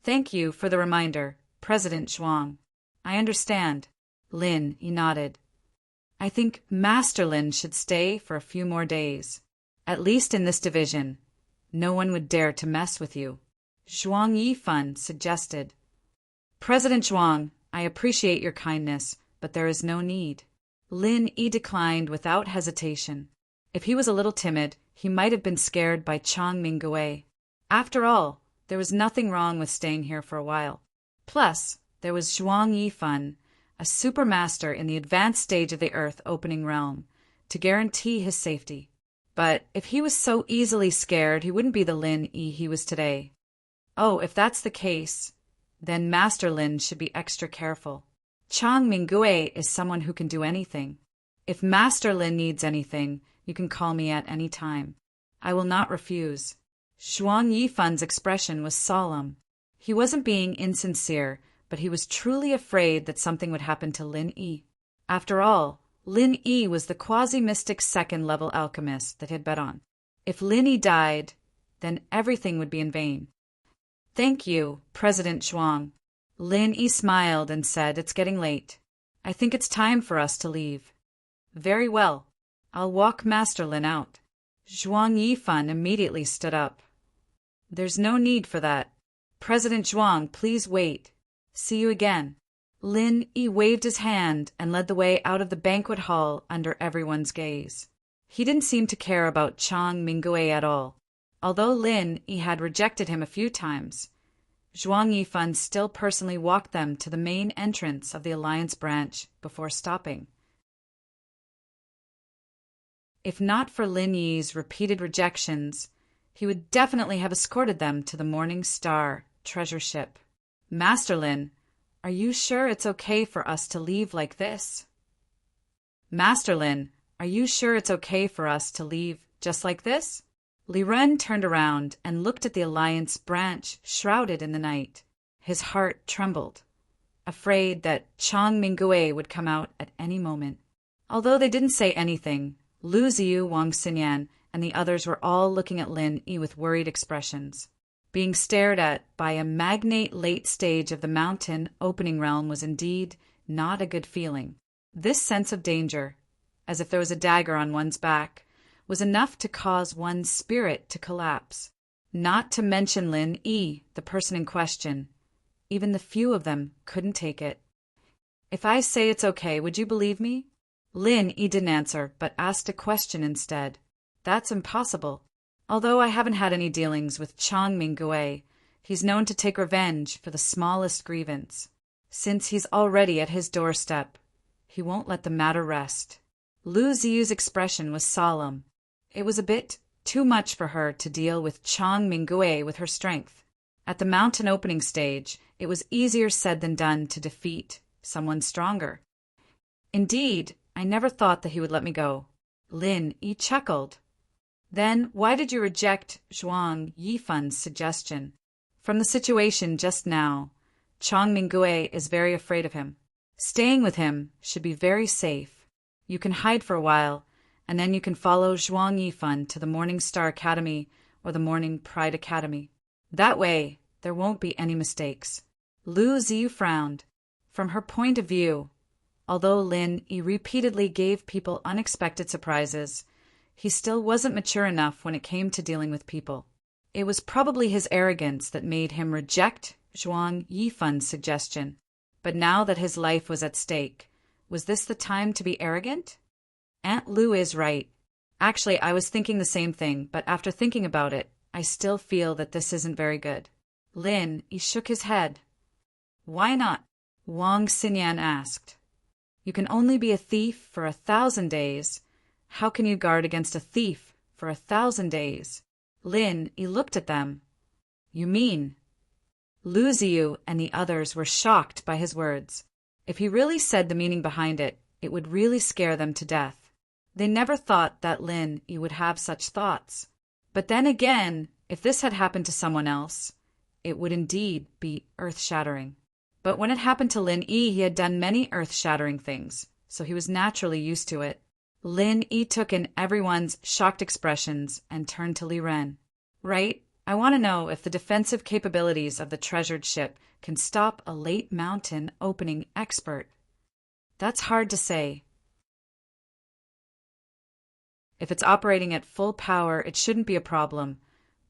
Thank you for the reminder, President Zhuang. I understand. Lin Yi nodded. I think Master Lin should stay for a few more days. At least in this division, no one would dare to mess with you. Zhuang Yifan suggested. President Zhuang, I appreciate your kindness, but there is no need. Lin Yi declined without hesitation. If he was a little timid, he might have been scared by Chang Mingui. After all, there was nothing wrong with staying here for a while. Plus, there was Zhuang Yifan, a supermaster in the advanced stage of the Earth opening realm, to guarantee his safety. But if he was so easily scared, he wouldn't be the Lin Yi he was today. Oh, if that's the case, then Master Lin should be extra careful. Chang Mingui is someone who can do anything. If Master Lin needs anything, you can call me at any time. I will not refuse. Zhuang Yifan's expression was solemn. He wasn't being insincere, but he was truly afraid that something would happen to Lin Yi. After all, Lin Yi was the quasi-mystic second-level alchemist that he had bet on. If Lin Yi died, then everything would be in vain. Thank you, President Zhuang. Lin Yi smiled and said, It's getting late. I think it's time for us to leave. Very well. I'll walk Master Lin out. Zhuang Yifan immediately stood up. There's no need for that. President Zhuang, please wait. See you again. Lin Yi waved his hand and led the way out of the banquet hall under everyone's gaze. He didn't seem to care about Chang Mingui at all. Although Lin Yi had rejected him a few times, Zhuang Yifan still personally walked them to the main entrance of the Alliance branch before stopping. If not for Lin Yi's repeated rejections, he would definitely have escorted them to the Morning Star treasure ship. Master Lin, are you sure it's okay for us to leave like this? Master Lin, are you sure it's okay for us to leave just like this? Li Ren turned around and looked at the Alliance branch shrouded in the night. His heart trembled, afraid that Chang Minggui would come out at any moment. Although they didn't say anything, Lu Ziyu, Wang Xinyan, and the others were all looking at Lin Yi with worried expressions. Being stared at by a magnate late stage of the mountain opening realm was indeed not a good feeling. This sense of danger, as if there was a dagger on one's back, was enough to cause one's spirit to collapse. Not to mention Lin Yi, the person in question. Even the few of them couldn't take it. If I say it's okay, would you believe me? Lin Yi didn't answer, but asked a question instead. That's impossible. Although I haven't had any dealings with Chang Minggui, he's known to take revenge for the smallest grievance. Since he's already at his doorstep, he won't let the matter rest. Lu Ziyu's expression was solemn. It was a bit too much for her to deal with Chang Minggui with her strength. At the mountain opening stage, it was easier said than done to defeat someone stronger. Indeed, I never thought that he would let me go. Lin Yi chuckled. Then why did you reject Zhuang Yifan's suggestion? From the situation just now, Chang Minggui is very afraid of him. Staying with him should be very safe. You can hide for a while, and then you can follow Zhuang Yifan to the Morning Star Academy or the Morning Pride Academy. That way, there won't be any mistakes. Lu Ziyu frowned. From her point of view, although Lin Yi repeatedly gave people unexpected surprises, he still wasn't mature enough when it came to dealing with people. It was probably his arrogance that made him reject Zhuang Yifan's suggestion. But now that his life was at stake, was this the time to be arrogant? Aunt Lu is right. Actually, I was thinking the same thing, but after thinking about it, I still feel that this isn't very good. Lin Yi shook his head. Why not? Wang Xinyan asked. You can only be a thief for 1,000 days. How can you guard against a thief for 1,000 days? Lin Yi looked at them. You mean? Lu Ziyu and the others were shocked by his words. If he really said the meaning behind it, it would really scare them to death. They never thought that Lin Yi would have such thoughts. But then again, if this had happened to someone else, it would indeed be earth-shattering. But when it happened to Lin Yi, he had done many earth-shattering things, so he was naturally used to it. Lin Yi took in everyone's shocked expressions and turned to Li Ren. Right, I want to know if the defensive capabilities of the treasured ship can stop a late mountain opening expert. That's hard to say. If it's operating at full power, it shouldn't be a problem.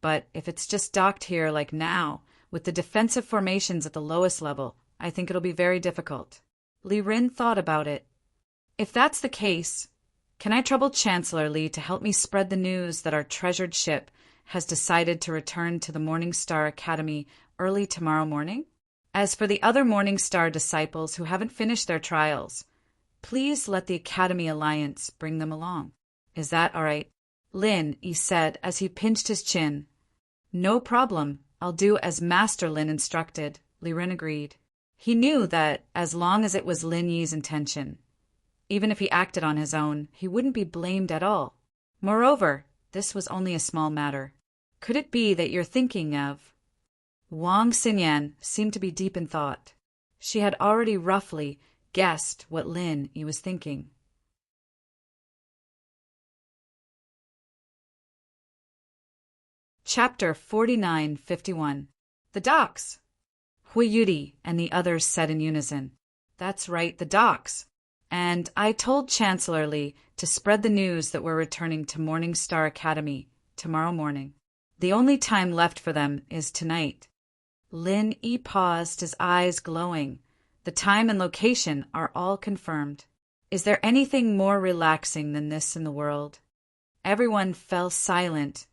But if it's just docked here like now, with the defensive formations at the lowest level, I think it'll be very difficult. Li Ren thought about it. If that's the case, can I trouble Chancellor Li to help me spread the news that our treasured ship has decided to return to the Morning Star Academy early tomorrow morning? As for the other Morning Star disciples who haven't finished their trials, please let the Academy Alliance bring them along. Is that all right? Lin Yi said as he pinched his chin. No problem. I'll do as Master Lin instructed, Li Ren agreed. He knew that as long as it was Lin Yi's intention, even if he acted on his own, he wouldn't be blamed at all. Moreover, this was only a small matter. Could it be that you're thinking of? Wang Xinyan seemed to be deep in thought. She had already roughly guessed what Lin Yi was thinking. Chapter 4951. The docks. Hui Yudi and the others said in unison. That's right, the docks. And I told Chancellor Li to spread the news that we're returning to Morning Star Academy tomorrow morning. The only time left for them is tonight. Lin Yi paused, his eyes glowing. The time and location are all confirmed. Is there anything more relaxing than this in the world? Everyone fell silent,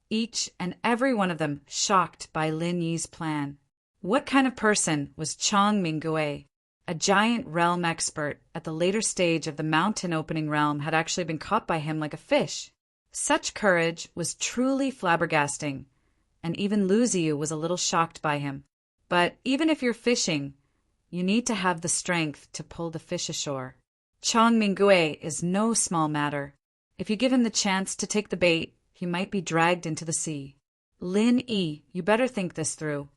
each and every one of them shocked by Lin Yi's plan. What kind of person was Chang Minggui? A giant realm expert at the later stage of the mountain opening realm had actually been caught by him like a fish. Such courage was truly flabbergasting, and even Lu Ziyu was a little shocked by him. But even if you're fishing, you need to have the strength to pull the fish ashore. Chong Mingui is no small matter. If you give him the chance to take the bait, he might be dragged into the sea. Lin Yi, you better think this through.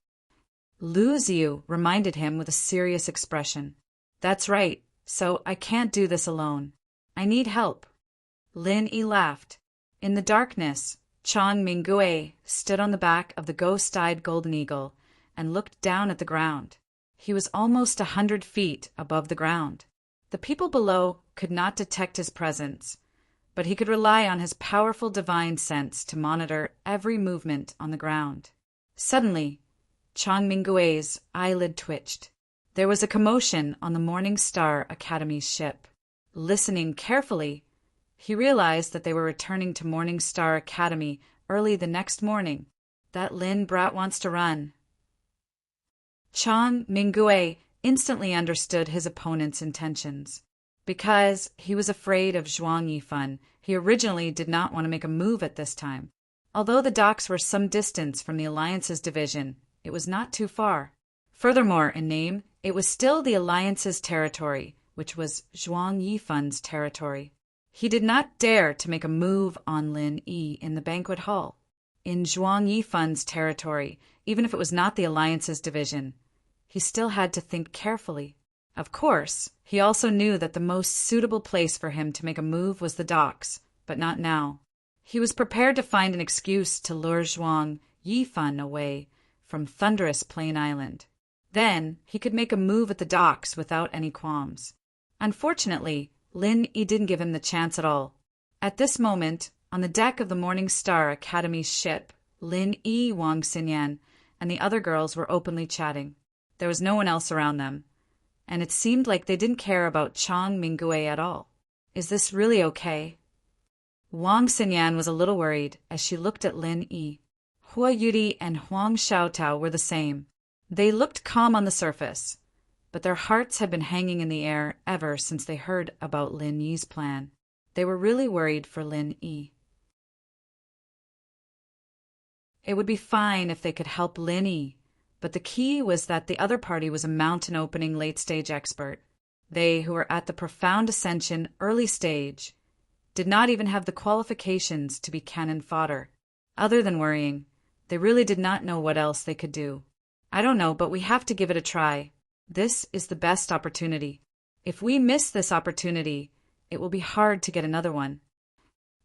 Lu Ziyu reminded him with a serious expression. That's right, so I can't do this alone. I need help. Lin Yi laughed. In the darkness, Chong Mingui stood on the back of the ghost-eyed golden eagle and looked down at the ground. He was almost 100 feet above the ground. The people below could not detect his presence, but he could rely on his powerful divine sense to monitor every movement on the ground. Suddenly, Chong Mingui's eyelid twitched. There was a commotion on the Morning Star Academy's ship. Listening carefully, he realized that they were returning to Morning Star Academy early the next morning. That Lin brat wants to run. Chong Mingui instantly understood his opponent's intentions. Because he was afraid of Zhuang Yifan, he originally did not want to make a move at this time. Although the docks were some distance from the Alliance's division, it was not too far. Furthermore, in name, it was still the Alliance's territory, which was Zhuang Yifan's territory. He did not dare to make a move on Lin Yi in the banquet hall. In Zhuang Yifan's territory, even if it was not the Alliance's division, he still had to think carefully. Of course, he also knew that the most suitable place for him to make a move was the docks, but not now. He was prepared to find an excuse to lure Zhuang Yifan away from Thunderous Plain Island. Then he could make a move at the docks without any qualms. Unfortunately, Lin Yi didn't give him the chance at all. At this moment, on the deck of the Morning Star Academy's ship, Lin Yi, Wang Xinyan, and the other girls were openly chatting. There was no one else around them, and it seemed like they didn't care about Chong Mingui at all. Is this really okay? Wang Xinyan was a little worried as she looked at Lin Yi. Hua Yudi and Huang Xiaotao were the same. They looked calm on the surface, but their hearts had been hanging in the air ever since they heard about Lin Yi's plan. They were really worried for Lin Yi. It would be fine if they could help Lin Yi, but the key was that the other party was a mountain opening late-stage expert. They, who were at the profound ascension early stage, did not even have the qualifications to be cannon fodder. Other than worrying, they really did not know what else they could do. I don't know, but we have to give it a try. This is the best opportunity. If we miss this opportunity, it will be hard to get another one.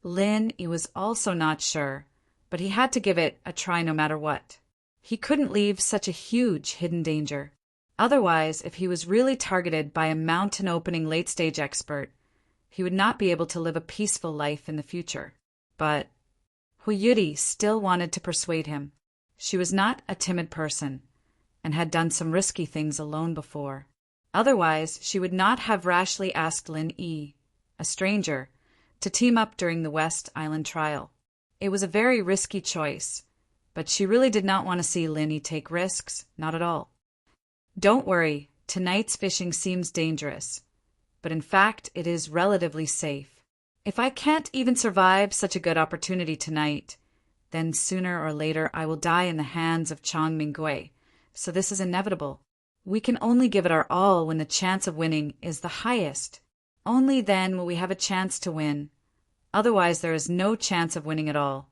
Lin Yi was also not sure, but he had to give it a try no matter what. He couldn't leave such a huge hidden danger. Otherwise, if he was really targeted by a mountain-opening late-stage expert, he would not be able to live a peaceful life in the future. But Huyuri still wanted to persuade him. She was not a timid person, and had done some risky things alone before. Otherwise, she would not have rashly asked Lin Yi, a stranger, to team up during the West Island trial. It was a very risky choice, but she really did not want to see Lin Yi take risks, not at all. Don't worry, tonight's fishing seems dangerous, but in fact it is relatively safe. If I can't even survive such a good opportunity tonight, then sooner or later I will die in the hands of Chong Mingui, so this is inevitable. We can only give it our all when the chance of winning is the highest. Only then will we have a chance to win. Otherwise there is no chance of winning at all.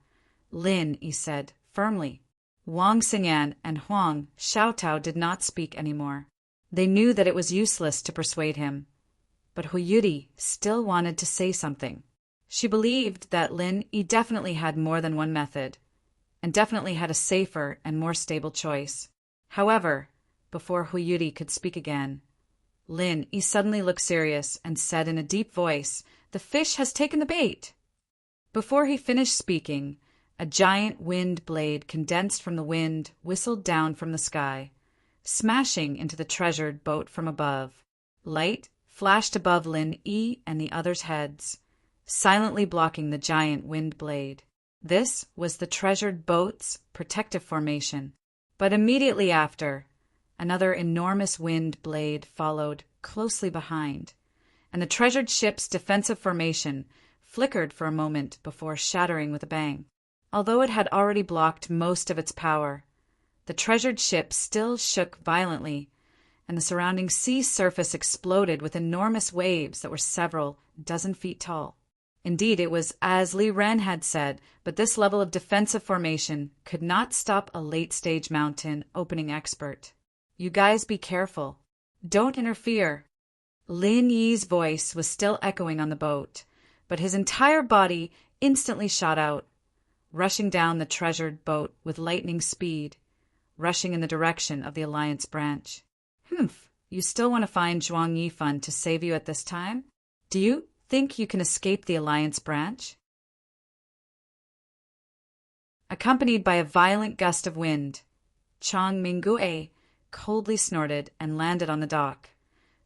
Lin, he said, firmly. Wang Xinyan and Huang Xiaotao did not speak anymore. They knew that it was useless to persuade him. But Huyuri still wanted to say something. She believed that Lin Yi definitely had more than one method, and definitely had a safer and more stable choice. However, before Huyuri could speak again, Lin Yi suddenly looked serious and said in a deep voice, "The fish has taken the bait." Before he finished speaking, a giant wind blade condensed from the wind whistled down from the sky, smashing into the treasured boat from above. Light flashed above Lin Yi and the others' heads, silently blocking the giant wind blade. This was the treasured boat's protective formation. But immediately after, Another enormous wind blade followed closely behind, and the treasured ship's defensive formation flickered for a moment before shattering with a bang. Although it had already blocked most of its power, the treasured ship still shook violently, and the surrounding sea surface exploded with enormous waves that were several dozen feet tall. Indeed, it was as Li Ren had said, but this level of defensive formation could not stop a late-stage mountain opening expert. "You guys be careful. Don't interfere." Lin Yi's voice was still echoing on the boat, but his entire body instantly shot out, rushing down the treasured boat with lightning speed, rushing in the direction of the Alliance branch. "Humph, you still want to find Zhuang Yifan to save you at this time? Do you think you can escape the Alliance branch?" Accompanied by a violent gust of wind, Chang Mingue coldly snorted and landed on the dock,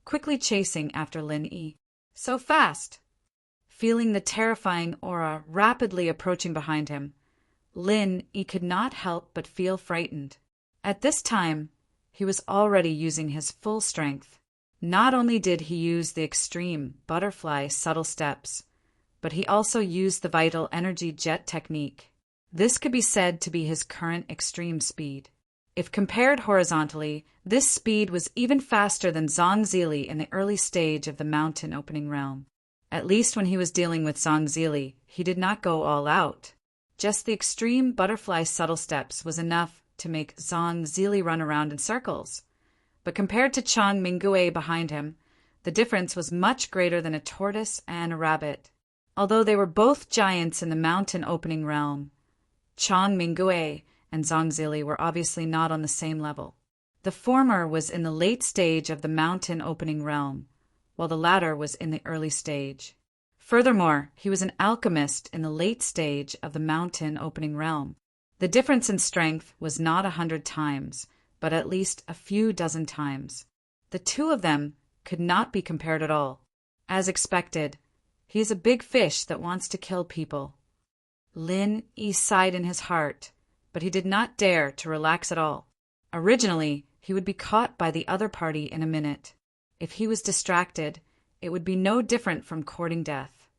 quickly chasing after Lin Yi. "So fast!" Feeling the terrifying aura rapidly approaching behind him, Lin Yi could not help but feel frightened. At this time, he was already using his full strength. Not only did he use the extreme butterfly subtle steps, but he also used the vital energy jet technique. This could be said to be his current extreme speed. If compared horizontally, this speed was even faster than Zhang Zili in the early stage of the mountain opening realm. At least when he was dealing with Zhang Zili, he did not go all out. Just the extreme butterfly subtle steps was enough to make Zhang Zili run around in circles. But compared to Chang Mingue behind him, the difference was much greater than a tortoise and a rabbit. Although they were both giants in the mountain opening realm, Chang Mingue and Zhang Zili were obviously not on the same level. The former was in the late stage of the mountain opening realm, while the latter was in the early stage. Furthermore, he was an alchemist in the late stage of the mountain opening realm. The difference in strength was not 100 times, but at least a few dozen times. The two of them could not be compared at all. As expected, he is a big fish that wants to kill people. Lin Yi sighed in his heart, but he did not dare to relax at all. Originally, he would be caught by the other party in a minute. If he was distracted, it would be no different from courting death.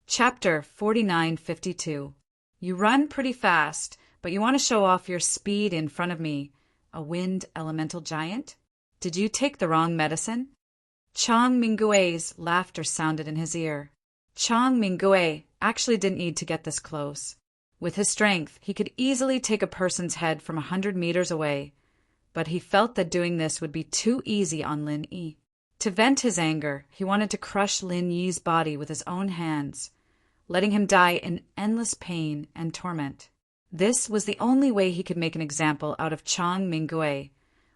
Chapter 4952. You run pretty fast, but you want to show off your speed in front of me, a wind elemental giant? Did you take the wrong medicine? Chang Mingue's laughter sounded in his ear. Chang Mingue actually didn't need to get this close. With his strength, he could easily take a person's head from 100 meters away, but he felt that doing this would be too easy on Lin Yi. To vent his anger, he wanted to crush Lin Yi's body with his own hands, letting him die in endless pain and torment. This was the only way he could make an example out of Chang Mingue,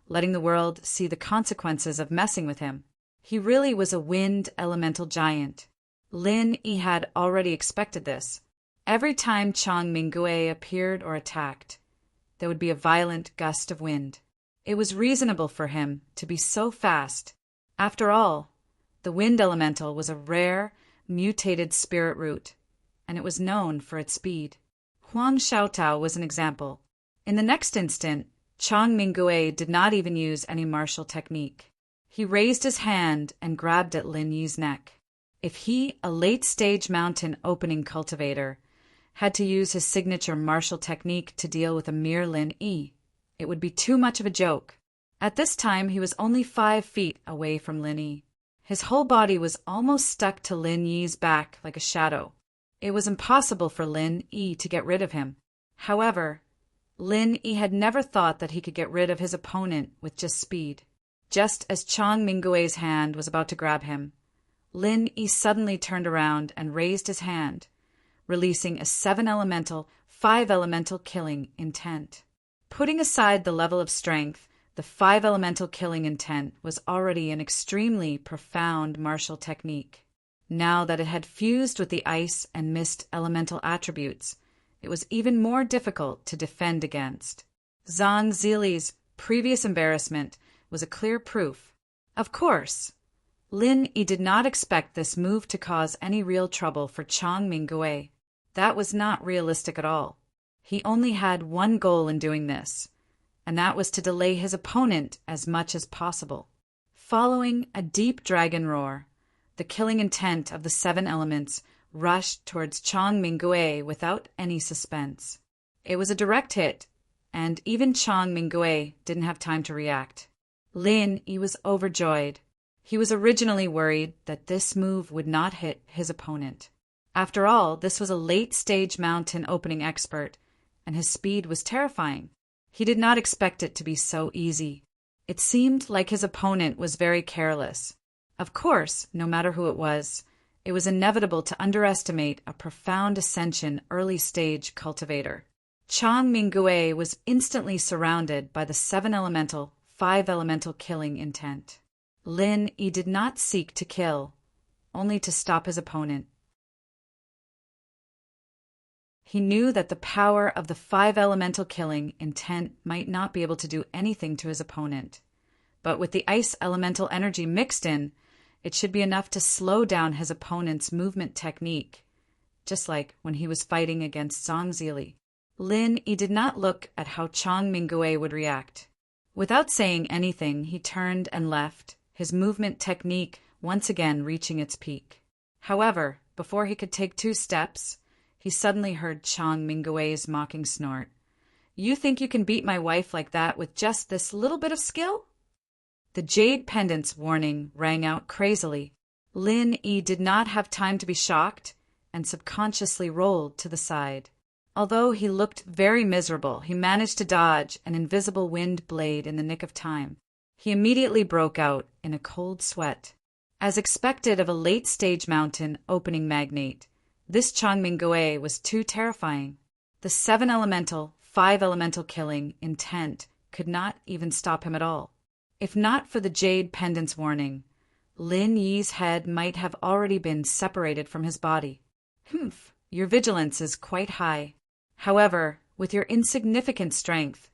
letting the world see the consequences of messing with him. He really was a wind elemental giant. Lin Yi had already expected this. Every time Chang Mingue appeared or attacked, there would be a violent gust of wind. It was reasonable for him to be so fast. After all, the wind elemental was a rare, mutated spirit root, and it was known for its speed. Huang Xiaotao was an example. In the next instant, Chang Mingue did not even use any martial technique. He raised his hand and grabbed at Lin Yi's neck. If he, a late-stage mountain opening cultivator, had to use his signature martial technique to deal with a mere Lin Yi, it would be too much of a joke. At this time, he was only 5 feet away from Lin Yi. His whole body was almost stuck to Lin Yi's back like a shadow. It was impossible for Lin Yi to get rid of him. However, Lin Yi had never thought that he could get rid of his opponent with just speed. Just as Chang Mingue's hand was about to grab him, Lin Yi suddenly turned around and raised his hand, releasing a 7-elemental, 5-elemental killing intent. Putting aside the level of strength, the 5-elemental killing intent was already an extremely profound martial technique. Now that it had fused with the ice and mist elemental attributes, it was even more difficult to defend against. Zhang Zili's previous embarrassment was a clear proof. Of course, Lin Yi did not expect this move to cause any real trouble for Chang Mingue. That was not realistic at all. He only had one goal in doing this, and that was to delay his opponent as much as possible. Following a deep dragon roar, the killing intent of the seven elements rushed towards Chang Mingwei without any suspense. It was a direct hit, and even Chang Mingwei didn't have time to react. Lin Yi was overjoyed. He was originally worried that this move would not hit his opponent. After all, this was a late-stage mountain opening expert, and his speed was terrifying. He did not expect it to be so easy. It seemed like his opponent was very careless. Of course, no matter who it was inevitable to underestimate a profound ascension early-stage cultivator. Chang Mingwei was instantly surrounded by the seven-elemental, five-elemental killing intent. Lin Yi did not seek to kill, only to stop his opponent. He knew that the power of the five-elemental killing intent might not be able to do anything to his opponent. But with the ice elemental energy mixed in, it should be enough to slow down his opponent's movement technique, just like when he was fighting against Zhang Zili. Lin Yi did not look at how Chang Mingwei would react. Without saying anything, he turned and left, his movement technique once again reaching its peak. However, before he could take 2 steps, he suddenly heard Chang Mingwei's mocking snort. "You think you can beat my wife like that with just this little bit of skill?" The jade pendant's warning rang out crazily. Lin Yi did not have time to be shocked and subconsciously rolled to the side. Although he looked very miserable, he managed to dodge an invisible wind blade in the nick of time. He immediately broke out in a cold sweat. As expected of a late-stage mountain opening magnate, this Chang Mingwei was too terrifying. The seven-elemental, five-elemental killing intent could not even stop him at all. If not for the jade pendant's warning, Lin Yi's head might have already been separated from his body. "Humph, your vigilance is quite high. However, with your insignificant strength,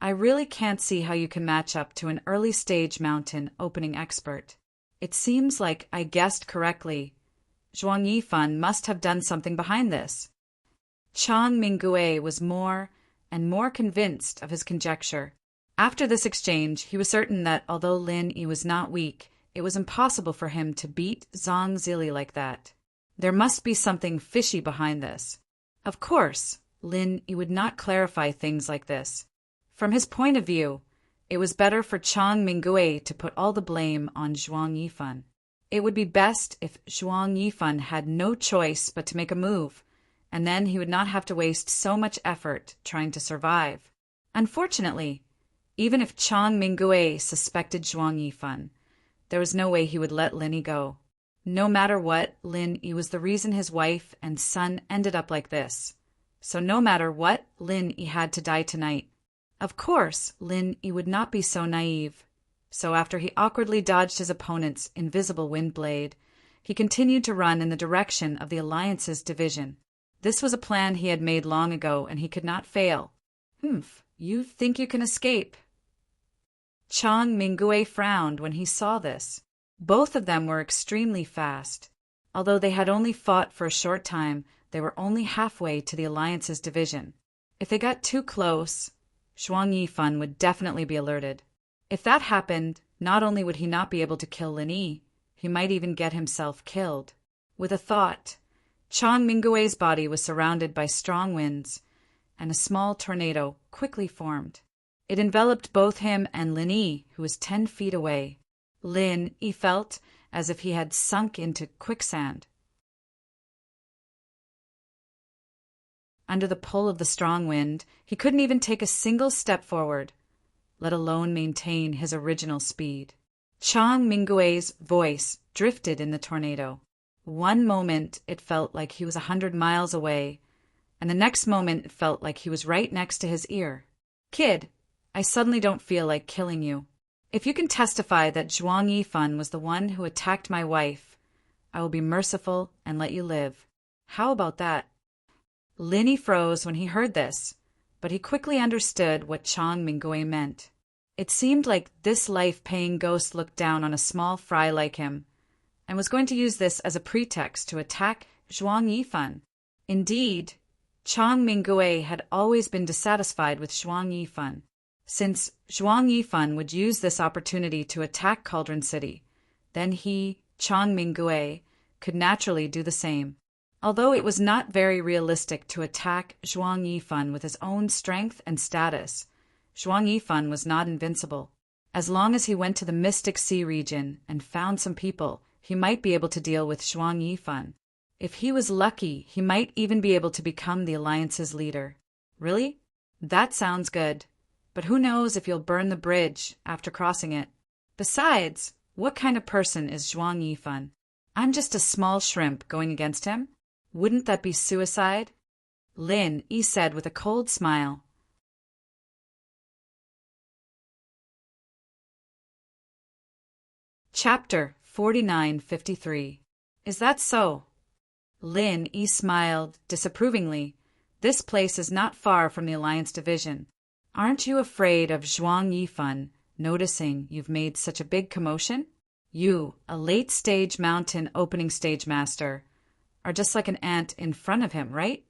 I really can't see how you can match up to an early-stage mountain opening expert. It seems like I guessed correctly. Zhuang Yifan must have done something behind this." Chang Mingwei was more and more convinced of his conjecture. After this exchange, he was certain that although Lin Yi was not weak, it was impossible for him to beat Zhang Zili like that. There must be something fishy behind this. Of course, Lin Yi would not clarify things like this. From his point of view, it was better for Chang Mingwei to put all the blame on Zhuang Yifan. It would be best if Zhuang Yifan had no choice but to make a move, and then he would not have to waste so much effort trying to survive. Unfortunately, even if Chang Mingwei suspected Zhuang Yifan, there was no way he would let Lin Yi go. No matter what, Lin Yi was the reason his wife and son ended up like this. So no matter what, Lin Yi had to die tonight. Of course, Lin Yi would not be so naive. So after he awkwardly dodged his opponent's invisible wind blade, he continued to run in the direction of the Alliance's division. This was a plan he had made long ago, and he could not fail. "Humph, you think you can escape?" Chang Mingwei frowned when he saw this. Both of them were extremely fast. Although they had only fought for a short time, they were only halfway to the Alliance's division. If they got too close, Zhuang Yifan would definitely be alerted. If that happened, not only would he not be able to kill Lin Yi, he might even get himself killed. With a thought, Chang Mingwei's body was surrounded by strong winds, and a small tornado quickly formed. It enveloped both him and Lin Yi, who was 10 feet away. Lin Yi felt as if he had sunk into quicksand. Under the pull of the strong wind, he couldn't even take a single step forward, let alone maintain his original speed. Chang Mingwei's voice drifted in the tornado. One moment it felt like he was 100 miles away, and the next moment it felt like he was right next to his ear. "Kid, I suddenly don't feel like killing you. If you can testify that Zhuang Yifan was the one who attacked my wife, I will be merciful and let you live. How about that?" Lin Yi froze when he heard this, but he quickly understood what Chang Mingwei meant. It seemed like this life-paying ghost looked down on a small fry like him, and was going to use this as a pretext to attack Zhuang Yifan. Indeed, Chang Mingui had always been dissatisfied with Zhuang Yifan, since Zhuang Yifan would use this opportunity to attack Cauldron City. Then he, Chang Mingui, could naturally do the same. Although it was not very realistic to attack Zhuang Yifan with his own strength and status, Zhuang Yifan was not invincible. As long as he went to the Mystic Sea region and found some people, he might be able to deal with Zhuang Yifan. If he was lucky, he might even be able to become the Alliance's leader. Really? That sounds good. But who knows if you'll burn the bridge after crossing it. Besides, what kind of person is Zhuang Yifan? I'm just a small shrimp going against him? Wouldn't that be suicide? Lin Yi said with a cold smile. Chapter 4953. Is that so? Lin Yi smiled disapprovingly. This place is not far from the Alliance Division. Aren't you afraid of Zhuang Yifan noticing you've made such a big commotion? You, a late-stage mountain opening stage master, are just like an ant in front of him, right?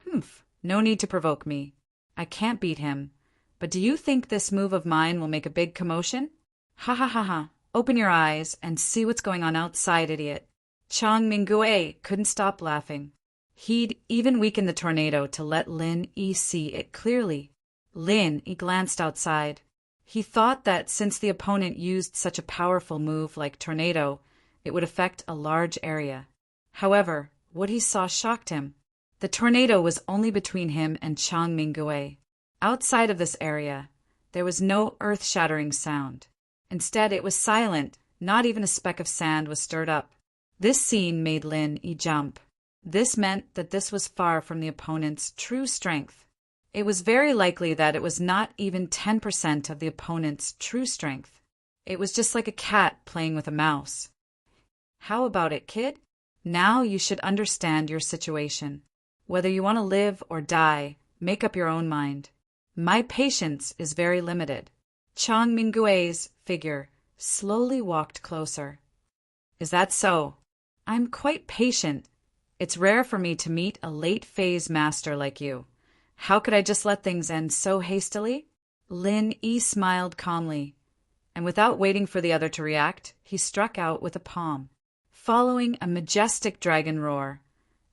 Humph, no need to provoke me. I can't beat him. But do you think this move of mine will make a big commotion? Ha ha ha ha. Open your eyes and see what's going on outside, idiot. Chang Mingui couldn't stop laughing. He'd even weakened the tornado to let Lin Yi see it clearly. Lin Yi glanced outside. He thought that since the opponent used such a powerful move like tornado, it would affect a large area. However, what he saw shocked him. The tornado was only between him and Chang Mingui. Outside of this area, there was no earth-shattering sound. Instead, it was silent. Not even a speck of sand was stirred up. This scene made Lin Yi jump. This meant that this was far from the opponent's true strength. It was very likely that it was not even 10% of the opponent's true strength. It was just like a cat playing with a mouse. How about it, kid? Now you should understand your situation. Whether you want to live or die, make up your own mind. My patience is very limited. Chang Mingui's figure slowly walked closer. Is that so? I'm quite patient. It's rare for me to meet a late-phase master like you. How could I just let things end so hastily? Lin Yi smiled calmly, and without waiting for the other to react, he struck out with a palm. Following a majestic dragon roar,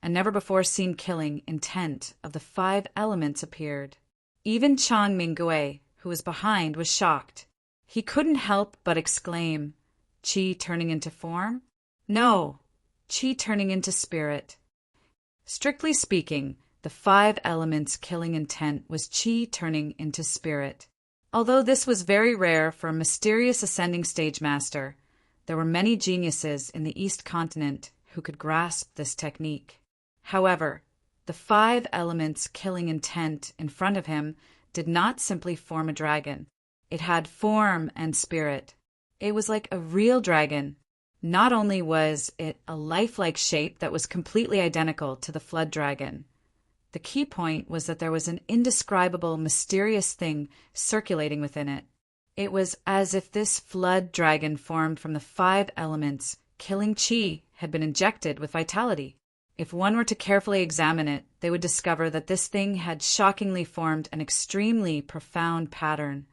a never-before-seen killing intent of the 5 elements appeared. Even Chang Mingui, who was behind, was shocked. He couldn't help but exclaim, "Qi turning into form? No, Qi turning into spirit." Strictly speaking, the 5 elements' killing intent was Qi turning into spirit. Although this was very rare for a mysterious ascending stage master, there were many geniuses in the East Continent who could grasp this technique. However, the 5 elements' killing intent in front of him did not simply form a dragon. It had form and spirit. It was like a real dragon. Not only was it a lifelike shape that was completely identical to the flood dragon, the key point was that there was an indescribable, mysterious thing circulating within it. It was as if this flood dragon formed from the 5 elements, killing Qi, had been injected with vitality. If one were to carefully examine it, they would discover that this thing had shockingly formed an extremely profound pattern,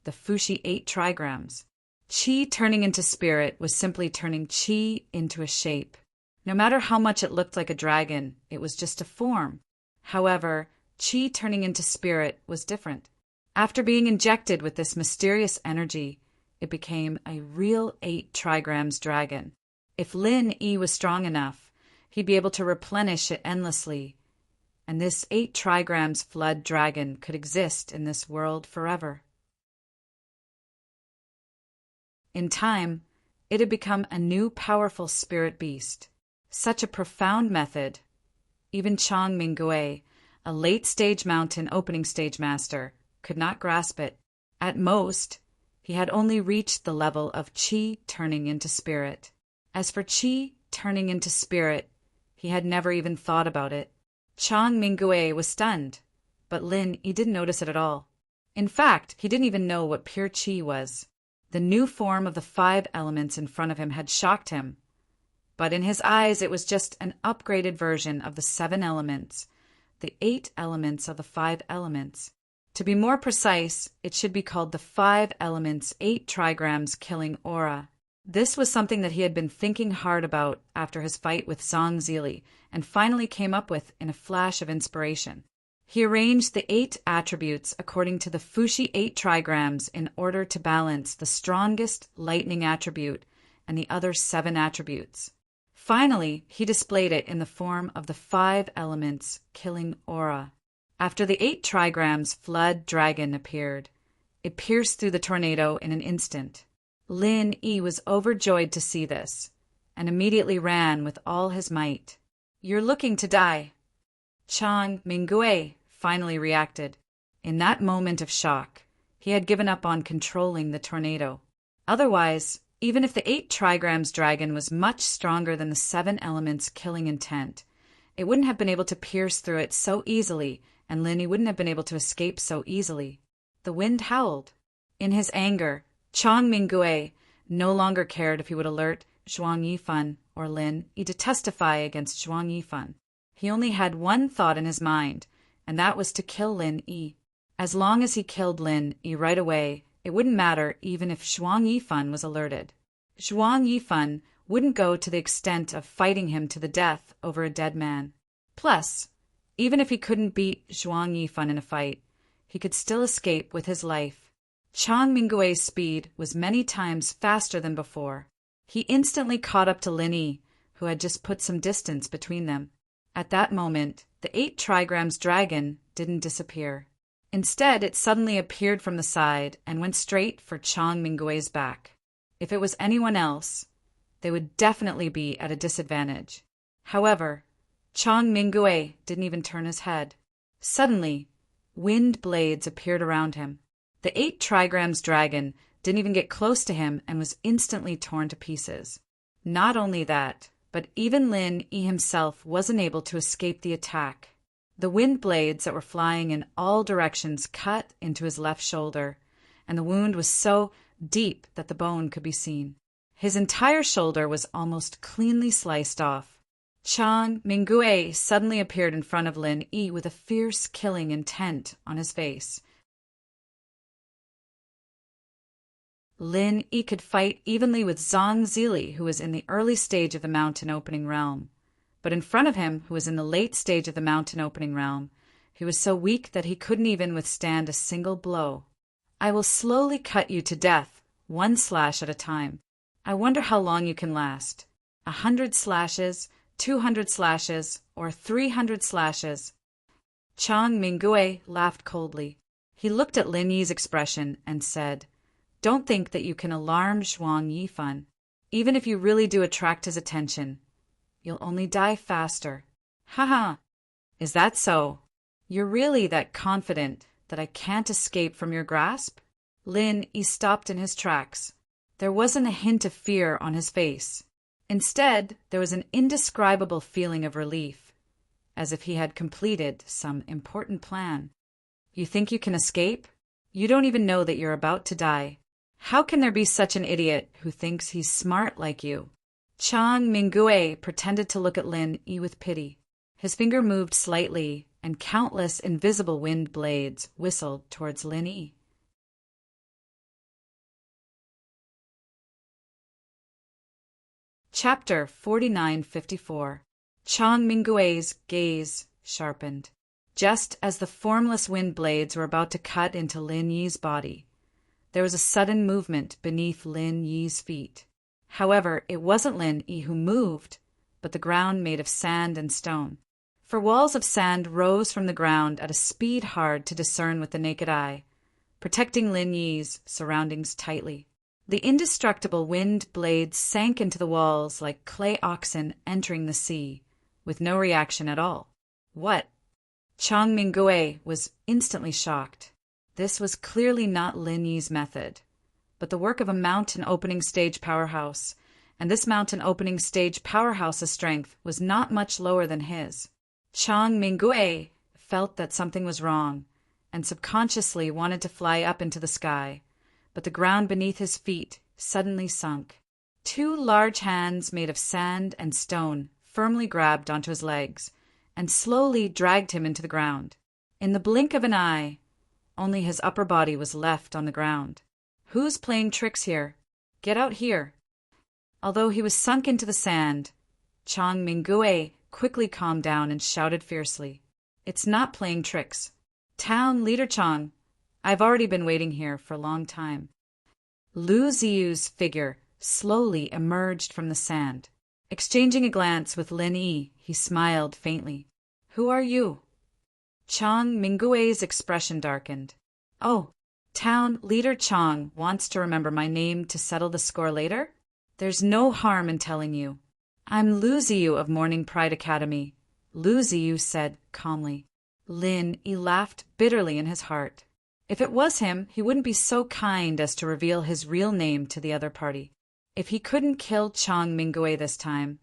the Fushi 8 trigrams. Qi turning into spirit was simply turning Qi into a shape. No matter how much it looked like a dragon, it was just a form. However, Qi turning into spirit was different. After being injected with this mysterious energy, it became a real 8 trigrams dragon. If Lin Yi was strong enough, he'd be able to replenish it endlessly, and this 8 trigrams flood dragon could exist in this world forever. In time, it had become a new powerful spirit beast. Such a profound method. Even Chang Mingui, a late-stage mountain opening stage master, could not grasp it. At most, he had only reached the level of Qi turning into spirit. As for Qi turning into spirit, he had never even thought about it. Chang Mingui was stunned, but Lin Yi didn't notice it at all. In fact, he didn't even know what pure Qi was. The new form of the 5 elements in front of him had shocked him, but in his eyes it was just an upgraded version of the 7 elements, the 8 elements of the 5 elements. To be more precise, it should be called the 5 elements 8 trigrams killing aura. This was something that he had been thinking hard about after his fight with Zhang Zili, and finally came up with in a flash of inspiration. He arranged the 8 attributes according to the Fushi 8 trigrams in order to balance the strongest lightning attribute and the other 7 attributes. Finally, he displayed it in the form of the 5 elements killing aura. After the 8 trigrams, Flood Dragon appeared. It pierced through the tornado in an instant. Lin Yi was overjoyed to see this, and immediately ran with all his might. "You're looking to die." Chang Minggui finally reacted. In that moment of shock, he had given up on controlling the tornado. Otherwise, even if the 8 trigrams dragon was much stronger than the 7 elements killing intent, it wouldn't have been able to pierce through it so easily, and Lin Yi wouldn't have been able to escape so easily. The wind howled. In his anger, Chang Minggui no longer cared if he would alert Zhuang Yifan or Lin Yi to testify against Zhuang Yifan. He only had one thought in his mind, and that was to kill Lin Yi. As long as he killed Lin Yi right away, it wouldn't matter even if Zhuang Yifan was alerted. Zhuang Yifan wouldn't go to the extent of fighting him to the death over a dead man. Plus, even if he couldn't beat Zhuang Yifan in a fight, he could still escape with his life. Chang Minggui's speed was many times faster than before. He instantly caught up to Lin Yi, who had just put some distance between them. At that moment, the 8 trigrams dragon didn't disappear. Instead, it suddenly appeared from the side and went straight for Chang Minggui's back. If it was anyone else, they would definitely be at a disadvantage. However, Chang Minggui didn't even turn his head. Suddenly, wind blades appeared around him. The 8 trigrams dragon didn't even get close to him and was instantly torn to pieces. Not only that, but even Lin Yi himself wasn't able to escape the attack. The wind blades that were flying in all directions cut into his left shoulder, and the wound was so deep that the bone could be seen. His entire shoulder was almost cleanly sliced off. Chang Minggui suddenly appeared in front of Lin Yi with a fierce killing intent on his face. Lin Yi could fight evenly with Zhang Zili, who was in the early stage of the mountain opening realm. But in front of him, who was in the late stage of the mountain opening realm, he was so weak that he couldn't even withstand a single blow. "I will slowly cut you to death, 1 slash at a time. I wonder how long you can last. 100 slashes, 200 slashes, or 300 slashes." Chang Minggui laughed coldly. He looked at Lin Yi's expression and said, "Don't think that you can alarm Zhuang Yifan. Even if you really do attract his attention, you'll only die faster." "Haha, is that so? You're really that confident that I can't escape from your grasp?" Lin Yi stopped in his tracks. There wasn't a hint of fear on his face. Instead, there was an indescribable feeling of relief, as if he had completed some important plan. "You think you can escape? You don't even know that you're about to die. How can there be such an idiot who thinks he's smart like you?" Chang Minggui pretended to look at Lin Yi with pity. His finger moved slightly, and countless invisible wind blades whistled towards Lin Yi. Chapter 4954. Chang Minggui's gaze sharpened. Just as the formless wind blades were about to cut into Lin Yi's body, there was a sudden movement beneath Lin Yi's feet. However, it wasn't Lin Yi who moved, but the ground made of sand and stone. For walls of sand rose from the ground at a speed hard to discern with the naked eye, protecting Lin Yi's surroundings tightly. The indestructible wind blades sank into the walls like clay oxen entering the sea, with no reaction at all. "What?" Chang Minggui was instantly shocked. This was clearly not Lin Yi's method, but the work of a mountain opening stage powerhouse, and this mountain opening stage powerhouse's strength was not much lower than his. Chang Minggui felt that something was wrong, and subconsciously wanted to fly up into the sky, but the ground beneath his feet suddenly sunk. 2 large hands made of sand and stone firmly grabbed onto his legs, and slowly dragged him into the ground. In the blink of an eye, only his upper body was left on the ground. "Who's playing tricks here? Get out here." Although he was sunk into the sand, Chang Mingui quickly calmed down and shouted fiercely, "It's not playing tricks. Town Leader Chang, I've already been waiting here for a long time." Lu Ziyu's figure slowly emerged from the sand. Exchanging a glance with Lin Yi, he smiled faintly. "Who are you?" Chang Mingui's expression darkened. "Oh, Town Leader Chang wants to remember my name to settle the score later? There's no harm in telling you. I'm Lu Ziyu of Morning Pride Academy," Lu Ziyu said calmly. Lin Yi laughed bitterly in his heart. If it was him, he wouldn't be so kind as to reveal his real name to the other party. If he couldn't kill Chang Mingui this time,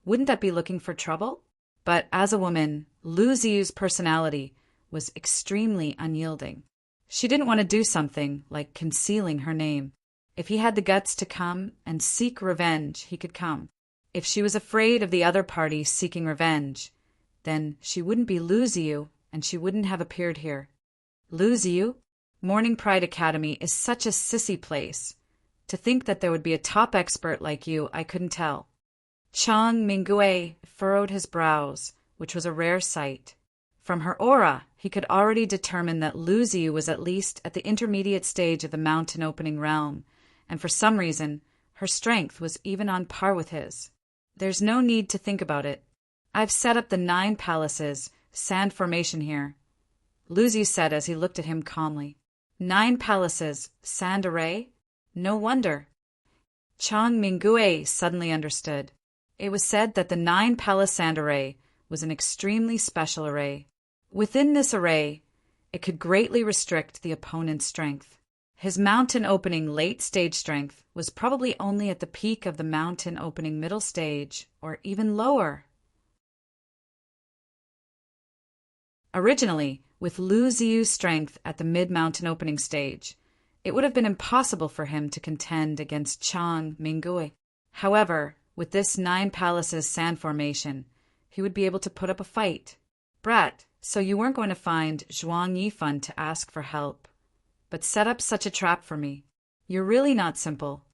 wouldn't that be looking for trouble? But as a woman, Lu Ziyu's personality was extremely unyielding. She didn't want to do something like concealing her name. If he had the guts to come and seek revenge, he could come. If she was afraid of the other party seeking revenge, then she wouldn't be Lu Ziyu and she wouldn't have appeared here. "Lu Ziyu, Morning Pride Academy is such a sissy place. To think that there would be a top expert like you, I couldn't tell." Chang Mingui furrowed his brows, which was a rare sight. From her aura, he could already determine that Lu Ziyu was at least at the intermediate stage of the mountain opening realm, and for some reason, her strength was even on par with his. "There's no need to think about it. I've set up the 9 palaces, sand formation here," Lu Ziyu said as he looked at him calmly. 9 palaces, sand array? No wonder. Chang Mingui suddenly understood. It was said that the 9 palace sand array was an extremely special array. Within this array, it could greatly restrict the opponent's strength. His mountain opening late stage strength was probably only at the peak of the mountain opening middle stage, or even lower. Originally, with Lu Ziyu's strength at the mid-mountain opening stage, it would have been impossible for him to contend against Chang Mingui. However, with this 9 palaces sand formation, he would be able to put up a fight. "Brat, so you weren't going to find Zhuang Yifan to ask for help, but set up such a trap for me. You're really not simple."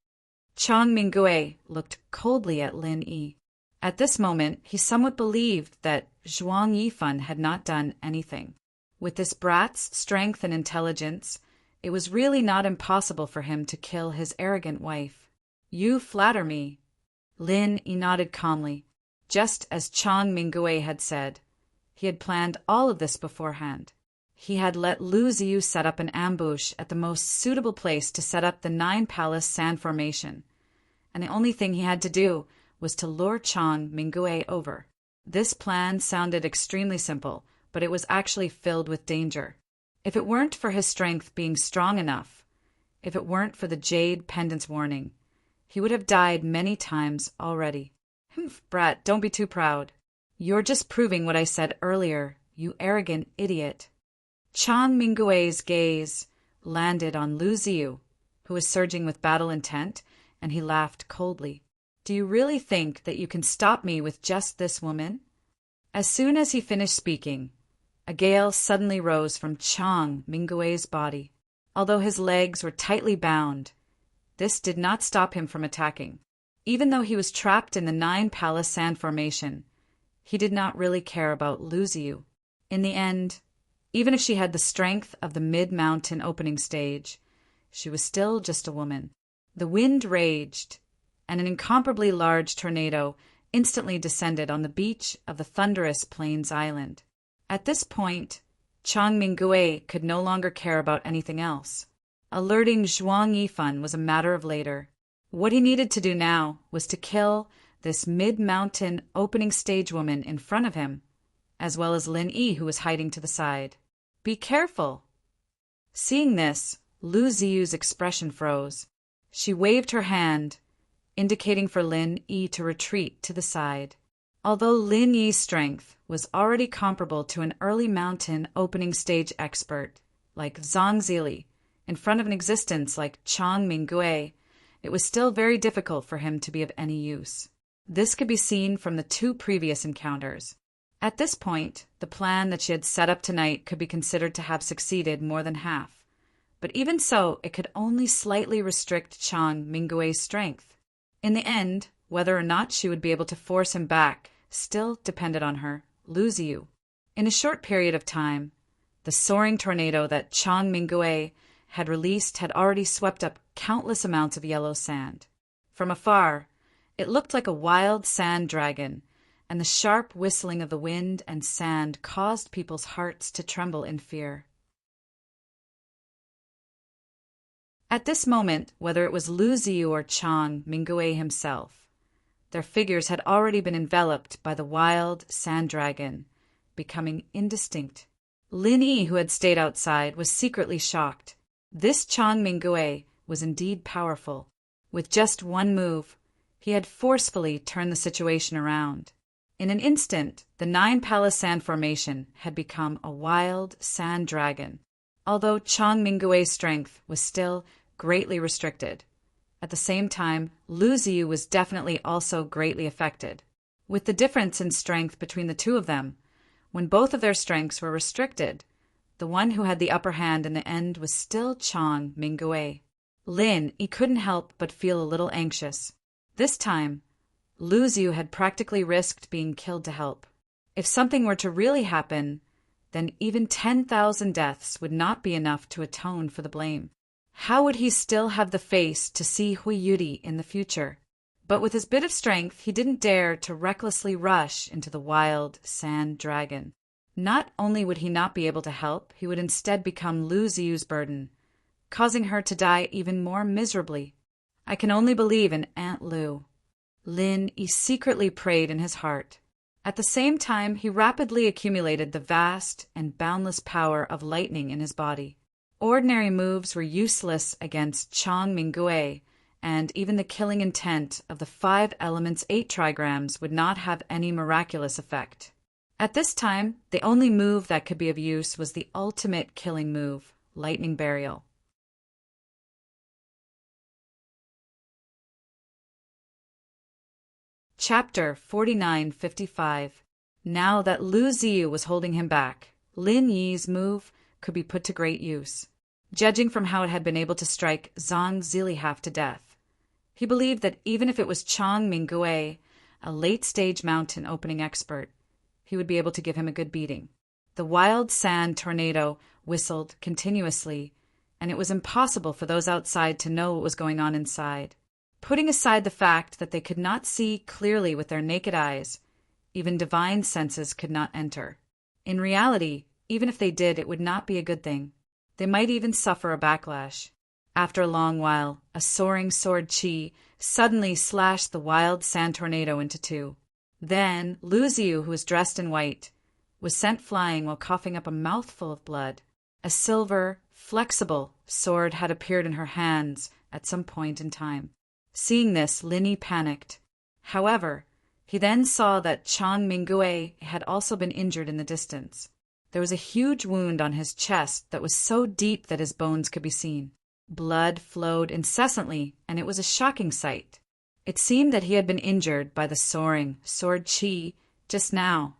Chang Mingui looked coldly at Lin Yi. At this moment, he somewhat believed that Zhuang Yifan had not done anything. With this brat's strength and intelligence, it was really not impossible for him to kill his arrogant wife. "You flatter me." Lin Yi nodded calmly. Just as Chang Mingui had said, he had planned all of this beforehand. He had let Lu Ziyu set up an ambush at the most suitable place to set up the 9 palace sand formation, and the only thing he had to do was to lure Chang Mingui over. This plan sounded extremely simple, but it was actually filled with danger. If it weren't for his strength being strong enough, if it weren't for the jade pendant's warning, he would have died many times already. "Humph, brat, don't be too proud. You're just proving what I said earlier, you arrogant idiot." Chang Mingui's gaze landed on Lu Ziyu, who was surging with battle intent, and he laughed coldly. "Do you really think that you can stop me with just this woman?" As soon as he finished speaking, a gale suddenly rose from Chang Mingui's body. Although his legs were tightly bound, this did not stop him from attacking. Even though he was trapped in the 9 palace sand formation, he did not really care about Lu Ziyu. In the end, even if she had the strength of the mid-mountain opening stage, she was still just a woman. The wind raged, and an incomparably large tornado instantly descended on the beach of the thunderous Plains Island. At this point, Chang Mingui could no longer care about anything else. Alerting Zhuang Yifan was a matter of later. What he needed to do now was to kill this mid-mountain opening stage woman in front of him, as well as Lin Yi, who was hiding to the side. "Be careful." Seeing this, Lu Ziyu's expression froze. She waved her hand, indicating for Lin Yi to retreat to the side. Although Lin Yi's strength was already comparable to an early mountain opening stage expert like Zhang Zili, in front of an existence like Chang Mingui, it was still very difficult for him to be of any use. This could be seen from the 2 previous encounters. At this point, the plan that she had set up tonight could be considered to have succeeded more than half. But even so, it could only slightly restrict Chang Mingue's strength. In the end, whether or not she would be able to force him back still depended on her, Lu Ziyu. In a short period of time, the soaring tornado that Chang Mingue had released had already swept up countless amounts of yellow sand. From afar, it looked like a wild sand dragon, and the sharp whistling of the wind and sand caused people's hearts to tremble in fear. At this moment, whether it was Lu Ziyu or Chang Mingue himself, their figures had already been enveloped by the wild sand dragon, becoming indistinct. Lin Yi, who had stayed outside, was secretly shocked. This Chang Mingue was indeed powerful. With just one move, he had forcefully turned the situation around. In an instant, the 9-palace sand formation had become a wild sand dragon, although Chang Mingue's strength was still greatly restricted. At the same time, Lu Ziyu was definitely also greatly affected. With the difference in strength between the two of them, when both of their strengths were restricted, the one who had the upper hand in the end was still Chang Mingue. Lin Yi couldn't help but feel a little anxious. This time, Lu Ziyu had practically risked being killed to help. If something were to really happen, then even 10,000 deaths would not be enough to atone for the blame. How would he still have the face to see Hui Yuri in the future? But with his bit of strength, he didn't dare to recklessly rush into the wild sand dragon. Not only would he not be able to help, he would instead become Lu Ziyu's burden, causing her to die even more miserably. I can only believe in Aunt Lu. Lin Yi secretly prayed in his heart. At the same time, he rapidly accumulated the vast and boundless power of lightning in his body. Ordinary moves were useless against Chang Mingue, and even the killing intent of the 5 elements 8 trigrams would not have any miraculous effect. At this time, the only move that could be of use was the ultimate killing move, lightning burial. Chapter 4955. Now that Lu Ziyu was holding him back, Lin Yi's move could be put to great use. Judging from how it had been able to strike Zhang Zilihaf to death, he believed that even if it was Chang Mingue, a late-stage mountain opening expert, he would be able to give him a good beating. The wild sand tornado whistled continuously, and it was impossible for those outside to know what was going on inside. Putting aside the fact that they could not see clearly with their naked eyes, even divine senses could not enter. In reality, even if they did, it would not be a good thing. They might even suffer a backlash. After a long while, a soaring sword chi suddenly slashed the wild sand tornado into 2. Then, Lu Ziyu, who was dressed in white, was sent flying while coughing up a mouthful of blood. A silver, flexible sword had appeared in her hands at some point in time. Seeing this, Lin Yi panicked. However, he then saw that Chang Mingue had also been injured in the distance. There was a huge wound on his chest that was so deep that his bones could be seen. Blood flowed incessantly, and it was a shocking sight. It seemed that he had been injured by the soaring sword chi just now.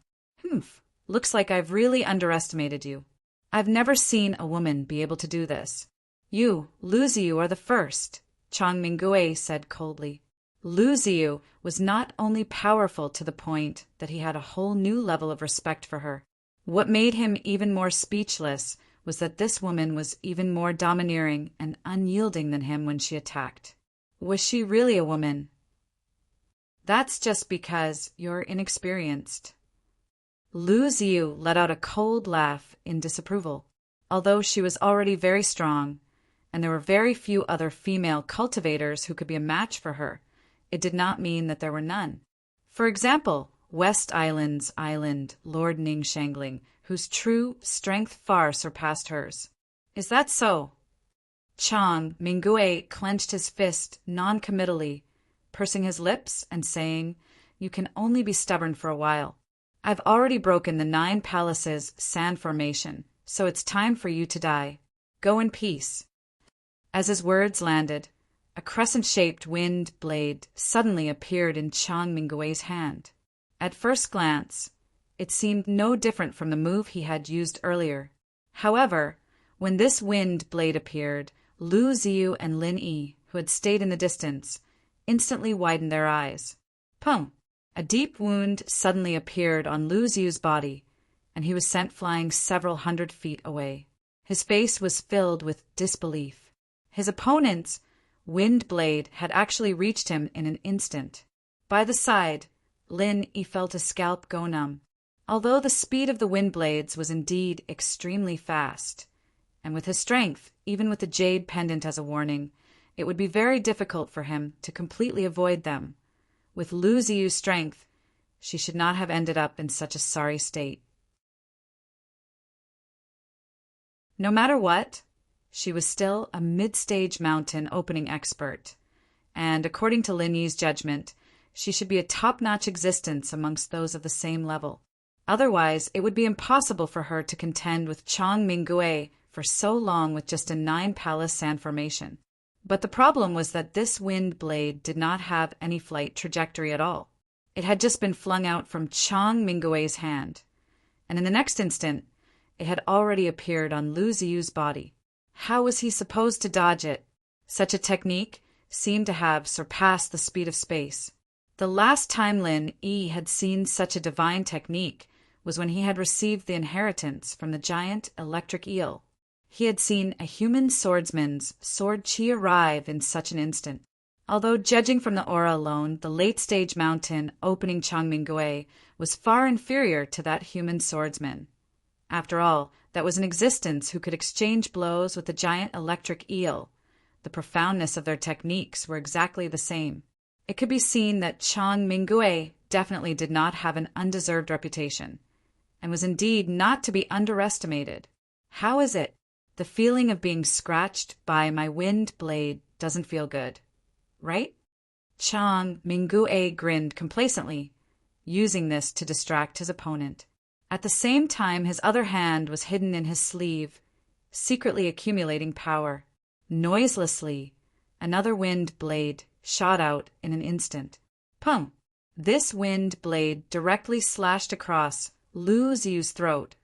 Looks like I've really underestimated you. I've never seen a woman be able to do this. You, Lu Ziyu, are the first, Chang Mingue said coldly. Lu Ziyu was not only powerful to the point that he had a whole new level of respect for her. What made him even more speechless was that this woman was even more domineering and unyielding than him when she attacked. Was she really a woman? That's just because you're inexperienced. Lu Ziyu let out a cold laugh in disapproval. Although she was already very strong, and there were very few other female cultivators who could be a match for her, it did not mean that there were none. For example, West Island's island, Lord Ningshangling, whose true strength far surpassed hers. Is that so? Chang Mingue clenched his fist non-committally, pursing his lips and saying, "You can only be stubborn for a while. I've already broken the 9 palaces sand formation, so it's time for you to die. Go in peace." As his words landed, a crescent-shaped wind blade suddenly appeared in Chang Mingue's hand. At first glance, It seemed no different from the move he had used earlier. However, when this wind blade appeared, Lu Ziyu and Lin Yi, who had stayed in the distance, instantly widened their eyes. Pum! A deep wound suddenly appeared on Lu Ziyu's body, and he was sent flying several hundred feet away. His face was filled with disbelief. His opponent's wind blade had actually reached him in an instant. By the side, Lin Yi felt his scalp go numb. Although the speed of the wind blades was indeed extremely fast, and with his strength, even with the jade pendant as a warning, it would be very difficult for him to completely avoid them. With Lu Ziyu's strength, she should not have ended up in such a sorry state. No matter what, she was still a mid-stage mountain opening expert, and according to Lin Yi's judgment, she should be a top-notch existence amongst those of the same level. Otherwise, it would be impossible for her to contend with Chang Minggui for so long with just a 9-palace sand formation. But the problem was that this wind blade did not have any flight trajectory at all. It had just been flung out from Chang Minggui's hand, and in the next instant, it had already appeared on Lu Ziyu's body. How was he supposed to dodge it? Such a technique seemed to have surpassed the speed of space. The last time Lin Yi had seen such a divine technique was when he had received the inheritance from the giant electric eel. He had seen a human swordsman's sword chi arrive in such an instant. Although judging from the aura alone, the late-stage mountain opening Chang Minggui was far inferior to that human swordsman. After all, that was an existence who could exchange blows with the giant electric eel. The profoundness of their techniques were exactly the same. It could be seen that Chang Minggui definitely did not have an undeserved reputation, and was indeed not to be underestimated. How is it? The feeling of being scratched by my wind blade doesn't feel good, right? Chang Minggui grinned complacently, using this to distract his opponent. At the same time, his other hand was hidden in his sleeve, secretly accumulating power. Noiselessly, another wind blade shot out in an instant. Pum! This wind blade directly slashed across Lu Ziyu's throat,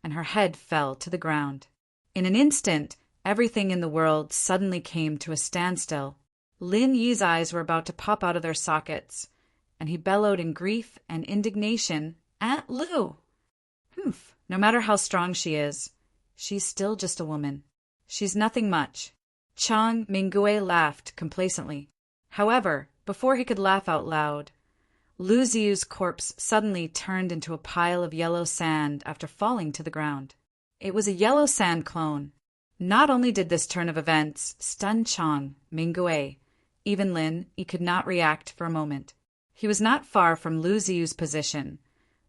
and her head fell to the ground. In an instant, everything in the world suddenly came to a standstill. Lin Yi's eyes were about to pop out of their sockets, and he bellowed in grief and indignation, "Aunt Lu! Humph! No matter how strong she is, she's still just a woman. She's nothing much." Chang Minggui laughed complacently. However, before he could laugh out loud, Lu Ziyu's corpse suddenly turned into a pile of yellow sand after falling to the ground. It was a yellow sand clone. Not only did this turn of events stun Chang Minggui, even Lin Yi could not react for a moment. He was not far from Lu Ziyu's position,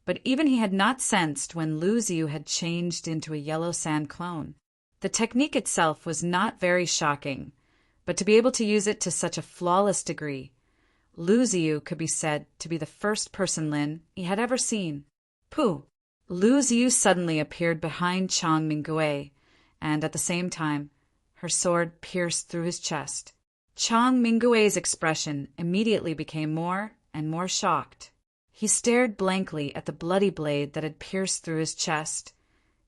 but even he had not sensed when Lu Ziyu had changed into a yellow sand clone. The technique itself was not very shocking, but to be able to use it to such a flawless degree, Lu Ziyu could be said to be the first person Lin Yi had ever seen. Pooh! Lu Ziyu suddenly appeared behind Chang Minggui, and at the same time, her sword pierced through his chest. Chang Minggui's expression immediately became more and more shocked. He stared blankly at the bloody blade that had pierced through his chest,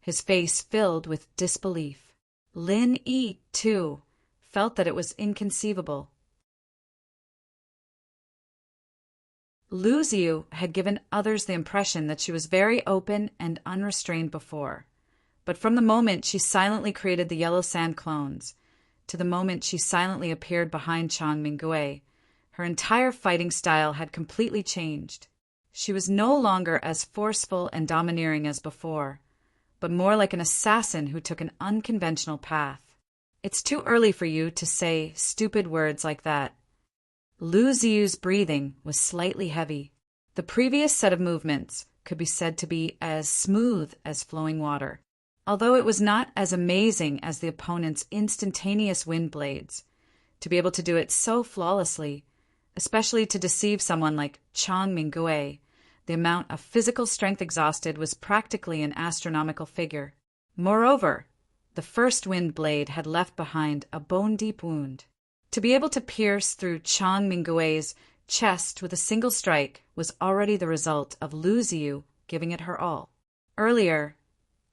his face filled with disbelief. Lin Yi, too, felt that it was inconceivable. Lu Ziyu had given others the impression that she was very open and unrestrained before, but from the moment she silently created the yellow sand clones, to the moment she silently appeared behind Chang Minggui, her entire fighting style had completely changed. She was no longer as forceful and domineering as before, but more like an assassin who took an unconventional path. "It's too early for you to say stupid words like that." Lu Ziyu's breathing was slightly heavy. The previous set of movements could be said to be as smooth as flowing water. Although it was not as amazing as the opponent's instantaneous wind blades, to be able to do it so flawlessly, especially to deceive someone like Chang Minggui, the amount of physical strength exhausted was practically an astronomical figure. Moreover, the first wind blade had left behind a bone-deep wound. To be able to pierce through Chang Minggui's chest with a single strike was already the result of Lu Ziyu giving it her all. Earlier,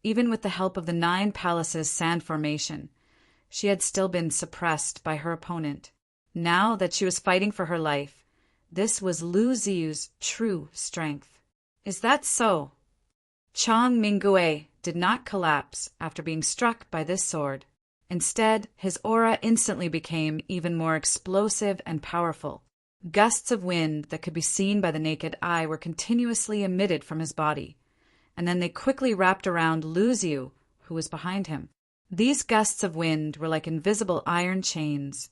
even with the help of the 9 Palaces sand formation, she had still been suppressed by her opponent. Now that she was fighting for her life, this was Lu Ziyu's true strength. Is that so? Chang Minggui did not collapse after being struck by this sword. Instead, his aura instantly became even more explosive and powerful. Gusts of wind that could be seen by the naked eye were continuously emitted from his body, and then they quickly wrapped around Lu Ziyu, who was behind him. These gusts of wind were like invisible iron chains,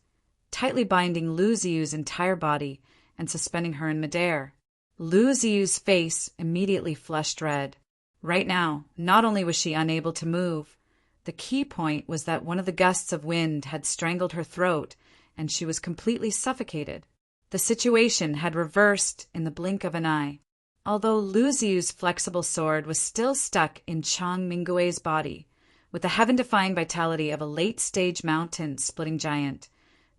tightly binding Lu Ziyu's entire body and suspending her in midair. Lu Ziyu's face immediately flushed red. Right now, not only was she unable to move, the key point was that one of the gusts of wind had strangled her throat and she was completely suffocated. The situation had reversed in the blink of an eye. Although Lu Ziyu's flexible sword was still stuck in Chang Minggui's body, with the heaven-defying vitality of a late-stage mountain-splitting giant,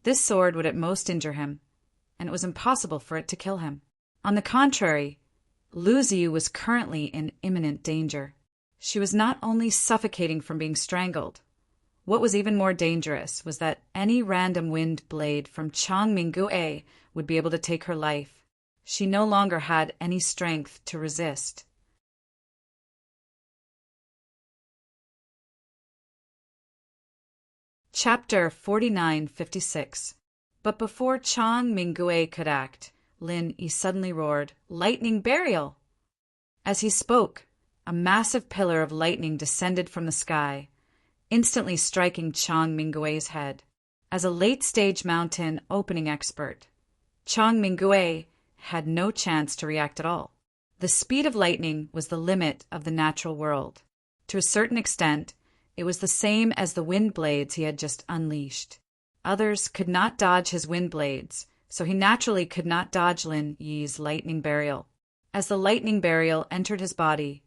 this sword would at most injure him, and it was impossible for it to kill him. On the contrary, Lu Ziyu was currently in imminent danger. She was not only suffocating from being strangled. What was even more dangerous was that any random wind blade from Chang Minggui would be able to take her life. She no longer had any strength to resist. Chapter 4956. But before Chang Minggui could act, Lin Yi suddenly roared, "Lightning burial!" As he spoke, a massive pillar of lightning descended from the sky, instantly striking Chang Minggui's head. As a late-stage mountain opening expert, Chang Minggui had no chance to react at all. The speed of lightning was the limit of the natural world. To a certain extent, it was the same as the wind blades he had just unleashed. Others could not dodge his wind blades, so he naturally could not dodge Lin Yi's lightning burial. As the lightning burial entered his body,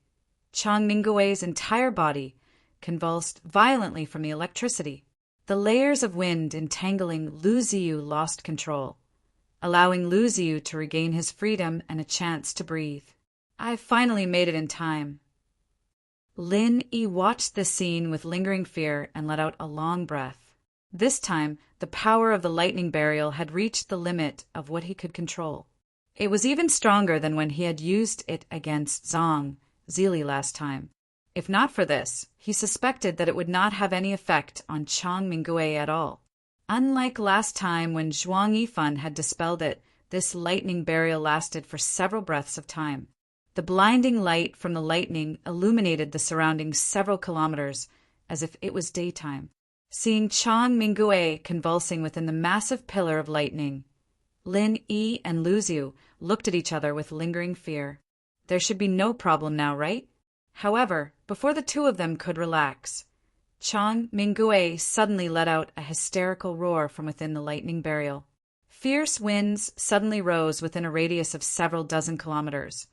Chang Minggui's entire body convulsed violently from the electricity. The layers of wind entangling Lu Ziyu lost control, allowing Lu Ziyu to regain his freedom and a chance to breathe. "I finally made it in time." Lin Yi watched this scene with lingering fear and let out a long breath. This time, the power of the lightning burial had reached the limit of what he could control. It was even stronger than when he had used it against Zhang Zili last time. If not for this, he suspected that it would not have any effect on Chang Minggui at all. Unlike last time when Zhuang Yifan had dispelled it, this lightning burial lasted for several breaths of time. The blinding light from the lightning illuminated the surroundings several kilometers, as if it was daytime. Seeing Chang Minggui convulsing within the massive pillar of lightning, Lin Yi and Lu Ziyu looked at each other with lingering fear. There should be no problem now, right? However, before the two of them could relax, Chang Minggui suddenly let out a hysterical roar from within the lightning burial. Fierce winds suddenly rose within a radius of several dozen kilometers,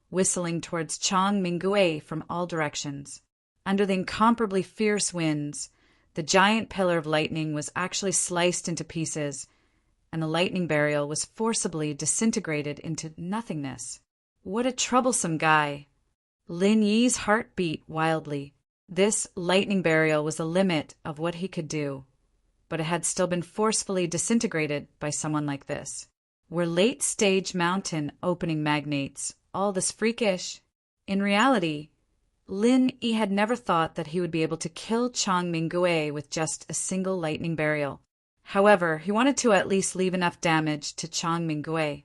whistling towards Chang Minggui from all directions. Under the incomparably fierce winds, the giant pillar of lightning was actually sliced into pieces, and the lightning burial was forcibly disintegrated into nothingness. What a troublesome guy! Lin Yi's heart beat wildly. This lightning burial was the limit of what he could do, but it had still been forcefully disintegrated by someone like this. Were late-stage mountain opening magnates all this freakish? In reality, Lin Yi had never thought that he would be able to kill Chang Minggui with just a single lightning burial. However, he wanted to at least leave enough damage to Chang Minggui.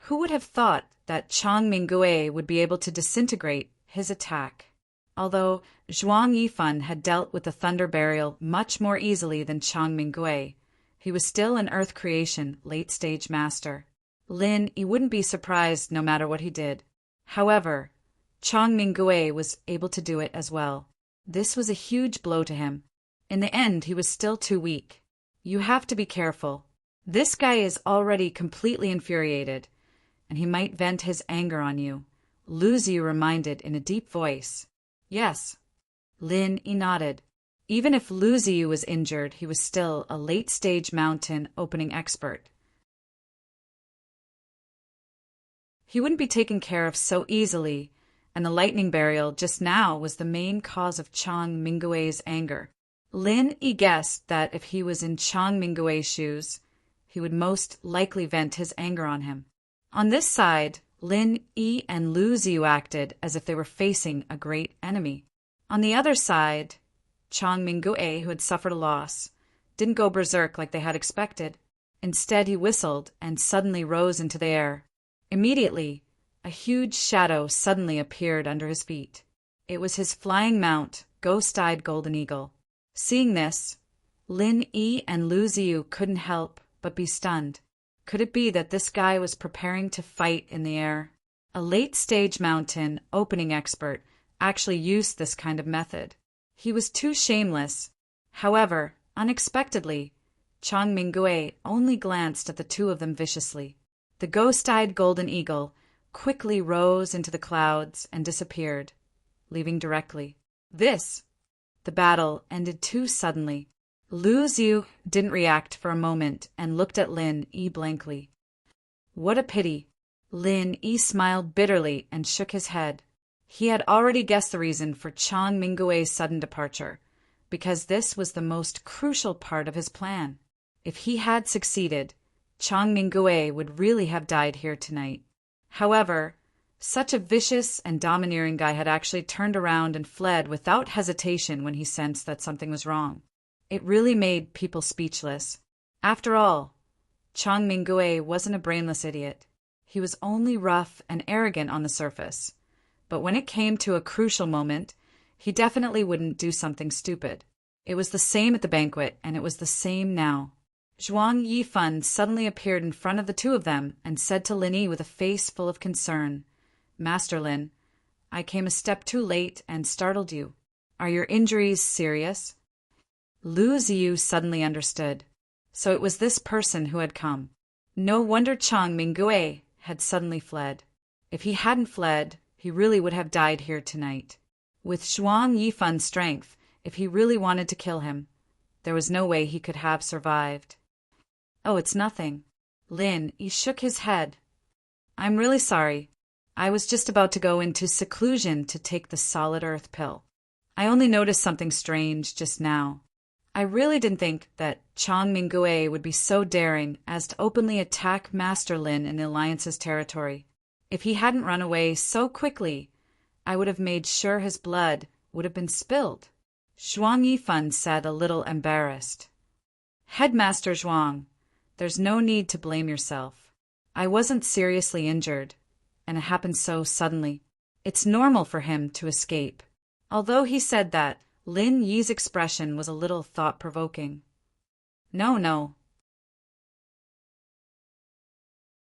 Who would have thought that Chang Minggui would be able to disintegrate his attack? Although Zhuang Yifan had dealt with the thunder burial much more easily than Chang Minggui, he was still an earth creation late-stage master. Lin Yi wouldn't be surprised no matter what he did. However, Chang Minggui was able to do it as well. This was a huge blow to him. In the end, he was still too weak. You have to be careful. This guy is already completely infuriated, and he might vent his anger on you, Lu Ziyu reminded in a deep voice. Yes. Lin Yi nodded. Even if Lu Ziyu was injured, he was still a late-stage mountain opening expert. He wouldn't be taken care of so easily, and the lightning burial just now was the main cause of Chang Mingue's anger. Lin Yi guessed that if he was in Chang Mingue's shoes, he would most likely vent his anger on him. On this side, Lin Yi and Lu Ziyu acted as if they were facing a great enemy. On the other side, Chang Mingue, who had suffered a loss, didn't go berserk like they had expected. Instead, he whistled and suddenly rose into the air. Immediately, a huge shadow suddenly appeared under his feet. It was his flying mount, ghost-eyed golden eagle. Seeing this, Lin Yi and Lu Ziyu couldn't help but be stunned. Could it be that this guy was preparing to fight in the air? A late-stage mountain opening expert actually used this kind of method. He was too shameless. However, unexpectedly, Chang Mingue only glanced at the two of them viciously. The ghost-eyed golden eagle quickly rose into the clouds and disappeared, leaving directly. The battle ended too suddenly. Lu Ziyu didn't react for a moment and looked at Lin Yi blankly. What a pity. Lin Yi smiled bitterly and shook his head. He had already guessed the reason for Chang Mingue's sudden departure, because this was the most crucial part of his plan. If he had succeeded, Chang Mingue would really have died here tonight. However, such a vicious and domineering guy had actually turned around and fled without hesitation when he sensed that something was wrong. It really made people speechless. After all, Chang Mingue wasn't a brainless idiot. He was only rough and arrogant on the surface. But when it came to a crucial moment, he definitely wouldn't do something stupid. It was the same at the banquet, and it was the same now. Zhuang Yifan suddenly appeared in front of the two of them and said to Lin Yi with a face full of concern, "Master Lin, I came a step too late and startled you. Are your injuries serious?" Lu Ziyu suddenly understood. So it was this person who had come. No wonder Chang Mingue had suddenly fled. If he hadn't fled, he really would have died here tonight. With Zhuang Yifan's strength, if he really wanted to kill him, there was no way he could have survived. "Oh, it's nothing." Lin Yi shook his head. "I'm really sorry. I was just about to go into seclusion to take the solid earth pill. I only noticed something strange just now. I really didn't think that Chang Mingue would be so daring as to openly attack Master Lin in the Alliance's territory. If he hadn't run away so quickly, I would have made sure his blood would have been spilled." Zhuang Yifan said, a little embarrassed. "Headmaster Zhuang, there's no need to blame yourself. I wasn't seriously injured, and it happened so suddenly. It's normal for him to escape." Although he said that, Lin Yi's expression was a little thought-provoking. No.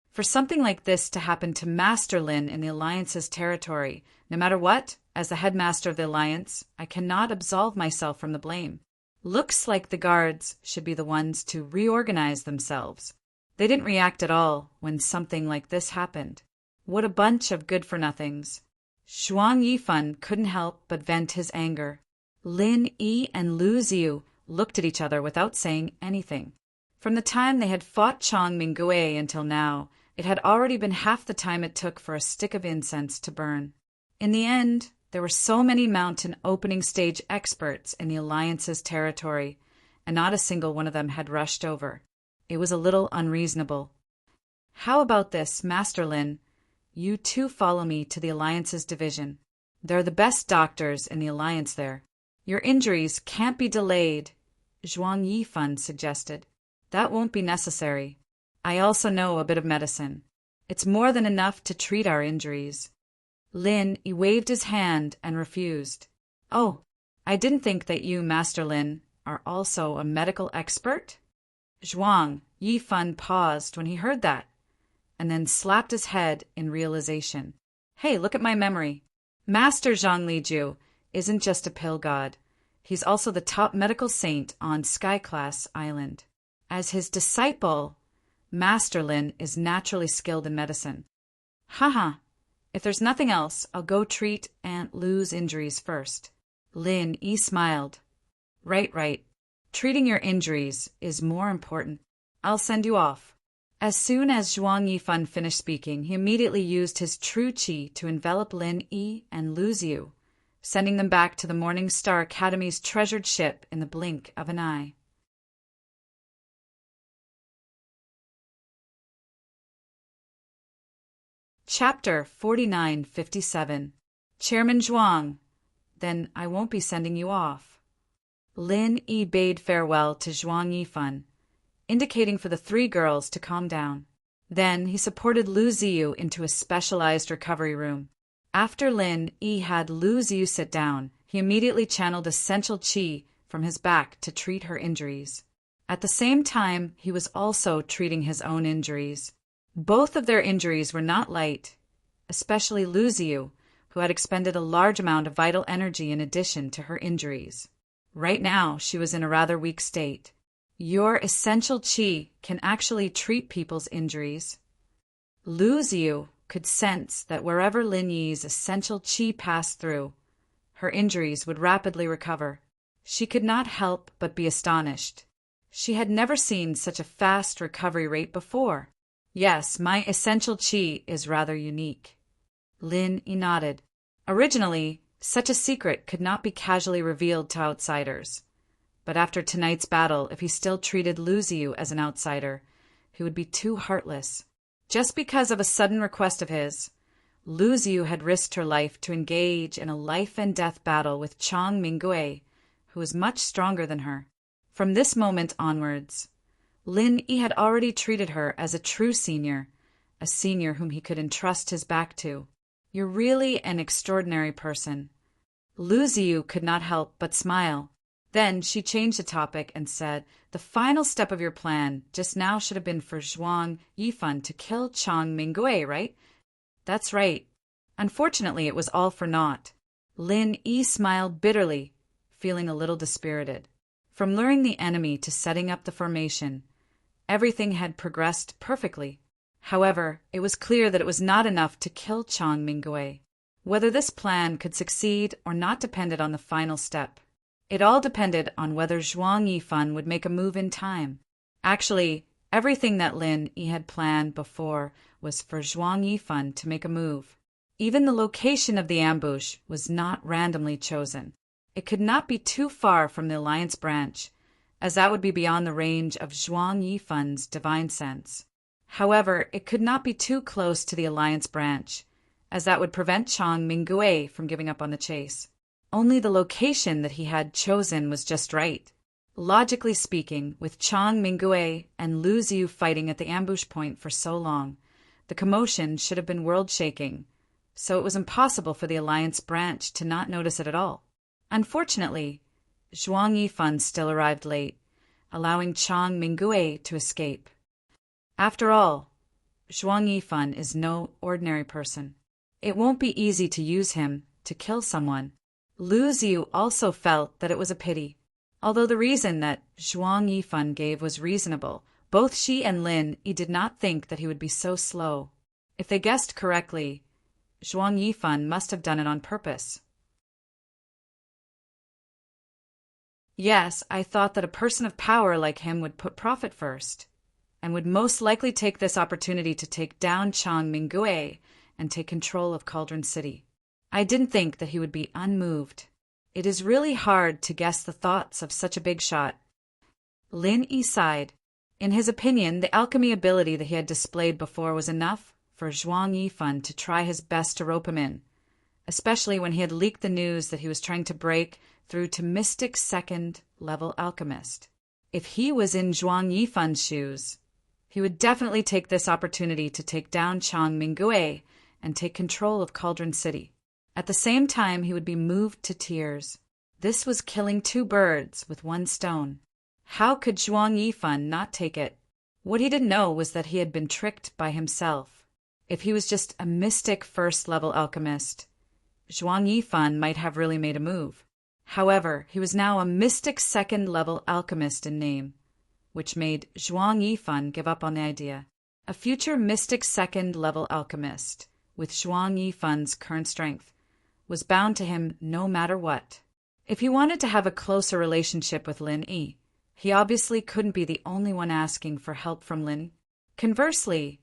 For something like this to happen to Master Lin in the Alliance's territory, no matter what, as the headmaster of the Alliance, I cannot absolve myself from the blame. Looks like the guards should be the ones to reorganize themselves. They didn't react at all when something like this happened. What a bunch of good-for-nothings. Zhuang Yifan couldn't help but vent his anger. Lin Yi and Lu Ziyu looked at each other without saying anything. From the time they had fought Chang Mingue until now, it had already been half the time it took for a stick of incense to burn. In the end, there were so many mountain opening stage experts in the Alliance's territory, and not a single one of them had rushed over. It was a little unreasonable. "How about this, Master Lin? You too follow me to the Alliance's division. There are the best doctors in the Alliance there. Your injuries can't be delayed," Zhuang Yifan suggested. "That won't be necessary. I also know a bit of medicine. It's more than enough to treat our injuries." Lin Yi waved his hand and refused. "Oh, I didn't think that you, Master Lin, are also a medical expert?" Zhuang Yifan paused when he heard that, and then slapped his head in realization. "Hey, look at my memory. Master Zhang Liju isn't just a pill god. He's also the top medical saint on Sky-class Island. As his disciple, Master Lin is naturally skilled in medicine. Haha, if there's nothing else, I'll go treat Aunt Lu's injuries first." Lin Yi smiled. Right. Treating your injuries is more important. I'll send you off. As soon as Zhuang Yifan finished speaking, he immediately used his true qi to envelop Lin Yi and Lu Xiu, sending them back to the Morning Star Academy's treasured ship in the blink of an eye. Chapter 4957. Chairman Zhuang, then I won't be sending you off. Lin Yi bade farewell to Zhuang Yifan, indicating for the three girls to calm down. Then he supported Lu Xiu into a specialized recovery room. After Lin Yi had Lu Xiu sit down, he immediately channeled essential qi from his back to treat her injuries. At the same time, he was also treating his own injuries. Both of their injuries were not light, especially Lu Xiu, who had expended a large amount of vital energy in addition to her injuries. Right now, she was in a rather weak state. Your essential qi can actually treat people's injuries. Lu Xiu could sense that wherever Lin Yi's essential qi passed through, her injuries would rapidly recover. She could not help but be astonished. She had never seen such a fast recovery rate before. Yes, my essential qi is rather unique. Lin Yi nodded. Originally, such a secret could not be casually revealed to outsiders. But after tonight's battle, if he still treated Lu Xiu as an outsider, he would be too heartless. Just because of a sudden request of his, Lu Xiu had risked her life to engage in a life-and-death battle with Chang Minggui, who was much stronger than her. From this moment onwards, Lin Yi had already treated her as a true senior, a senior whom he could entrust his back to. You're really an extraordinary person. Lu Xiu could not help but smile. Then she changed the topic and said, the final step of your plan just now should have been for Zhuang Yifan to kill Chang Minggui, right? That's right. Unfortunately, it was all for naught. Lin Yi smiled bitterly, feeling a little dispirited. From luring the enemy to setting up the formation, everything had progressed perfectly. However, it was clear that it was not enough to kill Chang Minggui. Whether this plan could succeed or not depended on the final step. It all depended on whether Zhuang Yifan would make a move in time. Actually, everything that Lin Yi had planned before was for Zhuang Yifan to make a move. Even the location of the ambush was not randomly chosen. It could not be too far from the Alliance branch, as that would be beyond the range of Zhuang Yifan's divine sense. However, it could not be too close to the Alliance branch, as that would prevent Chang Minggui from giving up on the chase. Only the location that he had chosen was just right. Logically speaking, with Chang Minggui and Lu Xiu fighting at the ambush point for so long, the commotion should have been world-shaking, so it was impossible for the Alliance branch to not notice it at all. Unfortunately, Zhuang Yifan still arrived late, allowing Chang Minggui to escape. After all, Zhuang Yifan is no ordinary person. It won't be easy to use him to kill someone. Lu Xiu also felt that it was a pity. Although the reason that Zhuang Yifan gave was reasonable, both she and Lin Yi did not think that he would be so slow. If they guessed correctly, Zhuang Yifan must have done it on purpose. Yes, I thought that a person of power like him would put profit first, and would most likely take this opportunity to take down Chang Minggui and take control of Cauldron City. I didn't think that he would be unmoved. It is really hard to guess the thoughts of such a big shot. Lin Yi sighed. In his opinion, the alchemy ability that he had displayed before was enough for Zhuang Yifan to try his best to rope him in, especially when he had leaked the news that he was trying to break through to Mystic Second-level Alchemist. If he was in Zhuang Yifan's shoes, he would definitely take this opportunity to take down Chang Minggui and take control of Cauldron City. At the same time, he would be moved to tears. This was killing two birds with one stone. How could Zhuang Yifan not take it? What he didn't know was that he had been tricked by himself. If he was just a mystic first-level alchemist, Zhuang Yifan might have really made a move. However, he was now a mystic second-level alchemist in name, which made Zhuang Yifan give up on the idea. A future mystic second-level alchemist, with Zhuang Yifan's current strength, was bound to him no matter what. If he wanted to have a closer relationship with Lin Yi, he obviously couldn't be the only one asking for help from Lin. Conversely,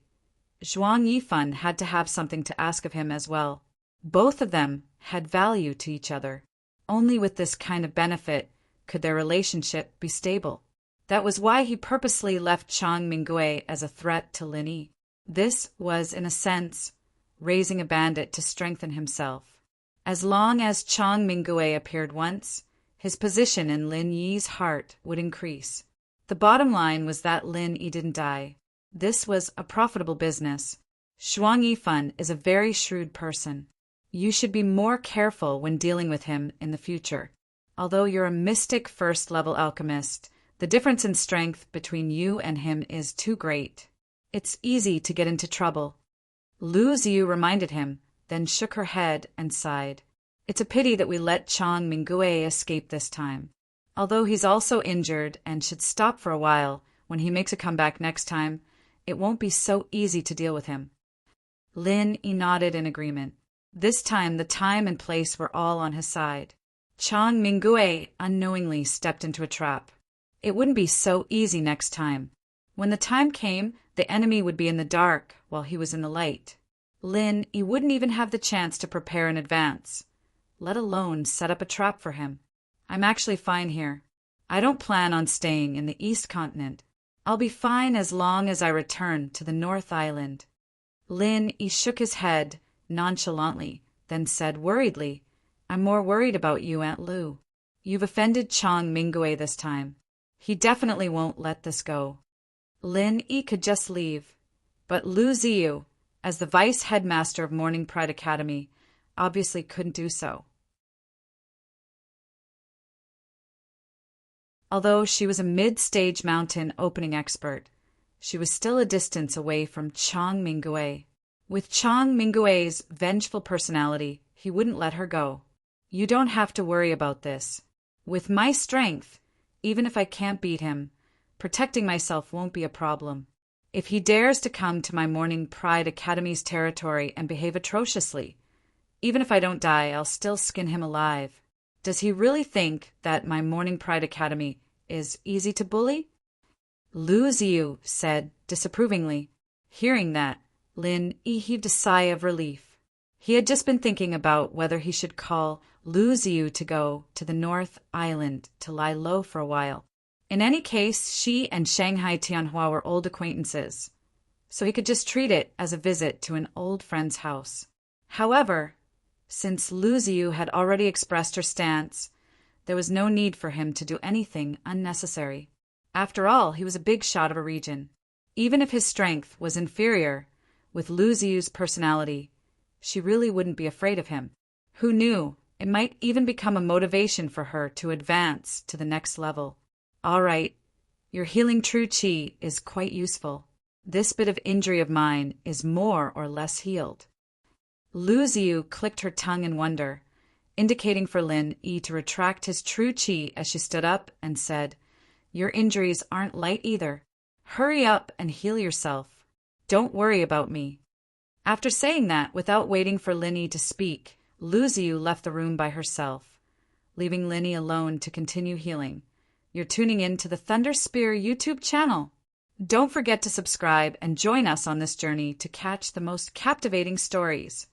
Zhuang Yifan had to have something to ask of him as well. Both of them had value to each other. Only with this kind of benefit could their relationship be stable. That was why he purposely left Chang Mingwei as a threat to Lin Yi. This was, in a sense, raising a bandit to strengthen himself. As long as Chang Mingwei appeared once, his position in Lin Yi's heart would increase. The bottom line was that Lin Yi didn't die. This was a profitable business. Zhuang Yifan is a very shrewd person. You should be more careful when dealing with him in the future. Although you're a mystic first-level alchemist, the difference in strength between you and him is too great. It's easy to get into trouble. Lu Ziyu reminded him, then shook her head and sighed. It's a pity that we let Chang Mingwei escape this time. Although he's also injured and should stop for a while, when he makes a comeback next time, it won't be so easy to deal with him. Lin Yi nodded in agreement. This time the time and place were all on his side. Chang Mingwei unknowingly stepped into a trap. It wouldn't be so easy next time. When the time came, the enemy would be in the dark while he was in the light. Lin Yi wouldn't even have the chance to prepare in advance, let alone set up a trap for him. I'm actually fine here. I don't plan on staying in the East Continent. I'll be fine as long as I return to the North Island. Lin Yi shook his head nonchalantly, then said worriedly, I'm more worried about you, Aunt Lu. You've offended Chang Mingwei this time. He definitely won't let this go. Lin Yi could just leave, but Lu Ziyu, as the vice headmaster of Morning Pride Academy, obviously couldn't do so. Although she was a mid-stage mountain opening expert, she was still a distance away from Chang Mingwei. With Chang Mingwei's vengeful personality, he wouldn't let her go. You don't have to worry about this. With my strength, even if I can't beat him, protecting myself won't be a problem. If he dares to come to my Morning Pride Academy's territory and behave atrociously, even if I don't die, I'll still skin him alive. Does he really think that my Morning Pride Academy is easy to bully? Lu Ziyu said disapprovingly. Hearing that, Lin Yi heaved a sigh of relief. He had just been thinking about whether he should call Lu Ziyu to go to the North Island to lie low for a while. In any case, she and Shanghai Tianhua were old acquaintances, so he could just treat it as a visit to an old friend's house. However, since Lu Ziyu had already expressed her stance, there was no need for him to do anything unnecessary. After all, he was a big shot of a region. Even if his strength was inferior, with Lu Ziyu's personality, she really wouldn't be afraid of him. Who knew, it might even become a motivation for her to advance to the next level. All right, your healing true qi is quite useful. This bit of injury of mine is more or less healed. Lu Ziyu clicked her tongue in wonder, indicating for Lin Yi to retract his true qi as she stood up and said, Your injuries aren't light either. Hurry up and heal yourself. Don't worry about me. After saying that, without waiting for Lin Yi to speak, Lu Ziyu left the room by herself, leaving Lin Yi alone to continue healing. You're tuning in to the Thunder Spear YouTube channel. Don't forget to subscribe and join us on this journey to catch the most captivating stories.